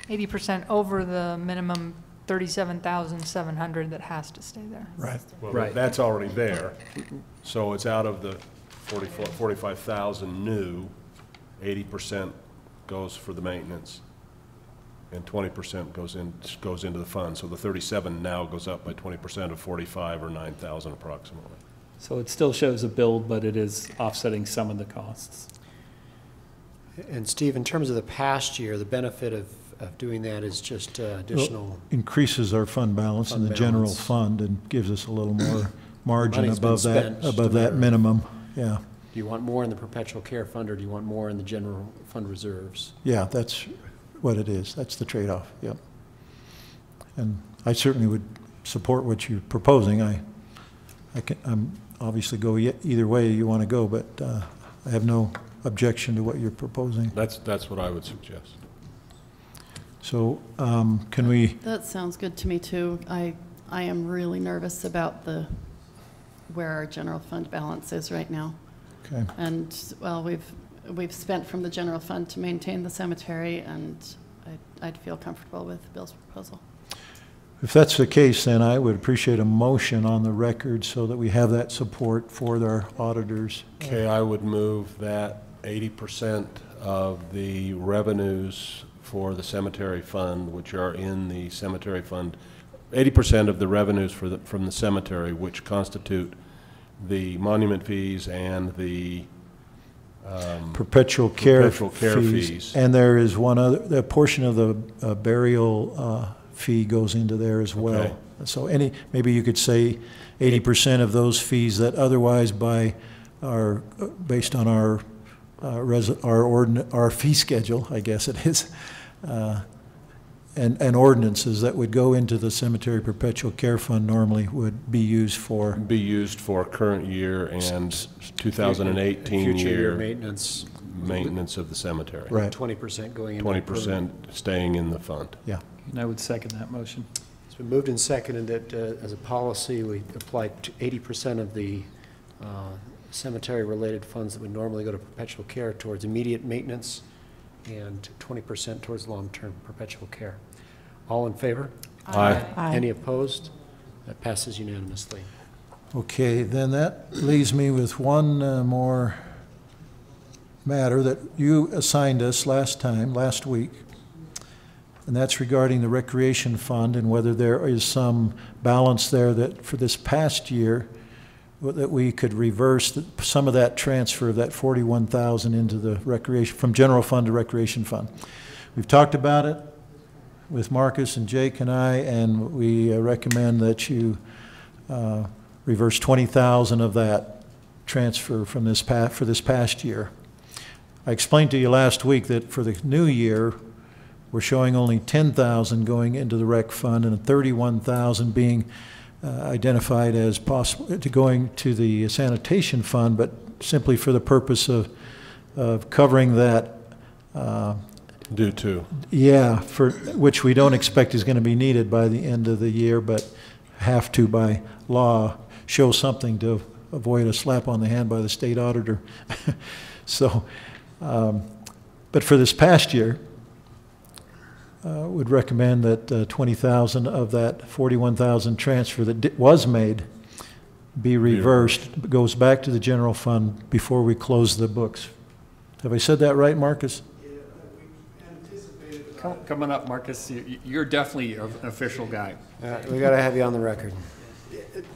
80% over the minimum 37,700 that has to stay there. Right. Well, Right. that's already there. So it's out of the 45,000 new, 80% goes for the maintenance, and 20% goes into the fund. So the 37 now goes up by 20% of 45 or 9,000 approximately. So it still shows a build, but it is offsetting some of the costs. And Steve, in terms of the past year, the benefit of doing that is just additional. Well, increases our fund balance in the general fund and gives us a little more margin Money's been above spent that minimum. Yeah. Do you want more in the perpetual care fund, or do you want more in the general fund reserves? Yeah, that's what it is. That's the trade-off. Yep. And I certainly would support what you're proposing. I'm obviously go either way you want to go, but I have no objection to what you're proposing. That's what I would suggest. So can we? That sounds good to me too. I am really nervous about where our general fund balance is right now. Okay. And well, we've spent from the general fund to maintain the cemetery, and I'd feel comfortable with Bill's proposal. If that's the case, then I would appreciate a motion on the record so that we have that support for our auditors. Okay, I would move that 80% of the revenues for the cemetery fund, which are in the cemetery fund, 80% of the revenues from the cemetery, which constitute the monument fees and the perpetual care fees. And there is one other, a portion of the burial fee goes into there as well. Okay. So maybe you could say 80% of those fees that otherwise based on our fee schedule, I guess it is, and ordinances that would go into the cemetery perpetual care fund normally would be used for current year and 2018 year maintenance of the cemetery. Right. 20% going into 20% staying in the fund. Yeah. And I would second that motion. It's been moved and seconded that as a policy, we apply 80% of the cemetery-related funds that would normally go to perpetual care towards immediate maintenance and 20% towards long-term perpetual care. All in favor? Aye. Aye. Any opposed? That passes unanimously. Okay, then that leaves me with one more matter that you assigned us last week, and that's regarding the recreation fund and whether there is some balance there that for this past year that we could reverse some of that transfer of that 41,000 into the recreation, from general fund to recreation fund. We've talked about it with Marcus and Jake and I, and we recommend that you reverse 20,000 of that transfer from for this past year. I explained to you last week that for the new year, we're showing only 10,000 going into the rec fund and 31,000 being identified as possible to going to the sanitation fund, but simply for the purpose of covering that. Due to? Yeah, for which we don't expect is going to be needed by the end of the year, but have to by law show something to avoid a slap on the hand by the state auditor. So, but for this past year, would recommend that 20,000 of that 41,000 transfer that was made be reversed, goes back to the general fund before we close the books. Have I said that right, Marcus? Yeah, we anticipated. Coming up, Marcus, you're definitely an official guy. We got to have you on the record.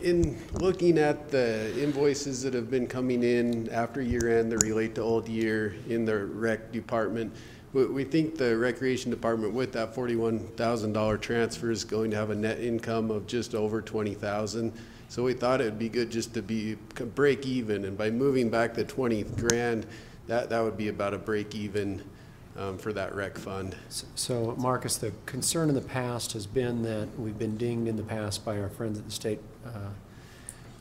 In looking at the invoices that have been coming in after year end that relate to old year in the rec department, we think the recreation department with that $41,000 transfer is going to have a net income of just over 20,000. So we thought it would be good just to be break even, and by moving back the 20 grand, that would be about a break even for that rec fund. So Marcus, the concern in the past has been that we've been dinged in the past by our friends at the state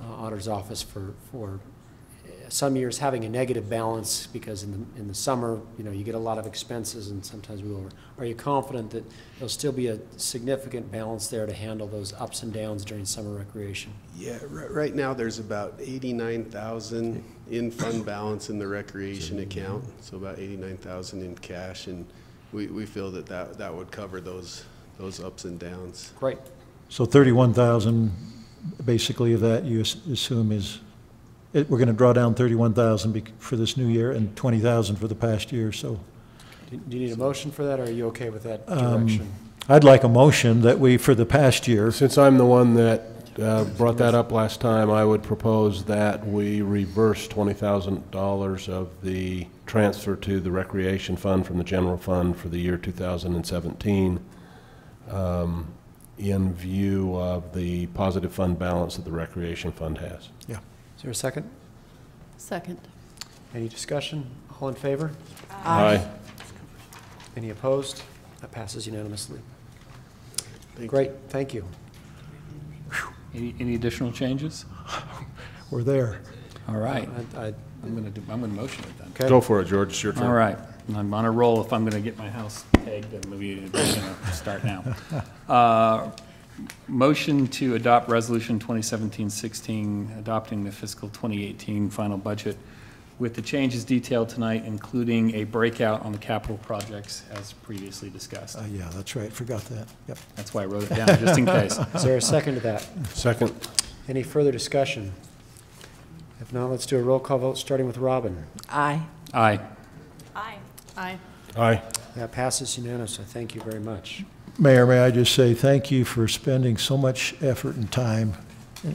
auditor's office for some years having a negative balance because in the summer, you get a lot of expenses and sometimes we over. Are you confident that there'll still be a significant balance there to handle those ups and downs during summer recreation? Yeah, right now there's about 89,000 in fund balance in the recreation account, so about 89,000 in cash, and we feel that would cover those ups and downs. Great. So 31,000, basically, of that you assume is, we're going to draw down 31,000 for this new year and 20,000 for the past year, so. Do you need a motion for that, or are you okay with that direction? I'd like a motion that we, for the past year. Since I'm the one that brought that up last time, I would propose that we reverse $20,000 of the transfer to the recreation fund from the general fund for the year 2017 in view of the positive fund balance that the recreation fund has. Yeah. Is there a second? Second. Any discussion? All in favor? Aye. Any opposed? That passes unanimously. Thank Great, thank you. Any additional changes? We're there. All right. I'm going to motion it then. Okay. Go for it, George. It's your turn. All right. I'm on a roll. If I'm going to get my house pegged, then maybe I'm going to start now. Motion to adopt Resolution 2017-16, adopting the fiscal 2018 final budget with the changes detailed tonight, including a breakout on the capital projects as previously discussed. Yeah, that's right. Forgot that. Yep. That's why I wrote it down, just in case. Is there a second to that? Second. Any further discussion? If not, let's do a roll call vote, starting with Robin. Aye. Aye. Aye. Aye. Aye. That passes unanimously. Thank you very much. Mayor, may I just say thank you for spending so much effort and time,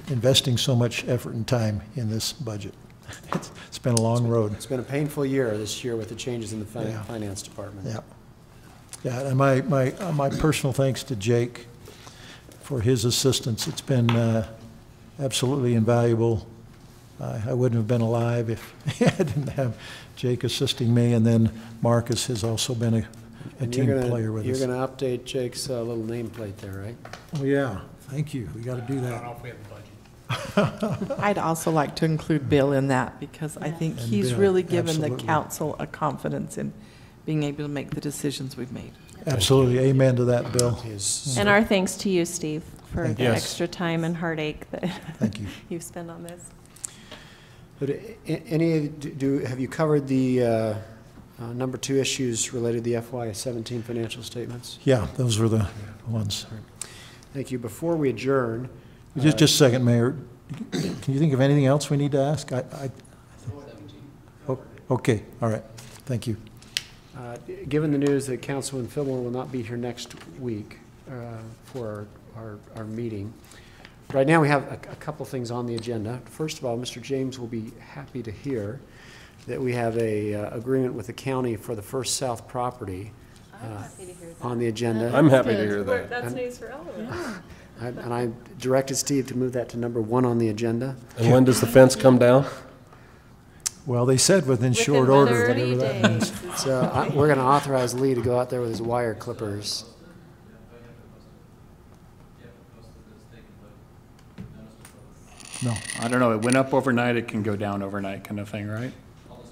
investing so much effort and time in this budget. It's been a long road. It's been a painful year this year with the changes in the Yeah. finance department. Yeah. Yeah, and my personal thanks to Jake for his assistance. It's been absolutely invaluable. I wouldn't have been alive if I didn't have Jake assisting me, and then Marcus has also been a team player with us. You're going to update Jake's little nameplate there, right? Oh, yeah. Thank you. We got to do that. I don't know if we have the budget. I'd also like to include Bill in that because I think And he's Bill, really given the absolutely. council a confidence in being able to make the decisions we've made. Absolutely. Amen to that, Bill. And our thanks to you, Steve, for Thank the you. Yes. extra time and heartache that Thank you. you've spent on this. But have you covered the number 2 issues related to the FY17 financial statements? Yeah, those were the ones. Thank you. Before we adjourn, Just a second, Mayor. Can you think of anything else we need to ask? Okay, all right. Thank you. given the news that Councilman Fillmore will not be here next week for our meeting, right now we have a couple things on the agenda. First of all, Mr. James will be happy to hear that we have a agreement with the county for the First South property on the agenda. I'm happy to hear that. That's news for all of us. And I directed Steve to move that to number 1 on the agenda. And when does the fence come down? Well, they said within short order, whatever that means. So we're going to authorize Lee to go out there with his wire clippers. No. I don't know, it went up overnight, it can go down overnight kind of thing, right?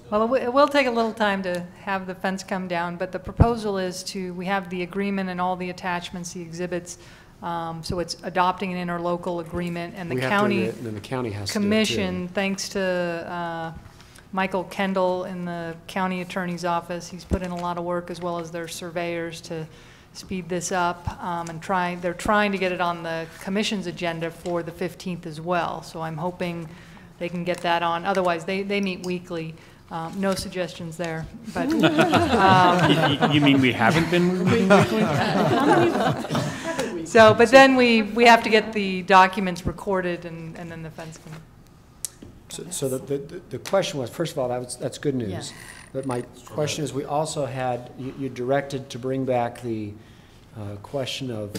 Well, it will take a little time to have the fence come down, but the proposal is we have the agreement and all the attachments, the exhibits, so it's adopting an interlocal agreement, and the We have to county do it, and then the county has to do it, too. commission, thanks to Michael Kendall in the county attorney's office, he's put in a lot of work, as well as their surveyors, to speed this up, and they're trying to get it on the commission's agenda for the 15th as well, so I'm hoping they can get that on. Otherwise, they meet weekly. No suggestions there, but. You mean we haven't been meeting weekly? So, but then we have to get the documents recorded, and then the fence can. So the question was, first of all, that's good news. Yeah. But my question is, we also had, you directed to bring back the question of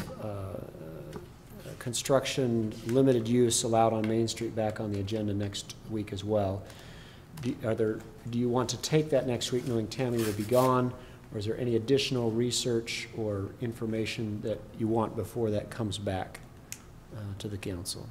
construction limited use allowed on Main Street back on the agenda next week as well. Do you want to take that next week knowing Tammy will be gone, or is there any additional research or information that you want before that comes back to the council?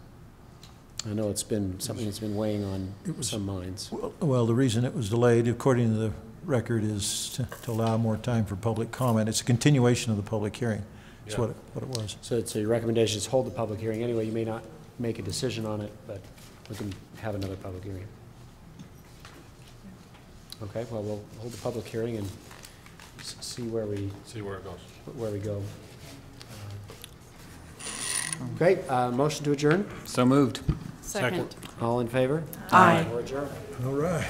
I know it's been something that's been weighing on some minds. Well, the reason it was delayed, according to the record, is to allow more time for public comment. It's a continuation of the public hearing. That's what it was. So it's a recommendation is hold the public hearing anyway. You may not make a decision on it, but we can have another public hearing. Okay, well, we'll hold the public hearing and see where we it goes. Where we go. Okay, motion to adjourn? So moved. Second. All in favor? Aye. We're adjourned. All right.